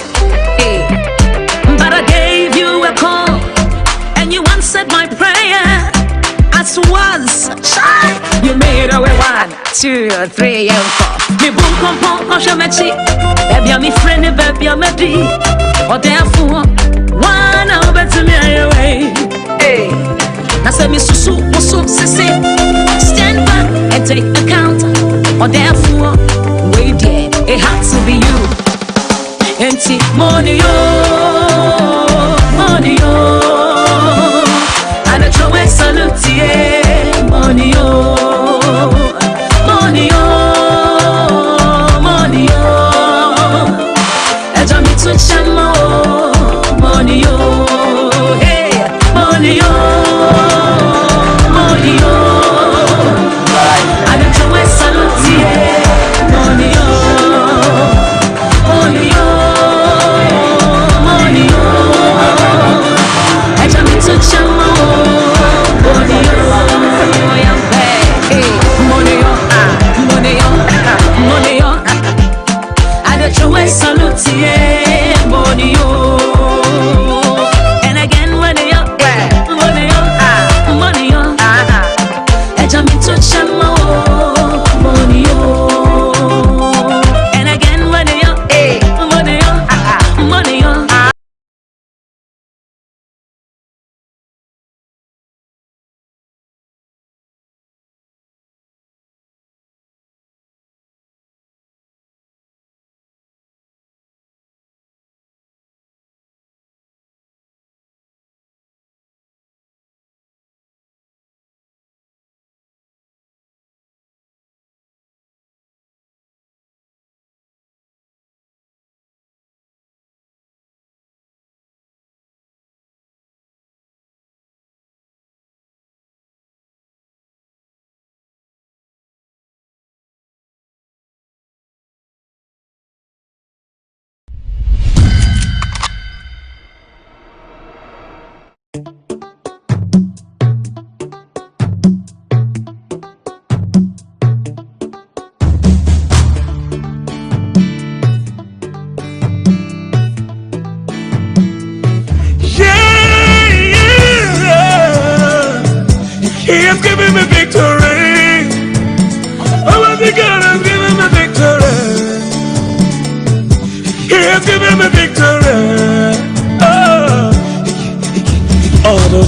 Hey. But I gave you a call, and you answered my prayer at once. You made a way. 1, 2, 3, and 4. Me boom pom kosha mechi, baby I'm me friend, baby I'm ready. Or therefore, one now better me on way. Hey, I said me susu sissy, stand back and take account. Or therefore, wait there, it had to be you. Empty money money I don't throw a salute yeah money money money I jam it to chamo money hey money money I don't throw a salute yeah money money money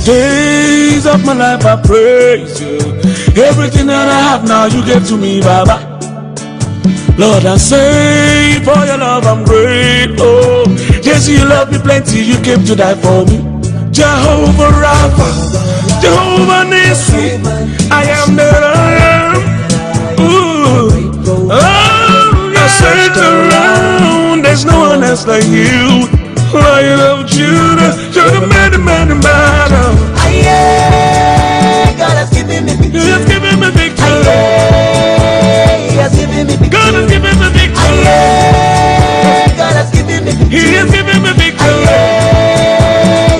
Days of my life I praise you. Everything that I have now you gave to me, Baba. Lord, I say for your love I'm grateful. Jesus, you love me plenty, you came to die for me. Jehovah Rapha, Jehovah Nissi, I am that I am. Ooh. Oh, I search around, there's no one else like you. Lion of Judah, you're the man. God has given me victory. He has given me victory. God has given me victory. God has given me victory. He has given me victory.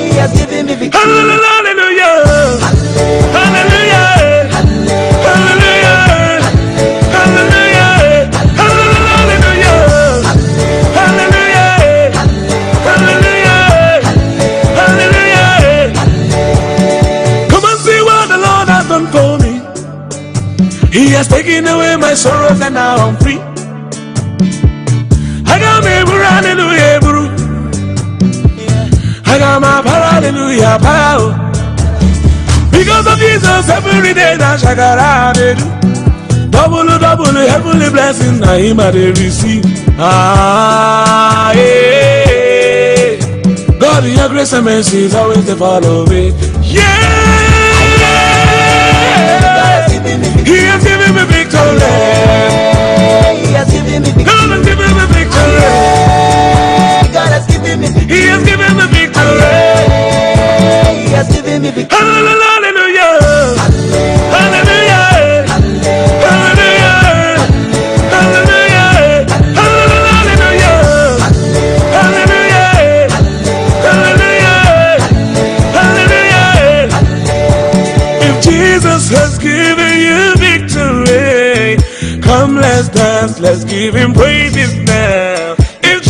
He has given me victory. Hallelujah. Hallelujah. Hallelujah. Hallelujah. Hallelujah. Hallelujah. Hallelujah. Come and see what the Lord has done for me. He has taken away my sorrows and now I'm free. I got me, hallelujah, bro. I got my power, hallelujah, power. Because of Jesus, every day that I got double, heavenly blessing, I him I receive. Ah, yeah. God, your grace and mercy is always to follow me. Yeah. He has given me victory. He has given me victory. God has given me victory. God has given me victory. He has given me victory. He has given me victory. Hallelujah. Hallelujah. Hallelujah. Hallelujah. Hallelujah. Hallelujah. Hallelujah. Hallelujah. If Jesus has given you victory, come let's dance, let's give him praises now. If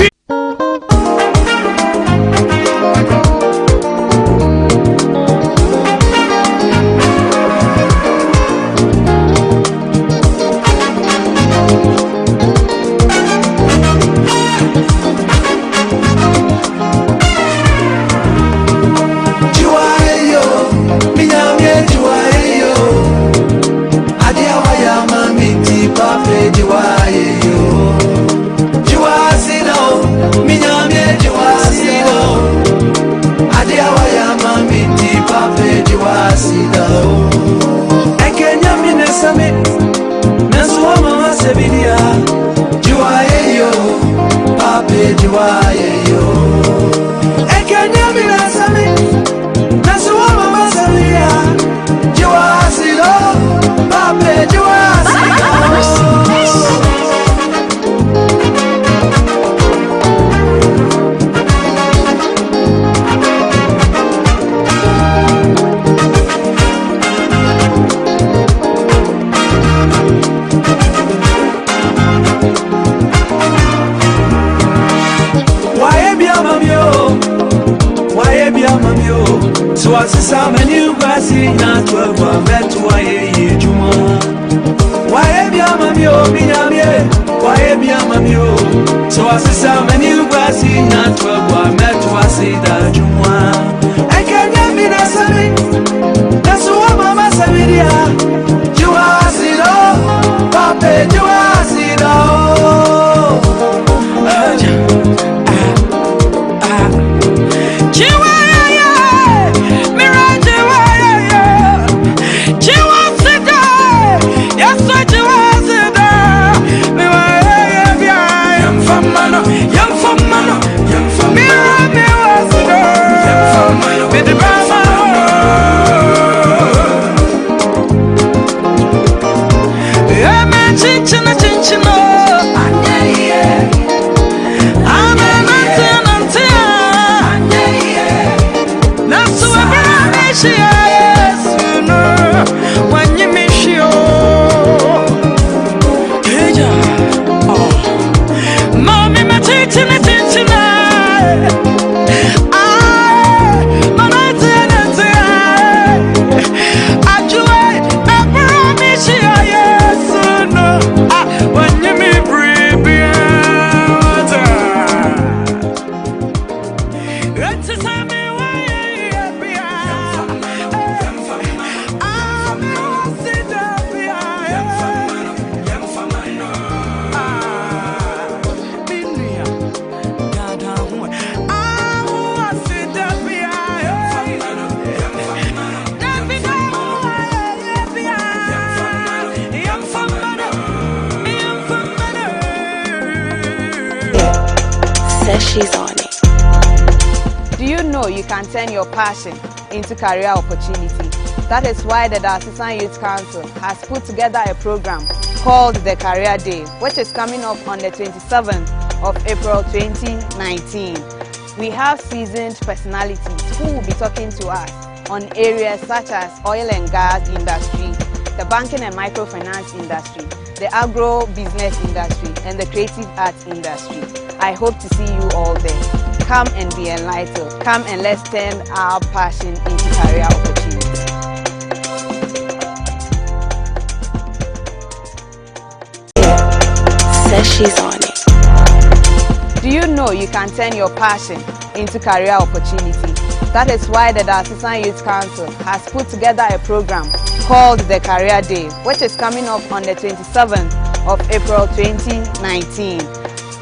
Yes, you know, when you miss you. she's on it. Do you know you can turn your passion into career opportunity? That is why the Diocesan Youth Council has put together a program called the Career Day, which is coming up on the 27th of April 2019. We have seasoned personalities who will be talking to us on areas such as oil and gas industry, the banking and microfinance industry, the agro-business industry, and the creative arts industry. I hope to see you all there. Come and be enlightened. Come and let's turn our passion into career opportunities. Says she's on it. Do you know you can turn your passion into career opportunity? That is why the Diocesan Youth Council has put together a program called the Career Day, which is coming up on the 27th of April 2019.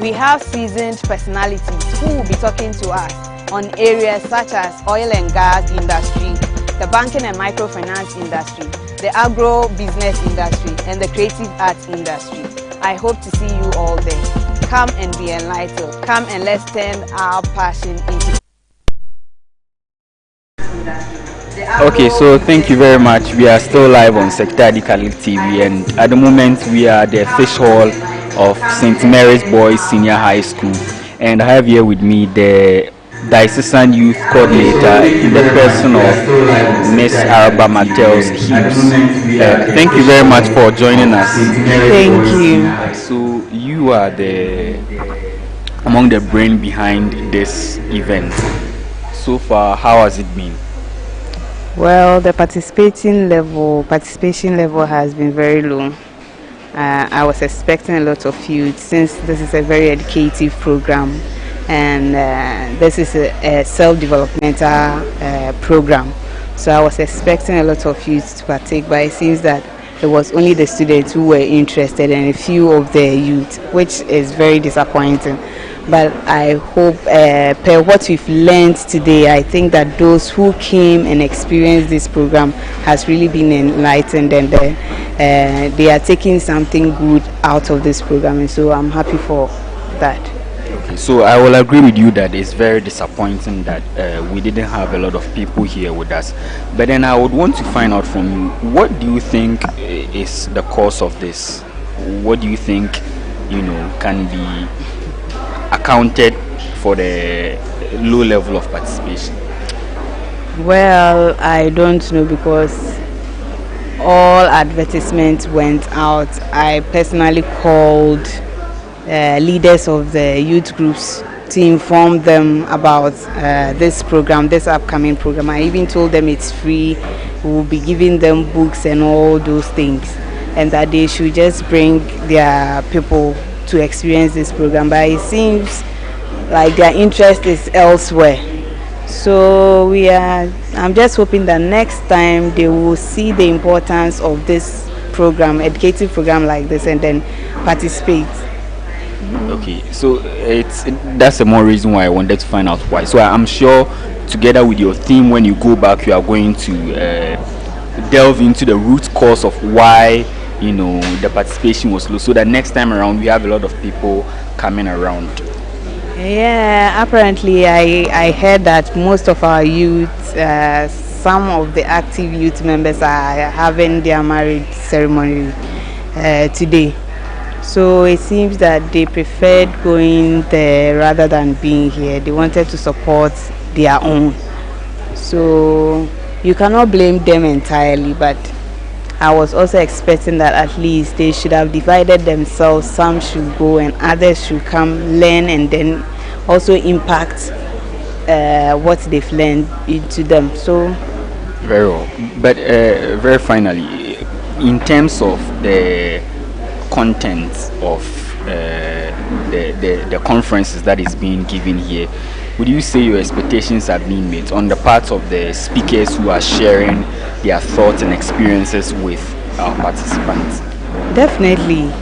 We have seasoned personalities who will be talking to us on areas such as oil and gas industry, the banking and microfinance industry, the agro-business industry, and the creative arts industry. I hope to see you all there. Come and be enlightened. Come and let's turn our passion into. Okay, so thank you very much. We are still live on Sektadi Catholic TV, and at the moment we are at the fish hall of St. Mary's Boys Senior High School, and I have here with me the Diocesan Youth Coordinator in the person of Miss Araba Matels Hughes. Thank you very much for joining us. Thank you. So you are among the brain behind this event. So far, how has it been? Well, the participation level has been very low. I was expecting a lot of youth, since this is a very educative program, and this is a self-developmental program. So I was expecting a lot of youth to partake, but it seems that it was only the students who were interested and a few of the youth, which is very disappointing. But I hope, per what we've learned today, I think that those who came and experienced this program has really been enlightened, and they are taking something good out of this program, and so I'm happy for that. Okay, so I will agree with you that it's very disappointing that we didn't have a lot of people here with us. But then I would want to find out from you, what do you think is the cause of this? What do you think, can be accounted for the low level of participation? Well, I don't know, because all advertisements went out. I personally called leaders of the youth groups to inform them about this program, this upcoming program. I even told them it's free. We will be giving them books and all those things, and that they should just bring their people to experience this program. But it seems like their interest is elsewhere. So I'm just hoping that next time they will see the importance of this program, educative program like this, and then participate. Okay, so that's a more reason why I wanted to find out why. So I'm sure together with your team, when you go back, you are going to delve into the root cause of why the participation was low, so that next time around we have a lot of people coming around. Yeah, apparently I heard that most of our youth, some of the active youth members are having their marriage ceremony today. So it seems that they preferred going there rather than being here. They wanted to support their own. So you cannot blame them entirely, but I was also expecting that at least they should have divided themselves. Some should go and others should come learn, and then also impact what they've learned into them. So very well. But very finally, in terms of the content of the conferences that is being given here, would you say your expectations have been met on the part of the speakers who are sharing their thoughts and experiences with our participants? Definitely.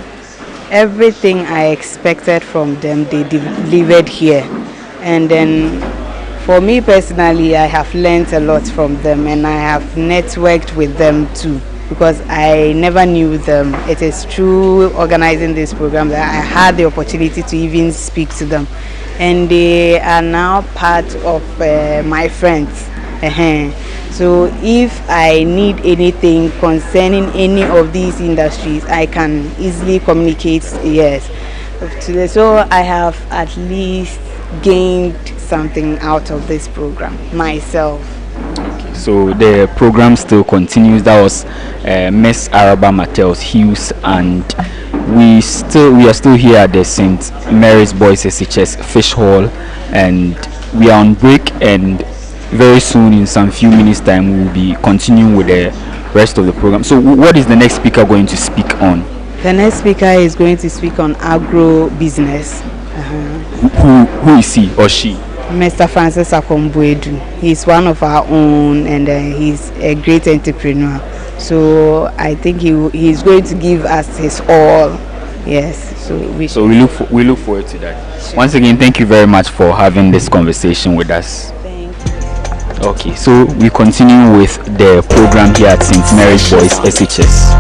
Everything I expected from them, they delivered here. And then for me personally, I have learned a lot from them, and I have networked with them too. because I never knew them. It is through organizing this program that I had the opportunity to even speak to them, and they are now part of my friends. So if I need anything concerning any of these industries, I can easily communicate. Yes, so I have at least gained something out of this program myself. Okay, so the program still continues. That was Miss Araba Mattels Hughes, and we are still here at the St. Mary's Boys SHS Fish Hall, and we are on break, and very soon, in some few minutes time, we will be continuing with the rest of the program. So what is the next speaker going to speak on? The next speaker is going to speak on agro business. Who is he or she? Mr. Francis Akombuedu. He's one of our own, and he's a great entrepreneur. So I think he's going to give us his all. Yes. So we look forward to that. Once again, thank you very much for having this conversation with us. Okay, so we continue with the program here at St. Mary's Boys SHS.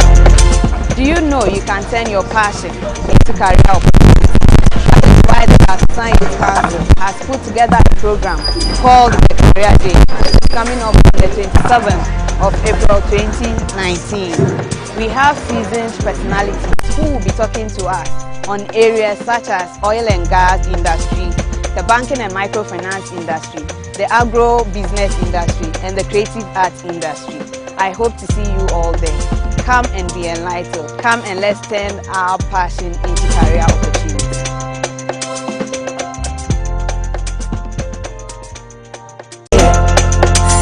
Do you know you can turn your passion into career opportunities? That is why the Assistant Youth Council has put together a program called the Career Day, which is coming up on the 27th of April 2019. We have seasoned personalities who will be talking to us on areas such as oil and gas industry, the banking and microfinance industry, the agro business industry, and the creative arts industry. I hope to see you all there. Come and be enlightened. Come and let's turn our passion into career opportunities.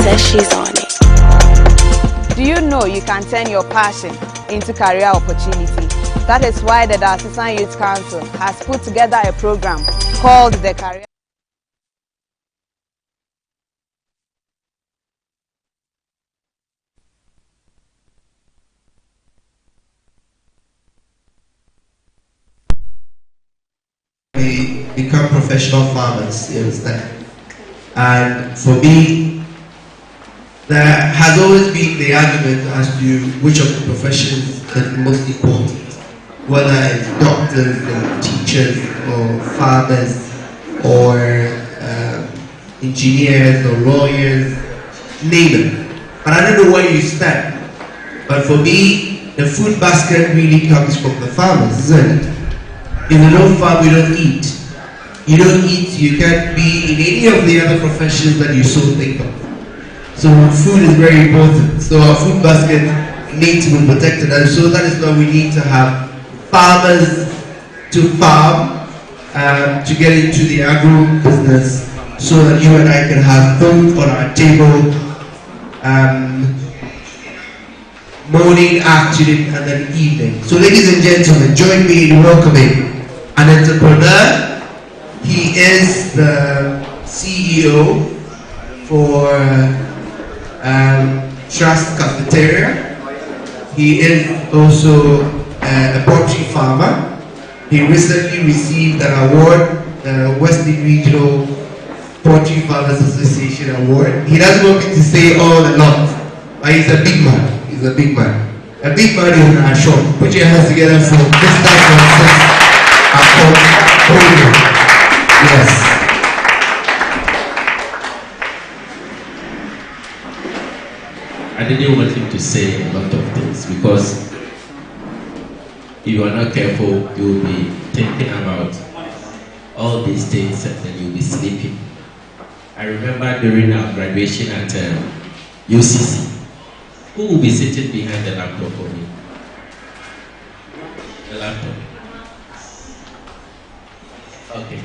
Says she's on it. Do you know you can turn your passion into career opportunity? That is why the Assistant Youth Council has put together a program called the Career. We become professional farmers, you understand? And for me, there has always been the argument as to which of the professions is most important, whether it's doctors or teachers or farmers or engineers or lawyers, name it. And I don't know where you stand, but for me, the food basket really comes from the farmers, isn't it? If you don't farm, you don't eat. You don't eat, you can't be in any of the other professions that you so think of. So food is very important. So our food basket needs to be protected, and so that is why we need to have farmers to farm, to get into the agro business, so that you and I can have food on our table, morning, afternoon, and then evening. So ladies and gentlemen, join me in welcoming an entrepreneur. He is the CEO for Trust Cafeteria. He is also a poultry farmer. He recently received an award, the Western Regional Poultry Farmers Association Award. He doesn't want me to say all a lot, but he's a big man. He's a big man. A big man is not short. Put your hands together for Mr. Francis Akombuedu. Yes. I didn't want him to say a lot of things, because if you are not careful, you will be thinking about all these things and then you'll be sleeping. I remember during our graduation at UCC, who will be sitting behind the laptop for me? The laptop. Okay.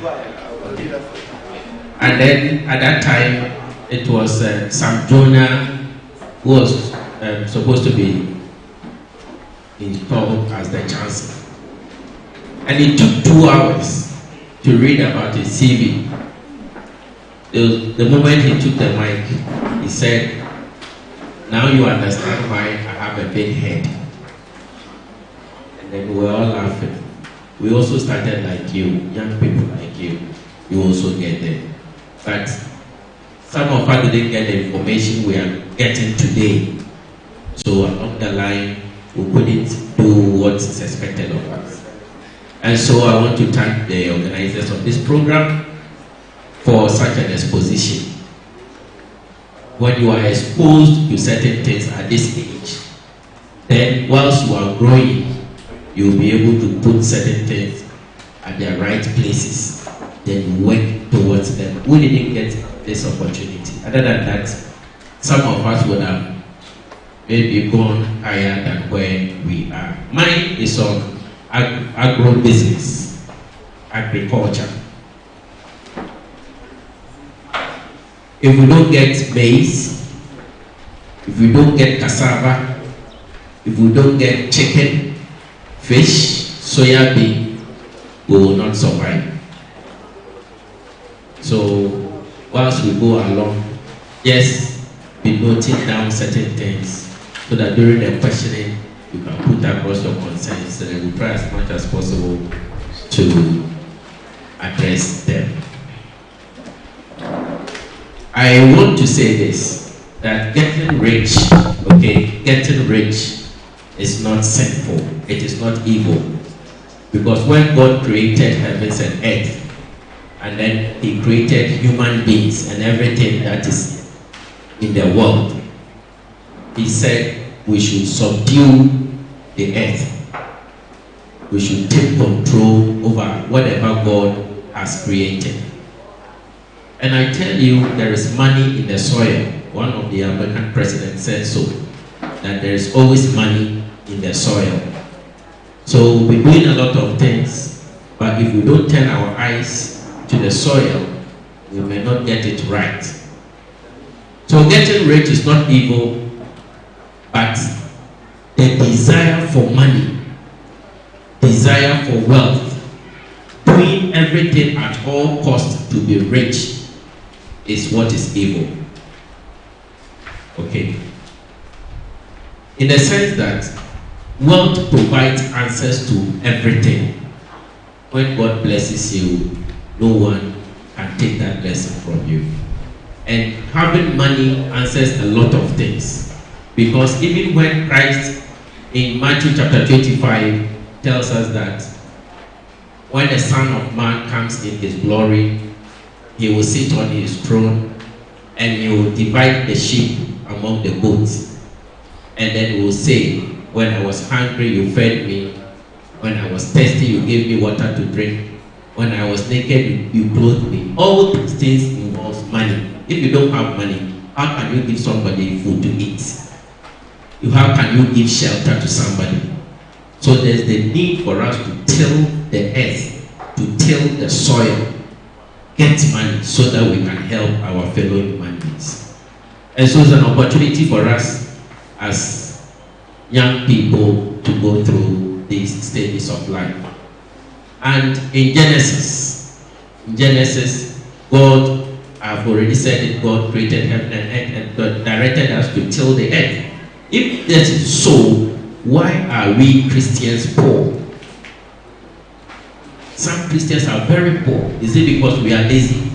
And then at that time, it was Sam Jonah who was supposed to be installed as the chancellor. And it took 2 hours to read about his CV. The moment he took the mic, he said, "Now you understand why I have a big head." And then we were all laughing. We also started like you, young people like you. You also get there. But some of us didn't get the information we are getting today. So along the line, we couldn't do what is expected of us. And so I want to thank the organizers of this program for such an exposition. When you are exposed to certain things at this age, then whilst you are growing, you will be able to put certain things at their right places. Then you work towards them. We didn't get this opportunity. Other than that, some of us would have maybe gone higher than where we are. Mine is on agro-business, agriculture. If we don't get maize, if we don't get cassava, if we don't get chicken, fish, soya bean, we will not survive. So whilst we go along, just be noting down certain things so that during the questioning you can put across your concerns and we try as much as possible to address them. I want to say this, that getting rich, getting rich is not sinful, it is not evil. Because when God created heavens and earth, and then He created human beings and everything that is in the world, He said we should subdue the earth. We should take control over whatever God has created. And I tell you, there is money in the soil. One of the American presidents said so, that there is always money in the soil. So we're doing a lot of things, but if we don't turn our eyes to the soil, we may not get it right. So getting rich is not evil, but the desire for money, desire for wealth, doing everything at all costs to be rich is what is evil. Okay. In the sense that wealth provides answers to everything. When God blesses you, no one can take that blessing from you. And having money answers a lot of things. Because even when Christ in Matthew chapter 25 tells us that when the Son of Man comes in His glory, He will sit on His throne and He will divide the sheep among the goats. And then He will say, when I was hungry, you fed me. When I was thirsty, you gave me water to drink. When I was naked, you clothed me. All these things involve money. If you don't have money, how can you give somebody food to eat? How can you give shelter to somebody? So there's the need for us to till the earth, to till the soil, get money so that we can help our fellow human beings. And so it's an opportunity for us as young people to go through these stages of life. And in Genesis, God, I've already said it, God created heaven and earth and God directed us to till the earth. If that is so, why are we Christians poor? Some Christians are very poor. Is it because we are lazy?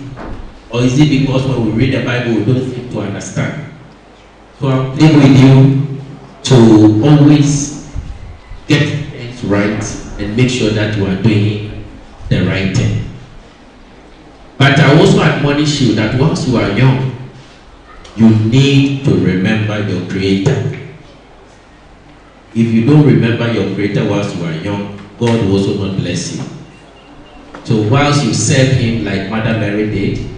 Or is it because when we read the Bible we don't seem to understand? So I'm playing with you to always get things right and make sure that you are doing the right thing. But I also admonish you that once you are young, you need to remember your Creator. If you don't remember your Creator whilst you are young, God will also not bless you. So whilst you serve Him like Mother Mary did,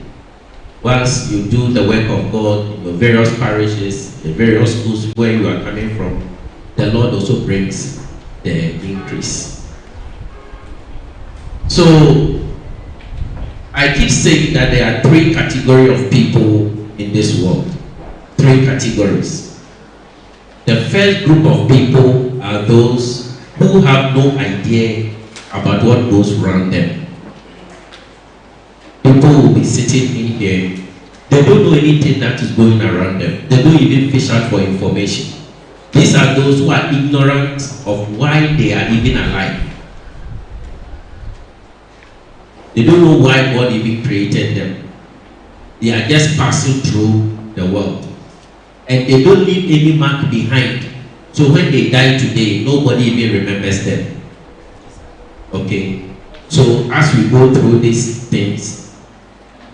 whilst you do the work of God in your various parishes, the various schools where you are coming from, the Lord also brings the increase. So I keep saying that there are three categories of people in this world. Three categories. The first group of people are those who have no idea about what goes around them. People will be sitting in here, they don't know anything that is going around them. They don't even fish out for information. These are those who are ignorant of why they are even alive. They don't know why God even created them. They are just passing through the world. And they don't leave any mark behind So when they die today, nobody even remembers them. Okay? So as we go through these things,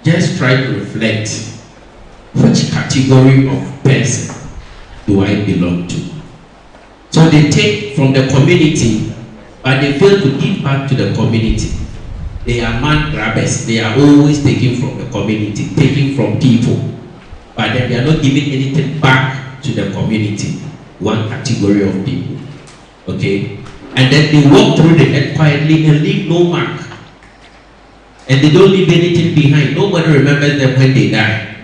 just try to reflect, which category of person do I belong to? So they take from the community, but they fail to give back to the community. They are man grabbers. They are always taking from the community, taking from people, but then they are not giving anything back to the community. One category of people. Okay? And then they walk through the earth quietly and leave no mark. And they don't leave anything behind. Nobody remembers them when they die.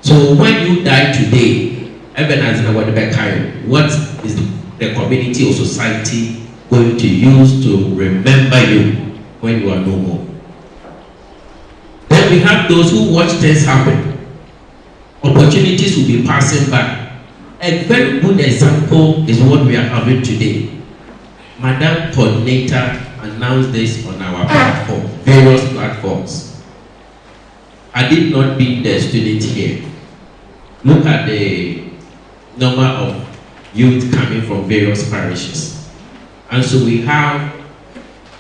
So when you die today, what is the community or society going to use to remember you when you are no more? Then we have those who watch things happen. Opportunities will be passing by. A very good example is what we are having today. Madam Coordinator announced this on our platform, various platforms. I did not beat the student here. Look at the number of youth coming from various parishes. And so we have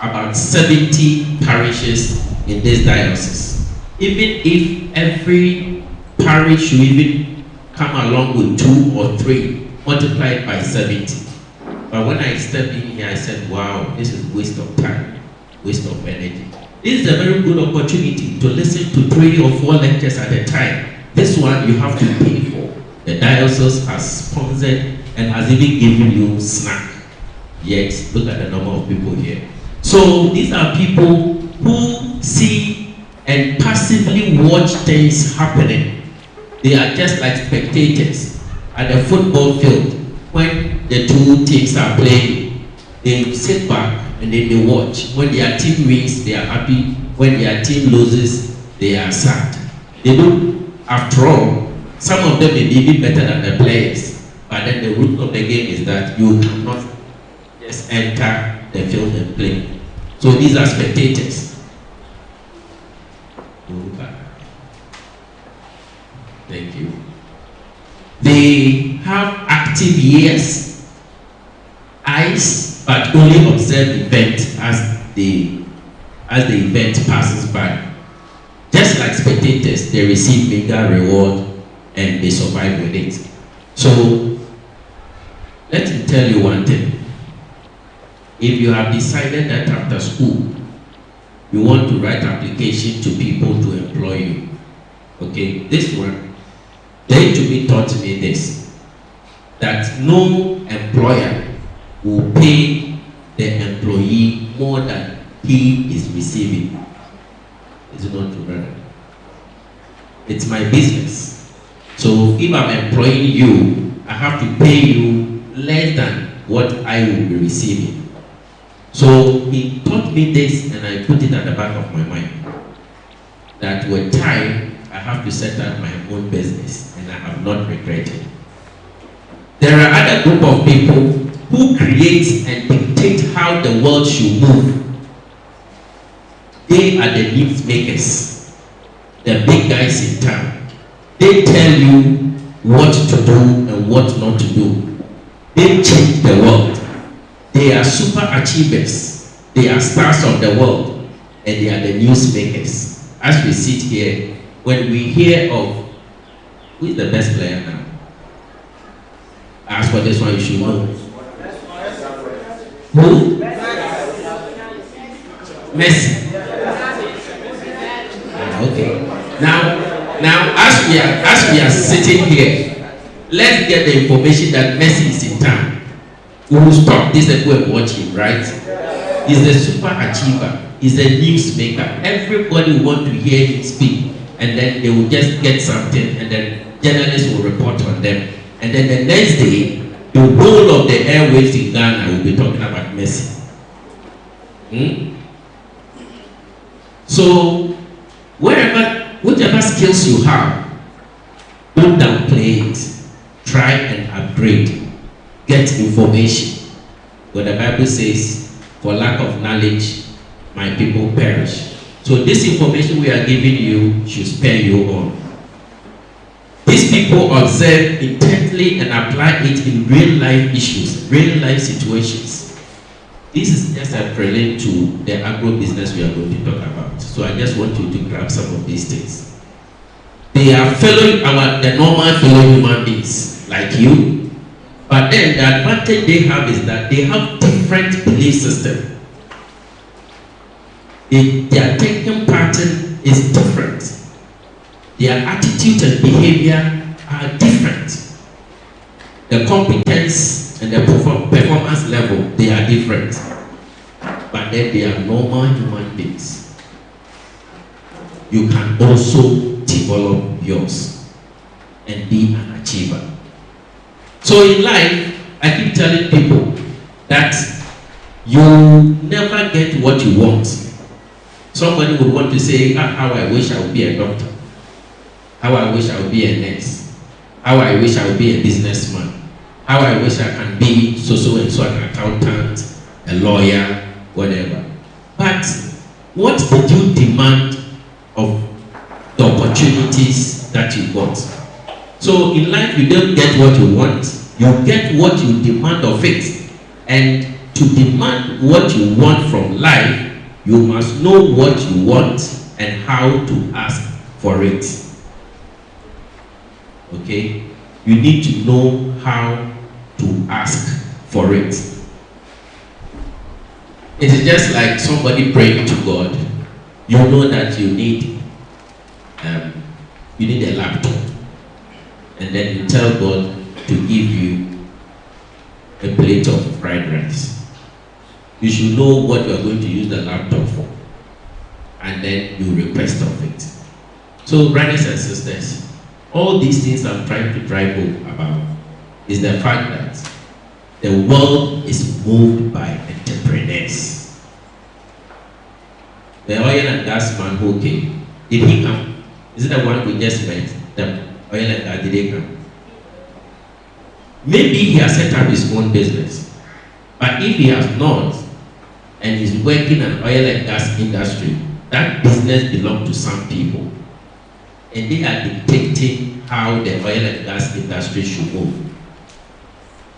about 70 parishes in this diocese. Even if every parish should even come along with 2 or 3, multiplied by 70. But when I stepped in here, I said, wow, this is waste of time, waste of energy. This is a very good opportunity to listen to 3 or 4 lectures at a time. This one you have to pay for. The diocese has sponsored and has even given you snack. Yet, look at the number of people here. So these are people who see and passively watch things happening. They are just like spectators at a football field. When the 2 teams are playing, they sit back and then they watch. When their team wins, they are happy. When their team loses, they are sad. They do, after all, some of them may be even better than the players. But then the root of the game is that you cannot just enter the field and play. So these are spectators. Thank you. They have active ears, eyes, but only observe the event as the event passes by. Just like spectators, they receive mega reward and they survive with it. So let me tell you one thing. If you have decided that after school you want to write application to people to employ you, okay, this one, they to be taught me this, that no employer will pay the employee more than he is receiving. Is it not true, brother? It's my business. So if I'm employing you, I have to pay you less than what I will be receiving. So he taught me this and I put it at the back of my mind, that with time I have to set up my own business, and I have not regretted. There are other group of people who create and dictate how the world should move. They are the news makers, the big guys in town. They tell you what to do and what not to do. They change the world. They are super achievers. They are stars of the world, and they are the news makers. As we sit here, when we hear of who is the best player now, as for this one you should know. Who? Messi. Okay. Now as we are sitting here, let's get the information that Messi is in town. We will stop this and go and watch him, right? He's a super achiever. He's a news maker. Everybody will want to hear him speak, and then they will just get something, and then journalists will report on them. And then the next day, the whole of the airwaves in Ghana will be talking about Messi. So, whichever skills you have, don't downplay it. Try and upgrade. Get information. But the Bible says, for lack of knowledge, my people perish. So this information we are giving you should spare you on. These people observe intently consistently and apply it in real life issues, real life situations. This is just a prelude to the agro business we are going to talk about. So I just want you to grab some of these things. They are the normal fellow human beings like you, but then the advantage they have is that they have different belief system. Their thinking pattern is different. Their attitude and behavior are different. The competence and the performance level, they are different. But then they are normal human beings. You can also develop yours and be an achiever. So in life, I keep telling people that you never get what you want. Somebody would want to say, how I wish I would be a doctor. How I wish I would be a nurse. How I wish I would be a businessman. How I wish I can be so and so an accountant, a lawyer, whatever. But what did you demand of the opportunities that you got? So in life, you don't get what you want. You get what you demand of it. And to demand what you want from life, you must know what you want and how to ask for it. Okay? You need to know how to ask for it. It is just like somebody praying to God. You know that you need a laptop, and then you tell God to give you a plate of fried rice. You should know what you are going to use the laptop for, and then you request of it. So, brothers and sisters, all these things I'm trying to drive home about is the fact that the world is moved by entrepreneurs. The oil and gas man who came, did he come? Is it the one we just met? The oil and gas, did he come? Maybe he has set up his own business. But if he has not, and he's working in oil and gas industry, that business belongs to some people. And they are dictating how the oil and gas industry should move.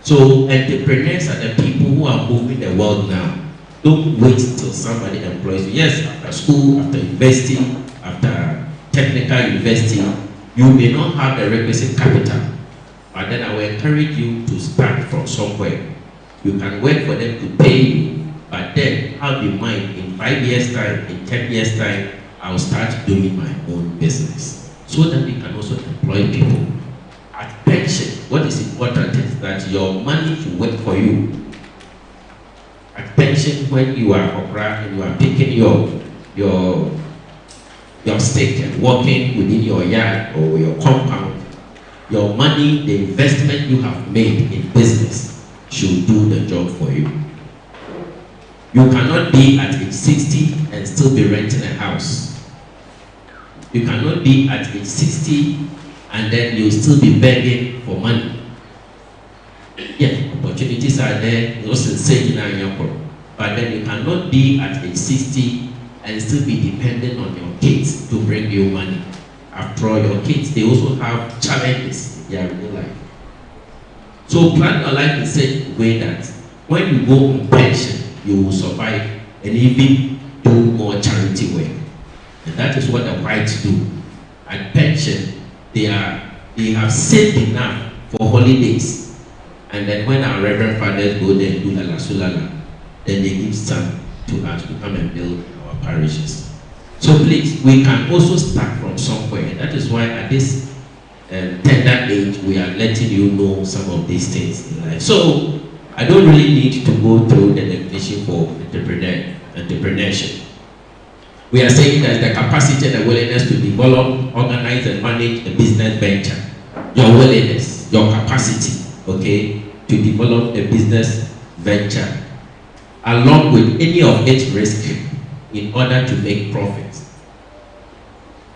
So entrepreneurs are the people who are moving the world now. Don't wait till somebody employs you. Yes, after school, after university, after technical university, you may not have the requisite capital. But then I will encourage you to start from somewhere. You can work for them to pay you, but then have in mind, in 5 years' time, in 10 years' time, I'll start doing my own business. So that we can also employ people. At pension, what is important is that your money should work for you. At pension, when you are opera and you are picking your stick and walking within your yard or your compound, your money, the investment you have made in business should do the job for you. You cannot be at age 60 and still be renting a house. You cannot be at age 60 and then you still be begging for money. Yeah, opportunities are there, but then you cannot be at age 60 and still be dependent on your kids to bring you money. After all, your kids, they also have challenges in their real life. So plan your life in such a way that when you go on pension, you will survive and even do more charity work. And that is what the whites do. At pension, they have saved enough for holidays. And then when our reverend fathers go there and do the lasulala, then they give some to us to come and build our parishes. So please, we can also start from somewhere. That is why at this tender age, we are letting you know some of these things in life. So I don't really need to go through the definition for entrepreneurship. We are saying that the capacity and the willingness to develop, organize, and manage a business venture. Your willingness, your capacity, okay, to develop a business venture, along with any of its risk, in order to make profit.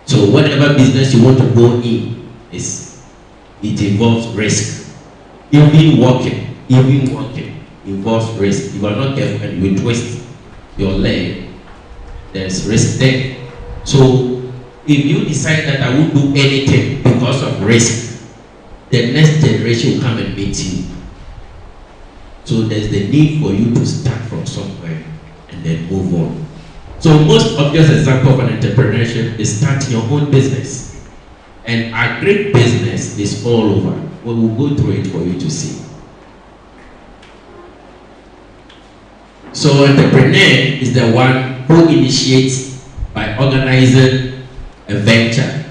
So whatever business you want to go in, it involves risk. Even walking involves risk. If you are not careful and you twist your leg, there's risk there. So if you decide that I won't do anything because of risk, the next generation will come and meet you. So there's the need for you to start from somewhere and then move on. So most obvious example of an entrepreneurship is starting your own business. And our great business is all over. We will go through it for you to see. So entrepreneur is the one who initiates by organizing a venture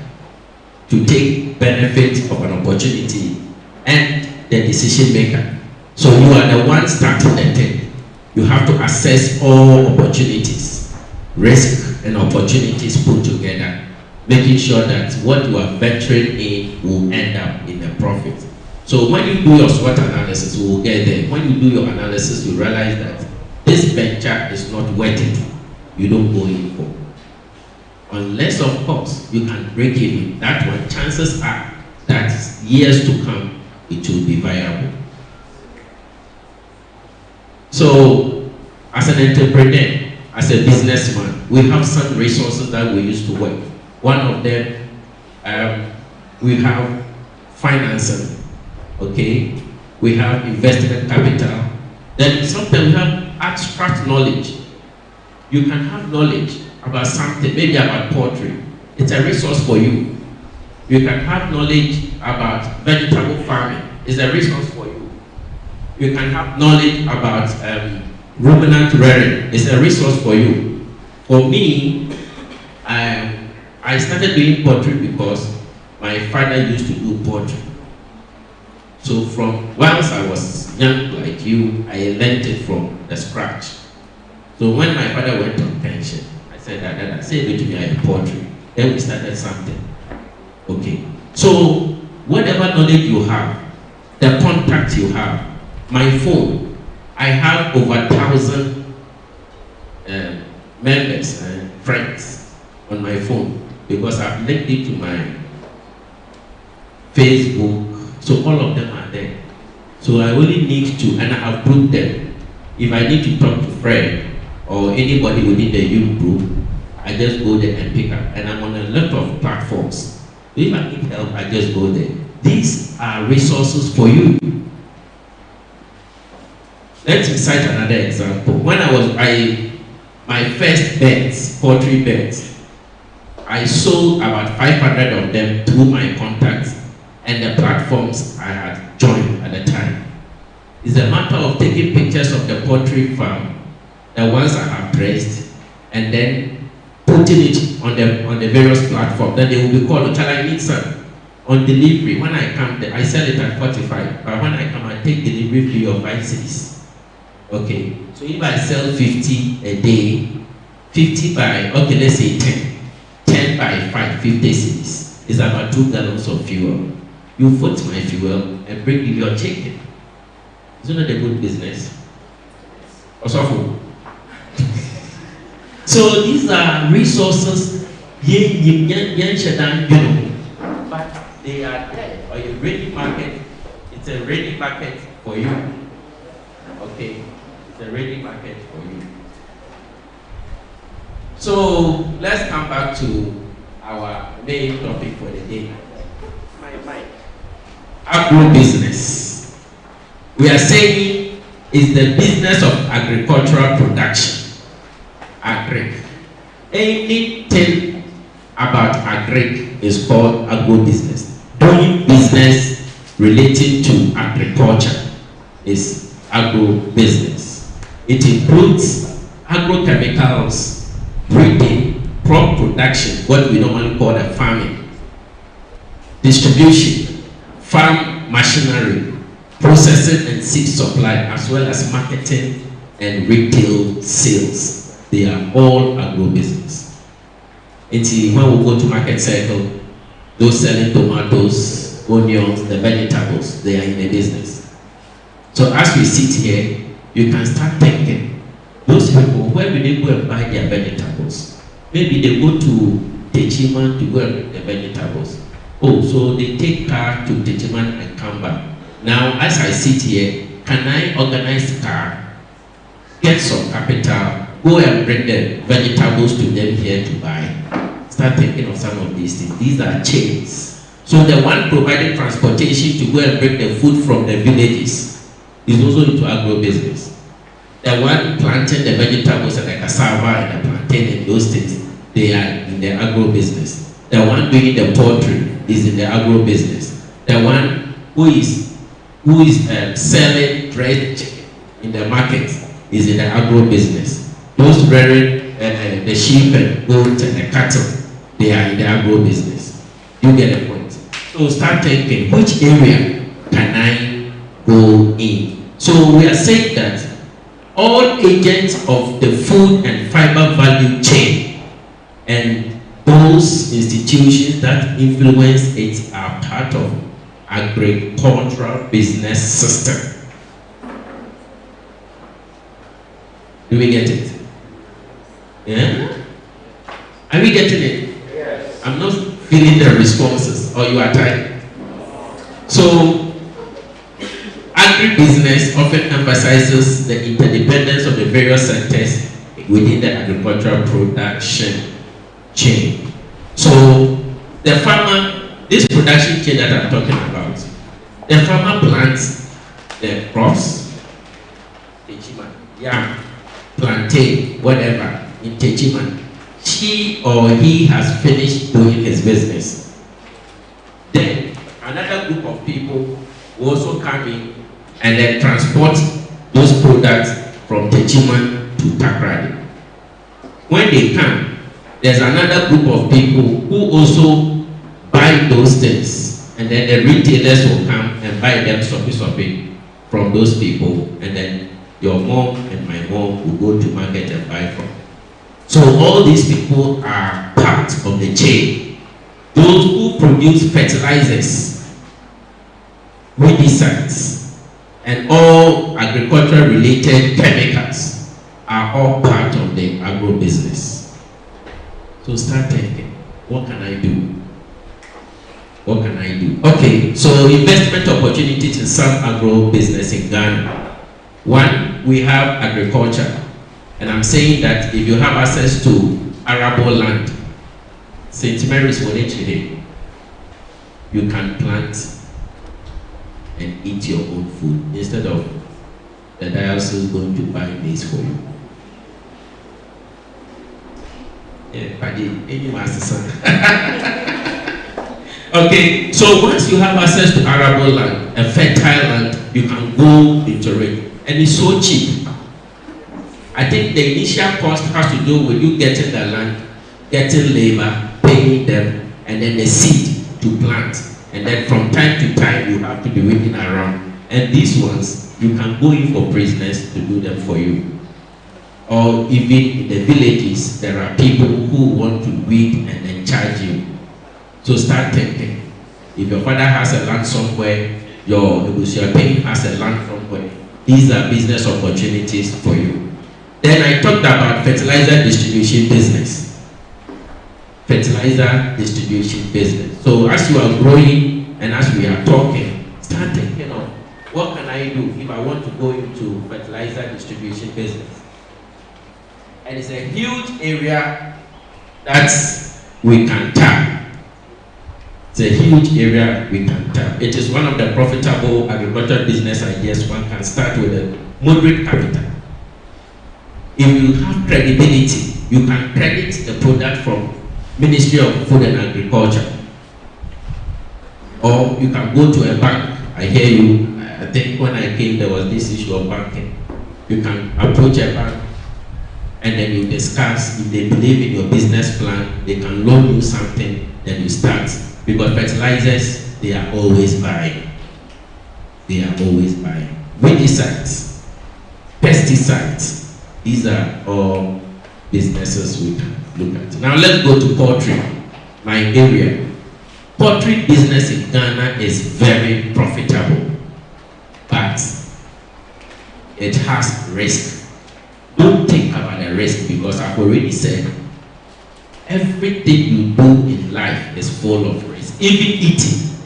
to take benefit of an opportunity and the decision maker. So you are the one starting the thing. You have to assess all opportunities, risk and opportunities put together, making sure that what you are venturing in will end up in a profit. So when you do your SWOT analysis, we will get there. When you do your analysis, you realize that this venture is not worth it. You don't go in for. Unless, of course, you can break even. That one, chances are that years to come, it will be viable. So, as an entrepreneur, as a businessman, we have some resources that we use to work. One of them, we have financing, okay? We have investment capital. Then sometimes we have abstract knowledge. You can have knowledge about something, maybe about poultry. It's a resource for you. You can have knowledge about vegetable farming. It's a resource for you. You can have knowledge about ruminant rearing. It's a resource for you. For me, I started doing poultry because my father used to do poultry. So from once I was young like you, I learned it from the scratch. So when my father went on pension, I said, Dad, say it to me, I have poultry. Then we started something. Okay. So whatever knowledge you have, the contact you have, my phone, I have over 1,000 members and friends on my phone because I've linked it to my Facebook. So all of them are there. So I only need to, and I have grouped them. If I need to talk to Fred or anybody within the youth group, I just go there and pick up. And I'm on a lot of platforms. If I need help, I just go there. These are resources for you. Let's cite another example. When my first beds, poultry beds, I sold about 500 of them through my contacts and the platforms I had joined at the time. It's a matter of taking pictures of the poultry farm, the ones I have dressed, and then putting it on the various platforms. Then they will be called, "Shall I need some?" On delivery, when I come there, I sell it at 45, but when I come, I take delivery fee of 5 cedis. Okay, so if I sell 50 a day, 50 by, okay, let's say 10 by 5, 50 cedis, is about 2 gallons of fuel. You put my fuel and bring you your chicken. Isn't that a good business? Also, so these are resources, but they are there. Or a ready market, it's a ready market for you. Okay, it's a ready market for you. So let's come back to our main topic for the day. Agro-business. We are saying is the business of agricultural production. Agric. Anything about agric is called agro-business. Doing business relating to agriculture is agro-business. It includes agrochemicals, breeding, crop production, what we normally call the farming, distribution, farm machinery, processing and seed supply, as well as marketing and retail sales. They are all agro-business. When we go to market circle, those selling tomatoes, onions, the vegetables, they are in the business. So as we sit here, you can start thinking, those people, where do they go and buy their vegetables? Maybe they go to Techiman to go and get the vegetables. Oh, so they take car to Techiman and come back. Now, as I sit here, can I organize car, get some capital, go and bring the vegetables to them here to buy? Start thinking of some of these things. These are chains. So So the one providing transportation to go and bring the food from the villages is also into agro-business. The one planting the vegetables and the cassava and the plantain and those things, they are in the agro-business. The one doing the poultry is in the agro-business. The one who is selling dried chicken in the market is in the agro-business. Those rearing the sheep and goats and the cattle, they are in the agro-business. You get the point. So start thinking, which area can I go in? So we are saying that all agents of the food and fiber value chain and those institutions that influence it are part of agricultural business system. Do we get it? Yeah? Are we getting it? Yes. I'm not feeling the responses, or you are tired. So, agribusiness often emphasizes the interdependence of the various sectors within the agricultural production chain. So, the farmer, this production chain that I'm talking about, the farmer plants the crops, yam, plantain, whatever, in Techiman. She or he has finished doing his business. Then another group of people will also come in and then transport those products from Techiman to Takrady. When they come, there's another group of people who also buy those things, and then the retailers will come and buy them soppy from those people, and then your mom and my mom will go to market and buy from. So all these people are part of the chain. Those who produce fertilizers, weedicides, and all agricultural related chemicals are all part of the agro business. So start thinking, what can I do? What can I do? Okay, so investment opportunities in some agro business in Ghana. One, we have agriculture. And I'm saying that if you have access to arable land, St. Mary's Wonechide, you can plant and eat your own food instead of the diocese going to buy maize for you. Okay, so once you have access to arable land, a fertile land, you can go into it. And it's so cheap. I think the initial cost has to do with you getting the land, getting labor, paying them, and then the seed to plant. And then from time to time, you have to be waiting around. And these ones, you can go in for prisoners to do them for you. Or even in the villages, there are people who want to weed and then charge you. So start thinking. If your father has a land somewhere, your paying has a land somewhere, these are business opportunities for you. Then I talked about fertilizer distribution business. Fertilizer distribution business. So as you are growing and as we are talking, start thinking of what can I do if I want to go into fertilizer distribution business. And it's a huge area that we can tap. It's a huge area we can tap. It is one of the profitable agricultural business ideas one can start with a moderate capital. If you have credibility, you can credit the product from Ministry of Food and Agriculture. Or you can go to a bank. I hear you. I think when I came, there was this issue of banking. You can approach a bank and then you discuss. If they believe in your business plan, they can loan you something, then you start. Because fertilizers, they are always buying. They are always buying. Weedicides, pesticides, these are all businesses we can look at. Now let's go to poultry, my area. Poultry business in Ghana is very profitable, but it has risk. Don't think about the risk because I've already said everything you do in life is full of risk. Even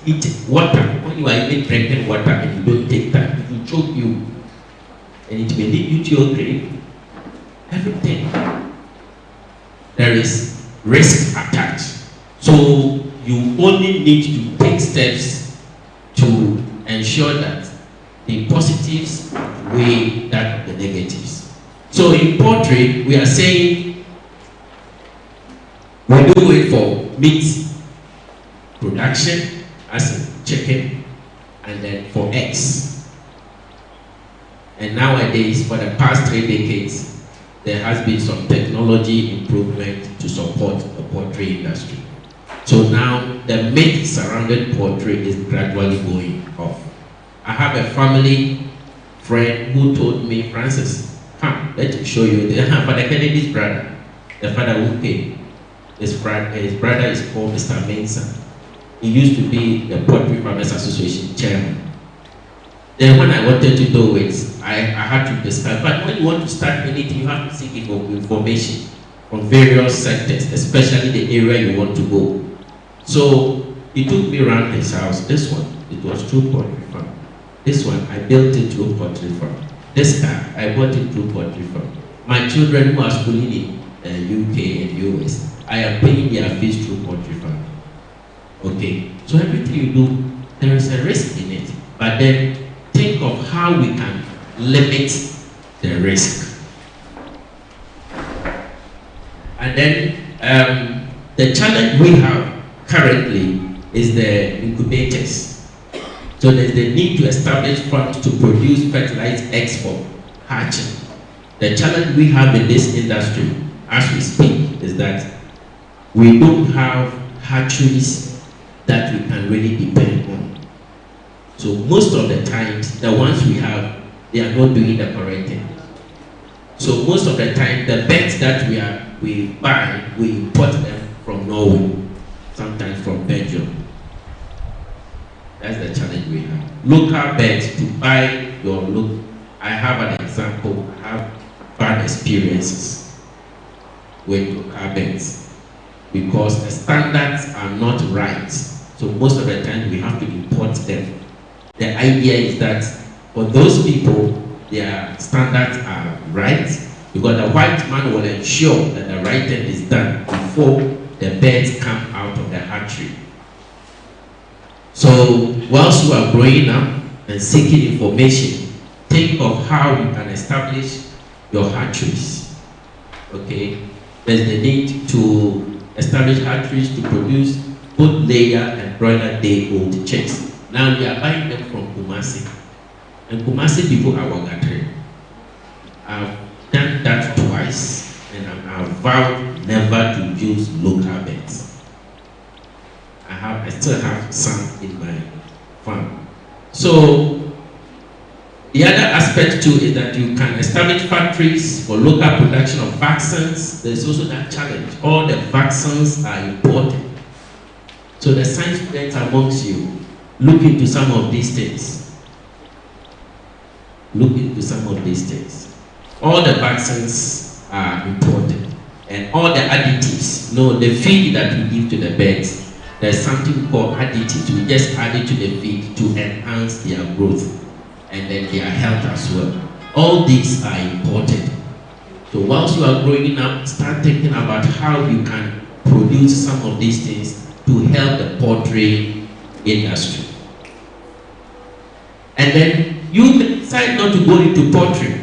eating water. When you are even drinking water and you don't take time, it will choke you and it may lead you to your grave. Everything. There is risk attached. So you only need to take steps to ensure that the positives weigh that of the negatives. So in poultry, we are saying we do it for meat production, as in chicken, and then for eggs. And nowadays, for the past 3 decades, there has been some technology improvement to support the poultry industry. So now the myth surrounding poultry is gradually going off. I have a family friend who told me, Francis, come, let me show you the Father Kennedy's brother, the father who came. His brother is called Mr. Mensah. He used to be the Poultry Farmers Association chairman. Then when I wanted to do it, I had to discuss. But when you want to start anything, you have to seek information from various sectors, especially the area you want to go. So he took me around his house. This one, it was through poultry farm. This one, I built it through poultry farm. This car, I bought it through poultry farm. My children who are schooling in UK and US, I am paying their fees through poultry farm. Okay, so everything you do, there is a risk in it. But then think of how we can limit the risk. And then the challenge we have currently is the incubators. So there's the need to establish funds to produce fertilized eggs for hatching. The challenge we have in this industry, as we speak, is that we don't have hatcheries that we can really depend on. So most of the times, the ones we have, they are not doing the correct thing. So most of the time, the birds that we buy, we import them from Norway, sometimes from Belgium. That's the challenge we have. Local birds, to buy your look. I have an example. I have bad experiences with local birds because the standards are not right. So most of the time we have to import them. The idea is that for those people, their standards are right because the white man will ensure that the right thing is done before the birds come out of the hatchery. So whilst you are growing up and seeking information, think of how you can establish your hatcheries. Okay, there's the need to establish hatcheries to produce both layer and broiler day-old chicks. Now we are buying them from Kumasi, and Kumasi people are Wagatri. I've done that twice, and I've vowed never to use local birds. I still have some in my farm. So the other aspect too is that you can establish factories for local production of vaccines. There's also that challenge. All the vaccines are imported. So the science students amongst you, look into some of these things. Look into some of these things. All the vaccines are imported. And all the additives, no, the feed that we give to the birds, there's something called additives. We just add it to the feed to enhance their growth and then their health as well. All these are imported. So whilst you are growing up, start thinking about how you can produce some of these things to help the poultry industry. And then you may decide not to go into poultry,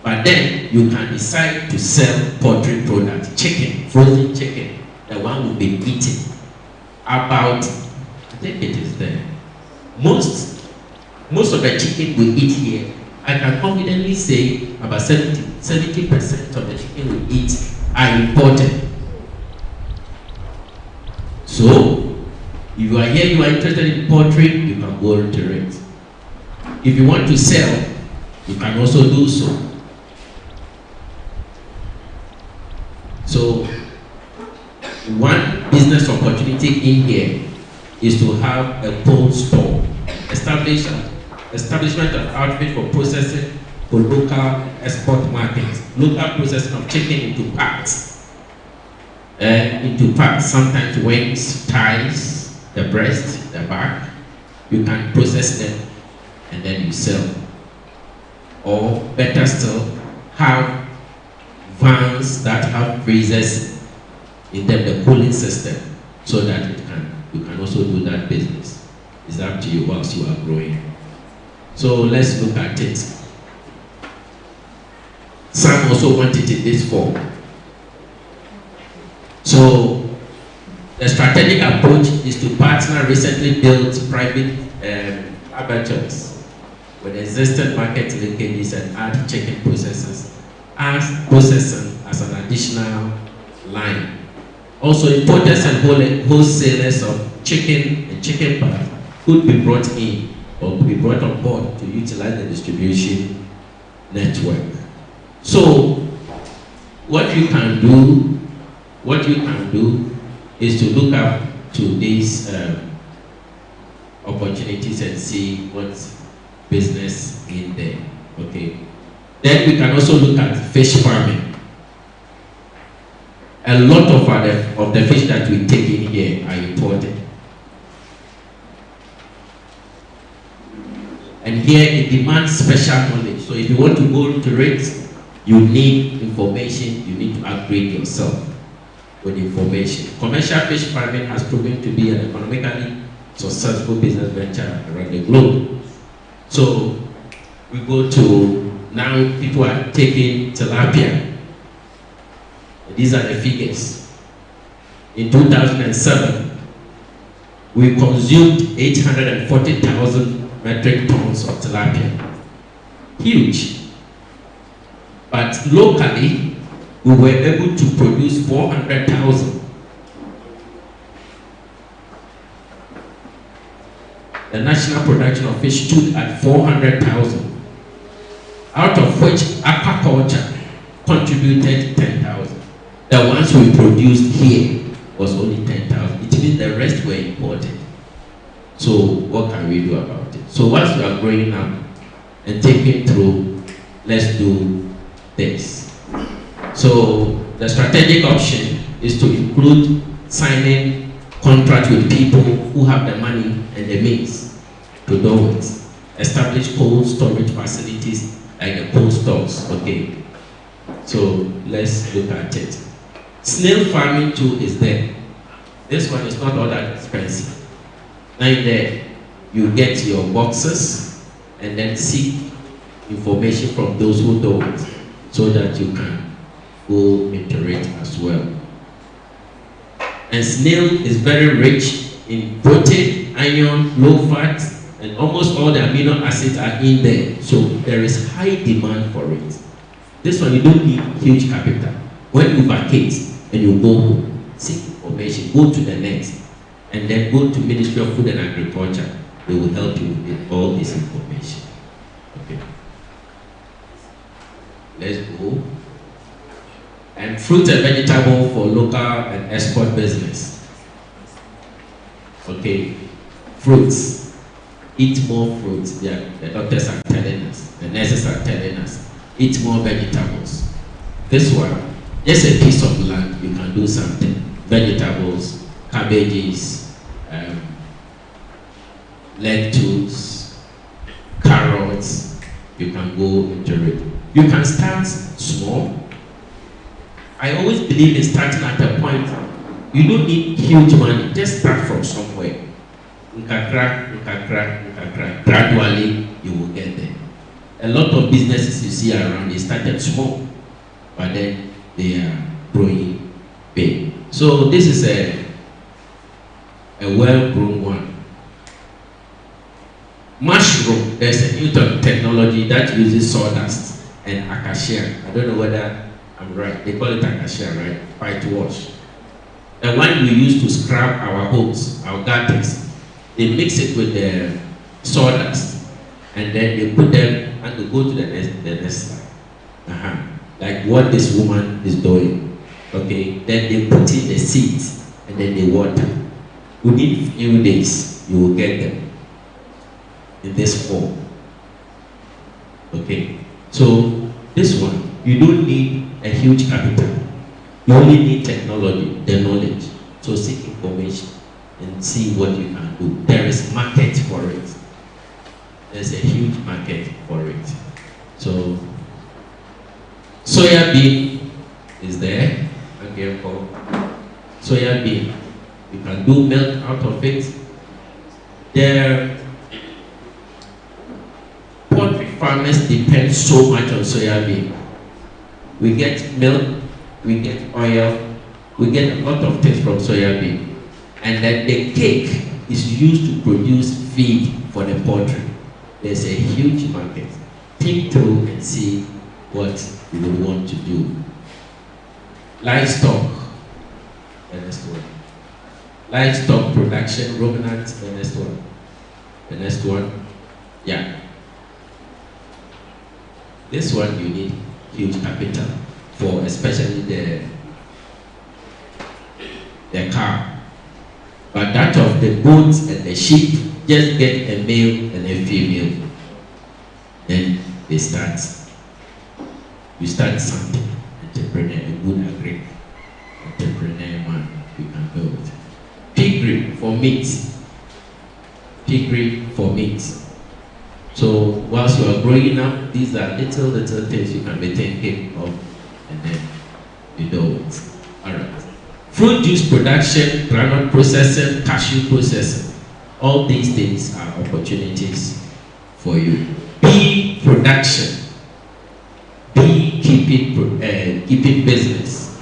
but then you can decide to sell poultry products, chicken, frozen chicken, the one will be eaten. About, I think it is there. Most of the chicken we eat here, I can confidently say about 70% of the chicken we eat are imported. So, if you are here, you are interested in poultry, you can go into it. If you want to sell, you can also do so. So, one business opportunity in here is to have a cold store, establishment of outfit for processing for local export markets, local processing of chicken into parts, sometimes wings, thighs, the breast, the back. You can process them and then you sell. Or better still, have vans that have freezers in them, the cooling system, so that you can also do that business. It's up to you whilst you are growing. So let's look at it. Some also want it in this form. So the strategic approach is to partner recently built private abattoirs with existing market linkages and add chicken processing as an additional line. Also, importers and wholesalers of chicken and chicken parts could be brought in or could be brought on board to utilize the distribution network. So, what you can do is to look up to these opportunities and see what's business in there. Okay. Then we can also look at fish farming. A lot of the fish that we take in here are imported. And here it demands special knowledge. So if you want to go to it, you need information, you need to upgrade yourself with information. Commercial fish farming has proven to be an economically successful business venture around the globe. So we go to, now people are taking tilapia. These are the figures. In 2007, we consumed 840,000 metric tons of tilapia. Huge. But locally, we were able to produce 400,000. The national production of fish stood at 400,000, out of which aquaculture contributed 10,000. The ones we produced here was only 10,000. It means the rest were imported. So what can we do about it? So once we are growing up and taking through, let's do this. So the strategic option is to include signing contracts with people who have the money and the means to do it. Establish cold storage facilities like the cold stores. Okay. So let's look at it. Snail farming too is there. This one is not all that expensive. Now there, you get your boxes and then seek information from those who do it so that you can go into it as well. And snail is very rich in protein, iron, low fat, and almost all the amino acids are in there. So there is high demand for it. This one you don't need huge capital. When you vacate and you go home, seek information, go to the next, and then go to Ministry of Food and Agriculture. They will help you with all this information. Okay. Let's go. And fruit and vegetable for local and export business. Okay. Fruits. Eat more fruits. The doctors are telling us. The nurses are telling us. Eat more vegetables. This one, just a piece of land, you can do something. Vegetables, cabbages, lettuce, carrots, you can go into it. You can start small. I always believe in starting at a point. You don't need huge money, just start from somewhere. Gradually, you will get there. A lot of businesses you see around, they started small, but then they are growing big. So this is a well-grown one. Mushroom, there's a new technology that uses sawdust and acacia. I don't know whether I'm right. They call it acacia, right? Whitewash. The one we use to scrub our homes, our gutters. They mix it with the sawdust, and then they put them and they go to the next slide. Like what this woman is doing. Okay, then they put in the seeds and then they water. Within a few days, you will get them in this form. Okay, so this one, you don't need a huge capital. You only need technology, the knowledge. So seek information and see what you can do. There is market for it. There's a huge market for it. So soya bean is there. Okay, soya bean. You can do milk out of it. The poultry farmers depend so much on soya bean. We get milk, we get oil, we get a lot of things from soya bean. And then the cake is used to produce feed for the poultry. There's a huge market. Think through and see what you would want to do. Livestock, the next one. Livestock production, ruminants, the next one. The next one, yeah. This one you need huge capital for, especially the cow. But that of the goats and the sheep, just get a male and a female. Then they start. You start something. Entrepreneur, a good agri entrepreneur man, you can build. Piggery for meat. Piggery for meat. So whilst you are growing up, these are little things you can be thinking of, and then you do it. All right. Fruit juice production, granule processing, cashew processing. All these things are opportunities for you. Bee production. Keeping business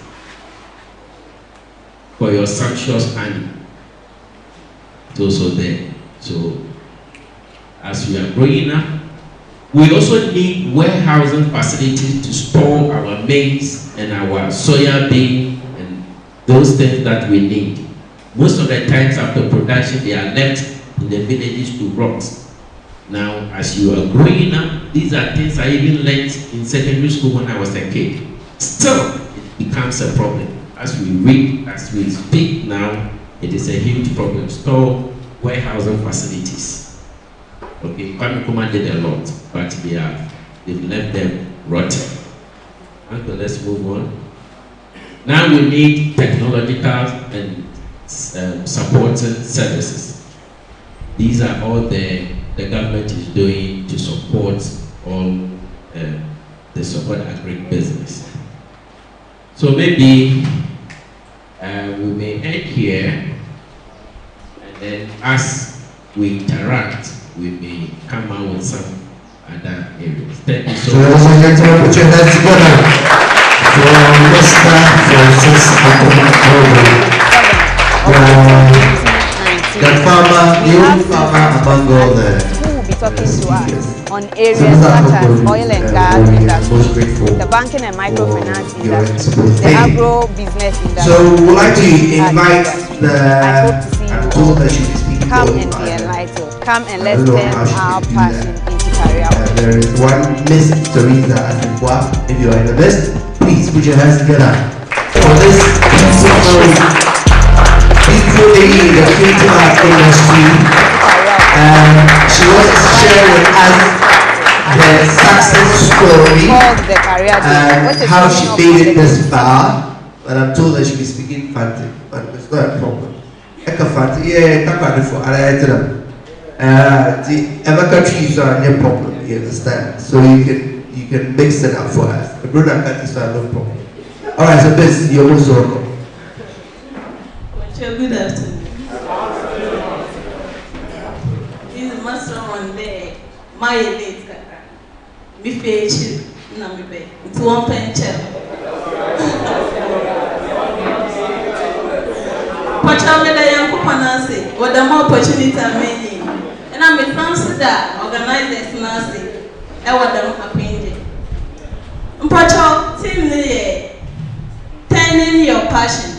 for your sumptuous honey. It's also there. So as we are growing up, we also need warehousing facilities to store our maize and our soya bean and those things that we need. Most of the times after production, they are left in the villages to rot. Now, as you are growing up, these are things I even learned in secondary school when I was a kid. Still, it becomes a problem. As we read, as we speak now, it is a huge problem. Store warehousing facilities. Okay, Kwame Nkrumah did a lot, but they've left them rotten. Okay, let's move on. Now we need technological and supporting services. These are all the government is doing to support all the support agribusiness. So maybe we may end here, and then as we interact, we may come out with some other areas. Thank you so much. Ladies and gentlemen, put your hands together for Mr. Francis the farmer, new farmer among all the talking to us on areas such as oil and gas industry, the banking and microfinance industry, the agro business industry. So we would like to invite come and be enlightened. Come and let's turn our passion into career. There is one Miss Teresa Asikwa. If you are in the list, please put your hands together for this beautiful lady in the creative arts industry. She wants to share with us the success story and how she made it this far. But I'm told that she'll be speaking Fanti, but it's not a problem. Fanti, yeah, for the other countries are no problem. You understand? So you can mix it up for us. The brother countries are no problem. All right, so this you're most welcome. Good afternoon. My late me face na me be to one pencher Pacha me da yan kupanase what the more opportunity many and I me consider organizers nase e what them appendi Pacha team ne turning your passion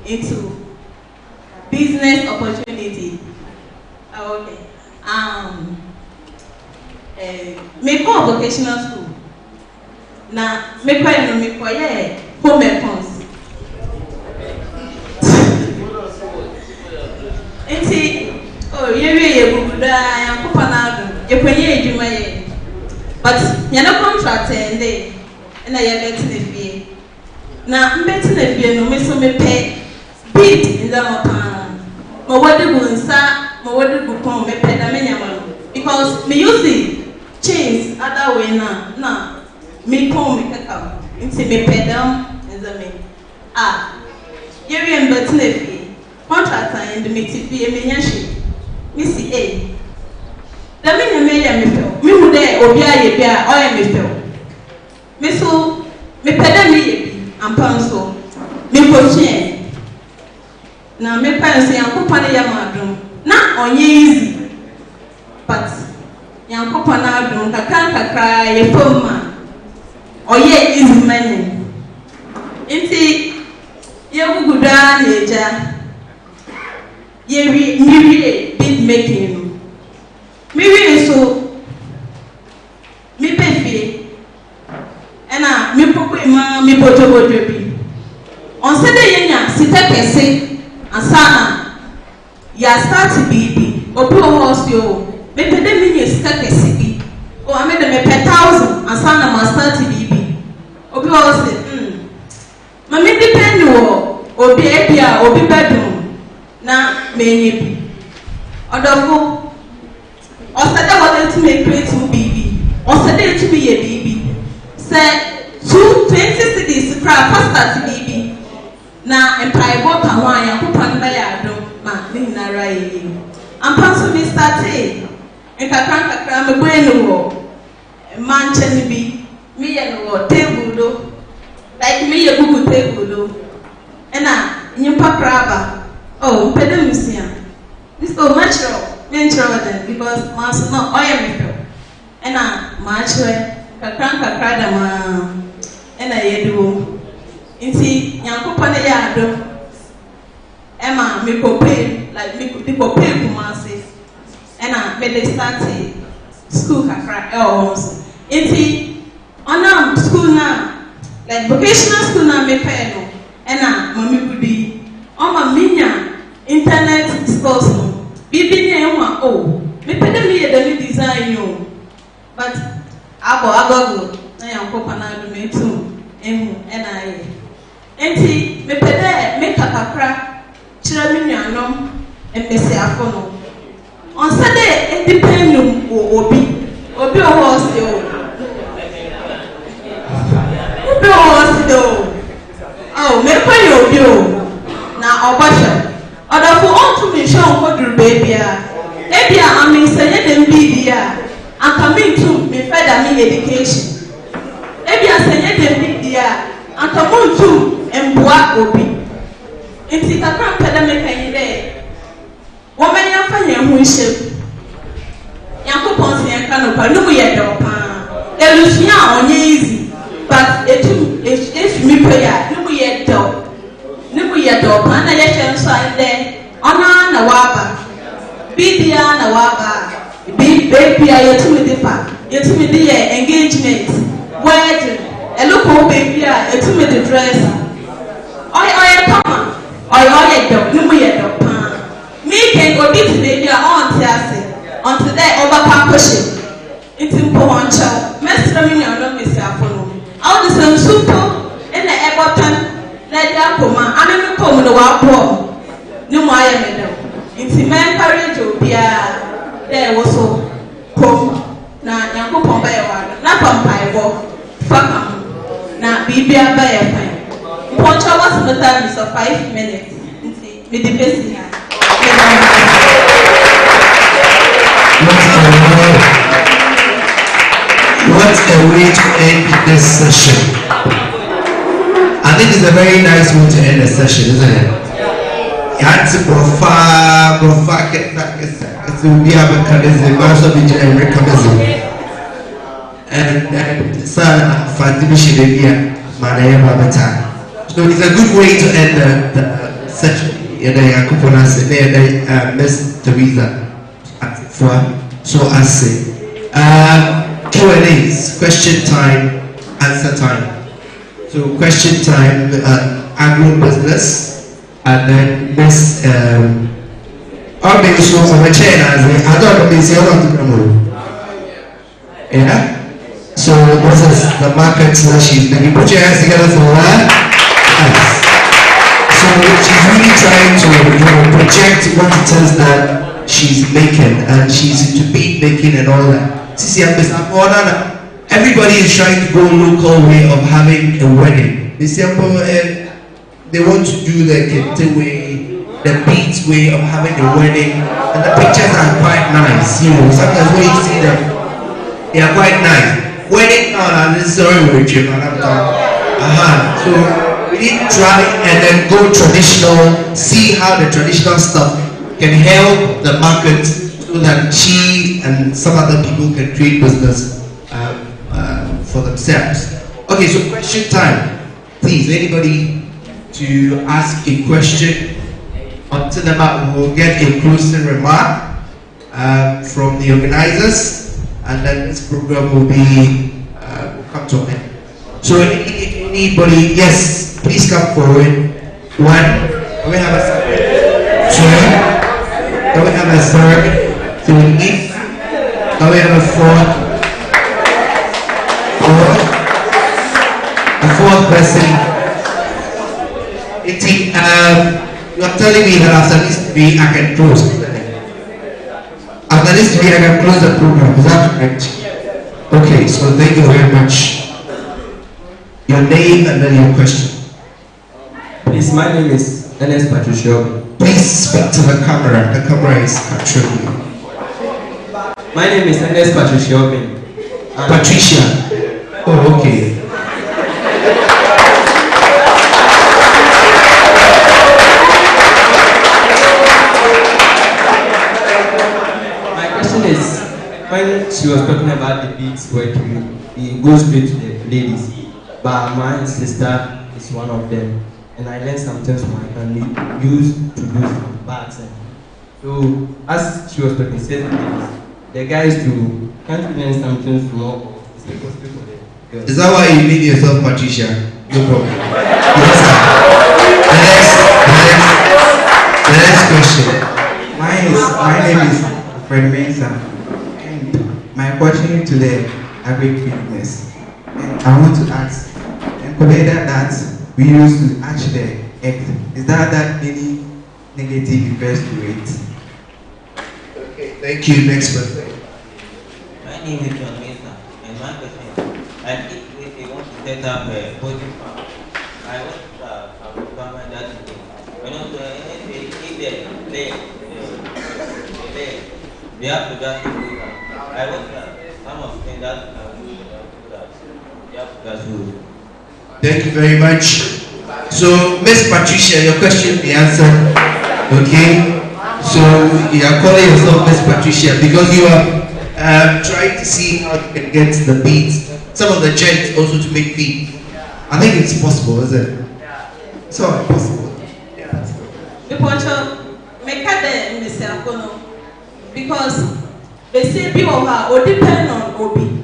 into business opportunity. Okay. Me call vocational school. Na me call no me call home econs. Enti ye bubuda ya kopa na do. Ye kwenye edwuma ye. But ye no contract ende na ye beti na fie. Na mbeti na fie no me so me pay bid in the mopan. Ma wadi bu nsa, ma wadi bu pon me pay na me nyama. Because me use it chains other way na me pon me kaka nti me pedam ezame ye we mbet na fie contract and me ti fie me nya hwe Missy A. The minute me ya me feel. Me who there obia ye bia or me feel. Me so me peda me ye and panso. Me pochien. Na me panso yan kupane ya madrum. Na onye easy. But yan kupana adrum kakra ye foma. Oye easy money. Inti ye guguda neja. Ye mi bid making. Mi so mi pefi. Ena mi popo ima mi bojo bi. On se de yenya sita pese asana ya start bibi. Obi o hosio. Me pede mi nye sita pese bi. O ame de me pe 1,000 asana ma start bibi. Obi o hosio. Mami depend wo obi ebia obi bedroom na menye bi. Odofo osada what to make create baby. Osada to be a baby. Say 20 cities cry pasta baby. Na empire boka hwan yakopan ba ya do ma ni na rai. Ampa so me start kakra me gwenu wo manche ni bi me ye no table do. Like me ye bugu table do. Ena nyimpa kraba. Oh, pedem musia. This so natural then because mas no oil me feel. Ena machwe kakra da ma ena yedu. Inti nyankopon na ya do. Emma me ko pay like me ko pay kumase. Ena me dey start school kakra inti onam school na like vocational school na me pay no ena mami budi oma minya internet skills no bibi ne enwa me pede me ye the design yo but agogo na yankopa na do me too ena ye enti me pede me kakra kira me nuanom empese afono on Saturday it depend obi o hostel oh, me pay you na obasha. Oda for on to me show what do baby ebia I mean say dem be dia and coming to me further me education. Ebia say dem be dia and come to emboa obi. Inti kakra peda me kan ide. Woman ya fa yen hu hye. Yakopon se yan kan no mu ye do pa. Elusia onye easy. But if me prayer, no we do. No we do. Man, I just inside there. Ona na waba. Bidia na waba. Baby, I to me the pa. You to me the engagement. Wedding. A local baby, I to me the dress. Oi, come. Oi, do. No we do. Me can go beat baby on Tiasi. On today over pushing. It's important. Mestre me no miss afternoon. All the same super in the airport, let them come. I'm in the home the war. No more, I am in the man carriage to be there was so come. Now, young people by a word, not from Piebo, fuck now, be a by a time. Poncha was the time is of 5 minutes. With the best here. What a way to end this session. I think it's a very nice way to end the session, isn't it? You had to go far, it's a mechanism, also be a mechanism. And Sana Fantibishi Libya, Manaya Babata. So it's a good way to end the session. Yakupona Sene, Miss Teresa. So I say. Q&As, question time, answer time. So question time, agro business, and then this, I'll make sure I'm a chain as I don't know, yeah? So this is the market she's making. Put your hands together for her. Nice. So she's really trying to project what it is that she's making, and she's into beat making and all that. Everybody is trying to go local way of having a wedding. They want to do the kente way, the Beats way of having the wedding, and the pictures are quite nice. You know, sometimes when you see them, they are quite nice. Wedding, this is sorry, we're so we need to try and then go traditional, see how the traditional stuff can help the market so that she and some other people can create business for themselves. Okay, so question time. Please, anybody to ask a question. Until the back, we'll get a closing remark from the organizers, and then this program will be will come to an end. So anybody, yes, please come forward. One, can we have a two? Can we have a third? Three? Can we have a fourth? A fourth person. You are telling me that after this three I can close. After this three I can close the program. Is that correct? Okay, so thank you very much. Your name and then your question. Please, my name is Ernest Patricio. Please speak to the camera. The camera is capturing you. My name is Ernest Patricio. Patricia. Oh, okay. My question is, when she was talking about the beats working, it goes straight to the ladies. But my sister is one of them, and I learned some things from my family used to do some bags. So as she was talking, said the guys do can't learn something from all. Is that why you name yourself Patricia? No problem. Yes, the next question. My name is Fred Mensah, and my question to the agri-fitness. I want to ask, the weather that we use to hatch the egg, is that any negative effects to it? Okay, thank you. Next person. My name is John Mesa, and my question is, if they want to set up a poultry farm, I want to farm that thing. When also, if they have to just do that. I want some of them that Thank you very much. So, Miss Patricia, your question be answered. Okay. So you are calling yourself Miss Patricia because you are trying to see how you can get the beats. Some of the gents also to make feet. I think it's possible, is it? It's all possible. Because they say people or depend on Obi.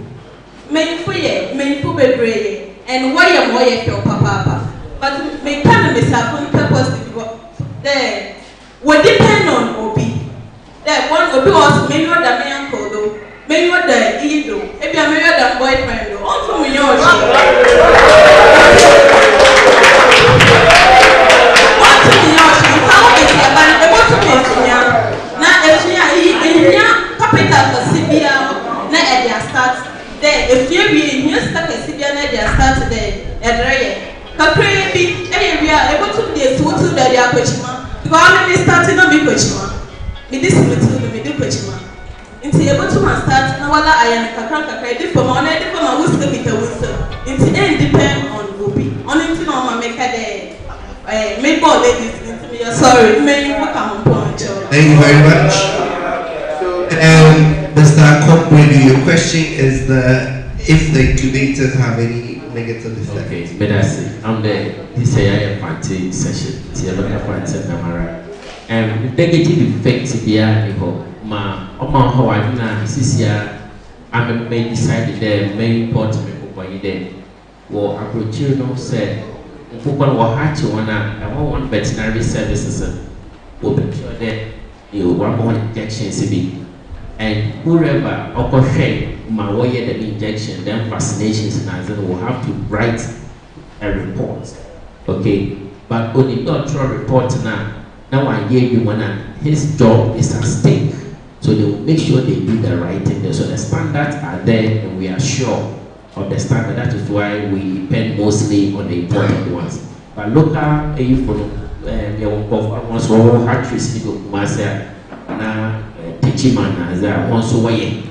Many for ye, many for be and why am I your papa? But me can miss upon purpose there would depend on Obi. That one Obi was many of the man called though, many of the ego, if you are married than boyfriend, also me your there, if you be in stuck a Sibian, they are started there, and Capri, we are able to be a total that they are Cochima. Because I'm starting on me Cochima. Me this little, me do Cochima. Into able to start, now I am a Kakaka credit for my name for my whistle with a whistle. Into end depend on Gobi. On into normal make a day. Maybe all ladies into me, sorry, may you come on. Thank you very much. Mr. Company, your question is if the incubators have any negative effects. Okay, but I see. I'm the DCI party session. The negative effects here, ma, how I know, Sisia, I'm may decided there, may report me for there. Well, I could say, Fukwan will have to one veterinary services will be sure that you want more injections to be. And whoever occurred my way the injection, then vaccinations and will have to write a report. Okay, but only doctor report now I hear you his job is at stake. So they will make sure they do the right thing there. So the standards are there and we are sure of the standard. That is why we depend mostly on the important ones. But local almost all hatcheries in Kumasi na teaching man as also way.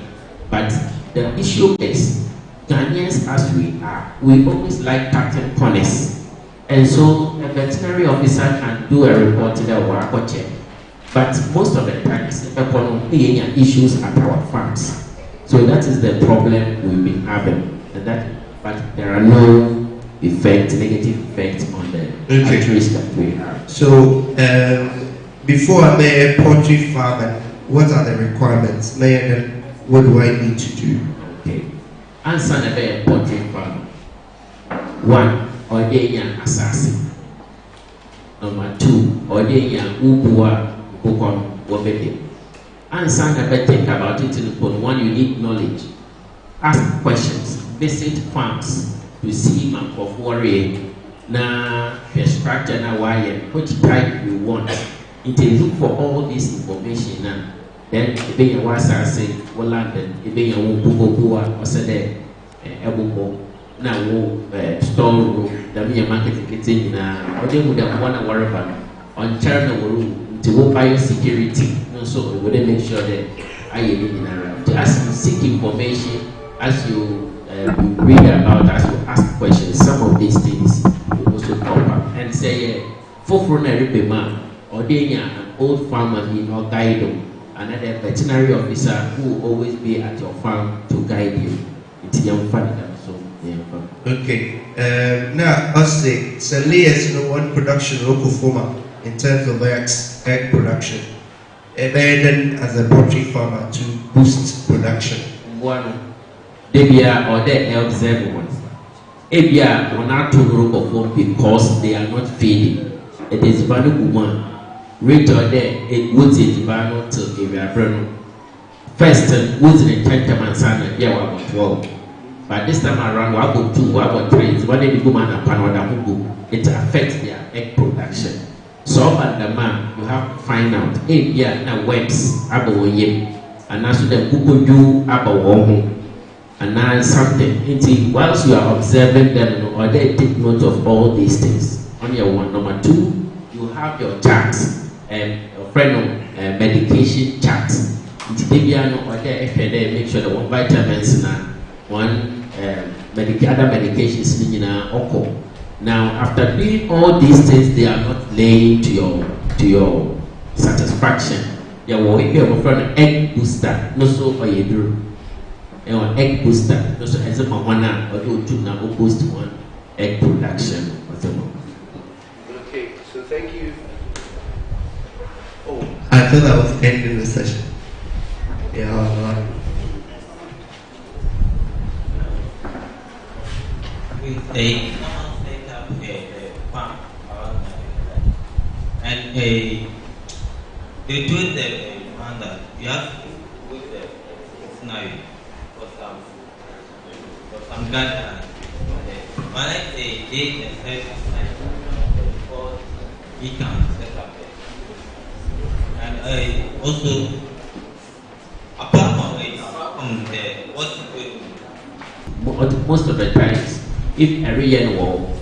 But the issue is Ghanaians as we are, we always like cutting corners. And so a veterinary officer can do a report to the work check. But most of the times, issues at our farms. So that is the problem we've been having. But there are no negative effects on the hatcheries that we have. So before I'm a poultry farmer, what are the requirements? Then what do I need to do? Okay. Answer a poultry farmer. 1. Ordain assassin. Number 2. Ordain ubua ukon wobede. Answer never think about it in 1. You need knowledge. Ask questions. Visit farms to see man of warrior. Na structure na wire, which type you want. It look for all this information now. Then if you want to say well London, if you want to go or say Ebuko, now store room, the media marketing kitchen na or they would have one worry about on China room to go biosecurity. No, so we wouldn't make sure that I in around. As you seek information, as you read about, as you ask questions, some of these things will also come up and say, for a man or an old farmer or guide you, another veterinary officer who will always be at your farm to guide you. It's young family. Okay. Now, us say, so layers, one production local farmer in terms of egg production, then as a poultry farmer to boost production. One. Debia or they helps everyone. Ebia will not to group of one because they are not feeding. It is valuable one. Rate or there, it would say the banner to give a brand. First, woods in 10 months and yeah, 12. But this time around, 2, 3, it's one of the woman and Panoda. It affects their egg production. So, at the man, you have to find out. Ebia now webs, abo yem, and as to the Google do abo and now something. Whilst you are observing them, or they take note of all these things. On your one. Number 2, you have your charts and your friend medication charts. Or they make sure that one vitamins and one other medications. Now, after doing all these things, they are not laying to your satisfaction. They will be an egg booster, no so for you do. Egg booster, also as a mamana or do now boost one egg production. Okay, so thank you. Oh, I thought I was ending the session. Yeah. They set up a farm and they do the man that you have to put the scenario. I'm glad that when I say they themselves before we can set up it. And I also, apart from the what most of the times, if every year will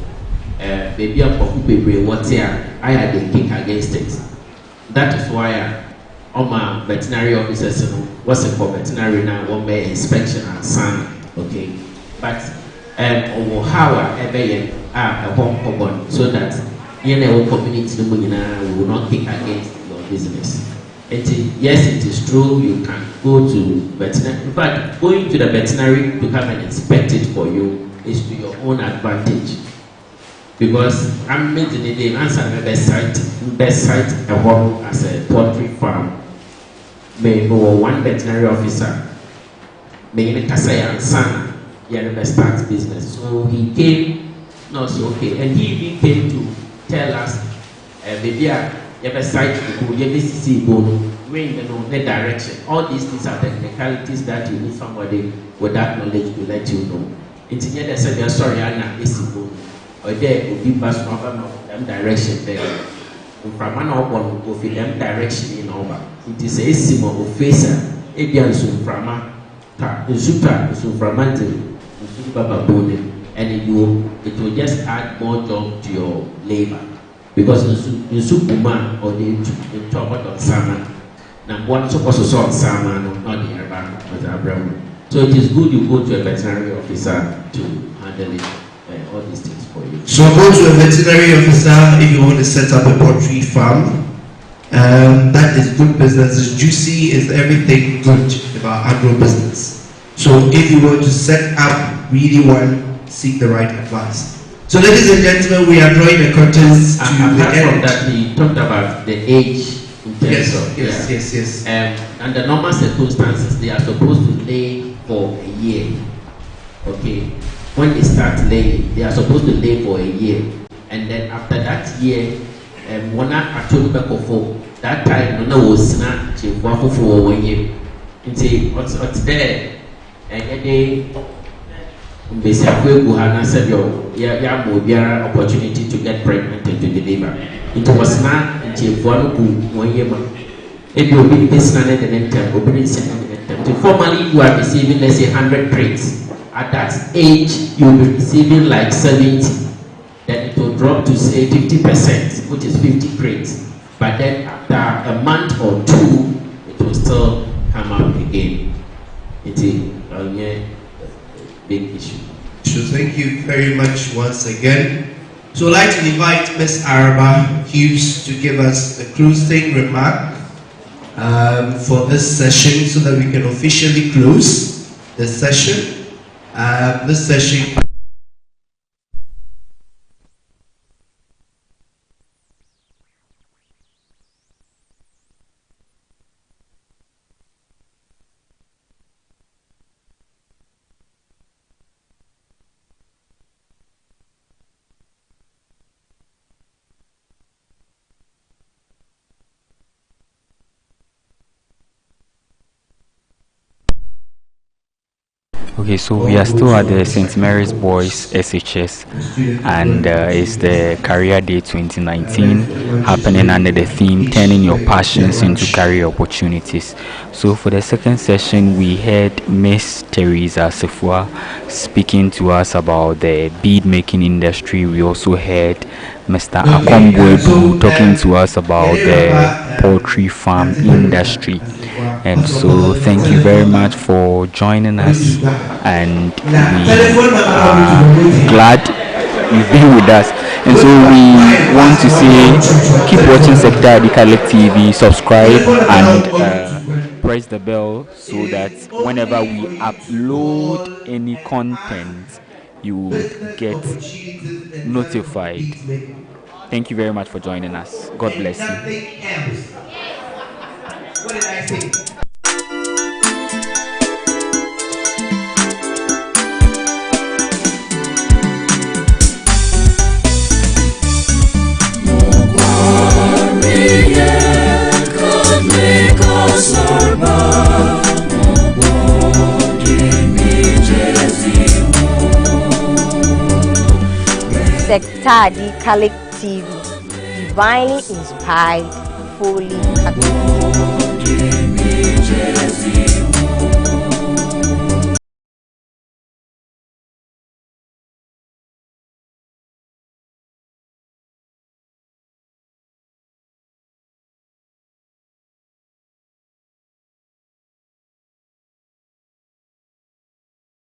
baby up of baby what's here, I had a kick against it. That is why all my veterinary officers what's it called veterinary now one may inspection and sign, okay. But how a home so that in our community will not kick against your business. Yes, it is true, you can go to veterinary. In fact, going to the veterinary to come and inspect it for you is to your own advantage. Because I'm making the answer my best site a home as a poultry farm. May know one veterinary officer, may in Kasaya and Sana. Yeah, never start business. So he came, no, so okay, and he even came to tell us, maybe I ever site to go, you see, bring the direction. All these things are technicalities that you need somebody with that knowledge to let you know. It's the other side, sorry, Anna, this is good. Or there will be pass over them direction there. From one of one will fit them direction in over. It is a simple facer, Ebian Suframa, Sutra, Suframanti. And it will just add more job to your labor. because in Supuma or they talk about salmon. Now, one supposed to sort salmon, not the Abraham. So it is good you go to a veterinary officer to handle it, all these things for you. So go to a veterinary officer if you want to set up a poultry farm. That is good business. It's juicy, is everything good about agro business. So if you want to set up really one, seek the right advice. So ladies and gentlemen, we are drawing the curtains to the end. From that, he talked about the age in terms of yes. Under normal circumstances, they are supposed to lay for a year. Okay, when they start laying, they are supposed to lay for a year, and then after that year, one actually back of that time, no was not for 1 year. What's there, and they basically who had said your opportunity to get pregnant and to deliver. It was not until 1 year. If you be personally the next time, formally you are receiving, let's say, 100 crates. At that age, you will be receiving like 70. Then it will drop to say 50%, which is 50 crates. But then after a month or two, it will still come up again. It's a big issue. So thank you very much once again. So I'd like to invite Ms. Araba Hughes to give us a closing remark for this session so that we can officially close the session. This session. Okay, so we are still at the St. Mary's Boys SHS, and it's the Career Day 2019 happening under the theme Turning Your Passions into Career Opportunities. So for the second session, we had Miss Teresa Sefua speaking to us about the bead making industry. We also had Mr. Akombwebu talking to us about the poultry farm industry. And so thank you very much for joining us, and we are glad you've been with us. And so we want to say keep watching Sectadi Catholic TV, subscribe and press the bell so that whenever we upload any content you will get notified. Thank you very much for joining us. God bless you. What did I say? Sectadi Catholic TV, divinely inspired, fully Catholic.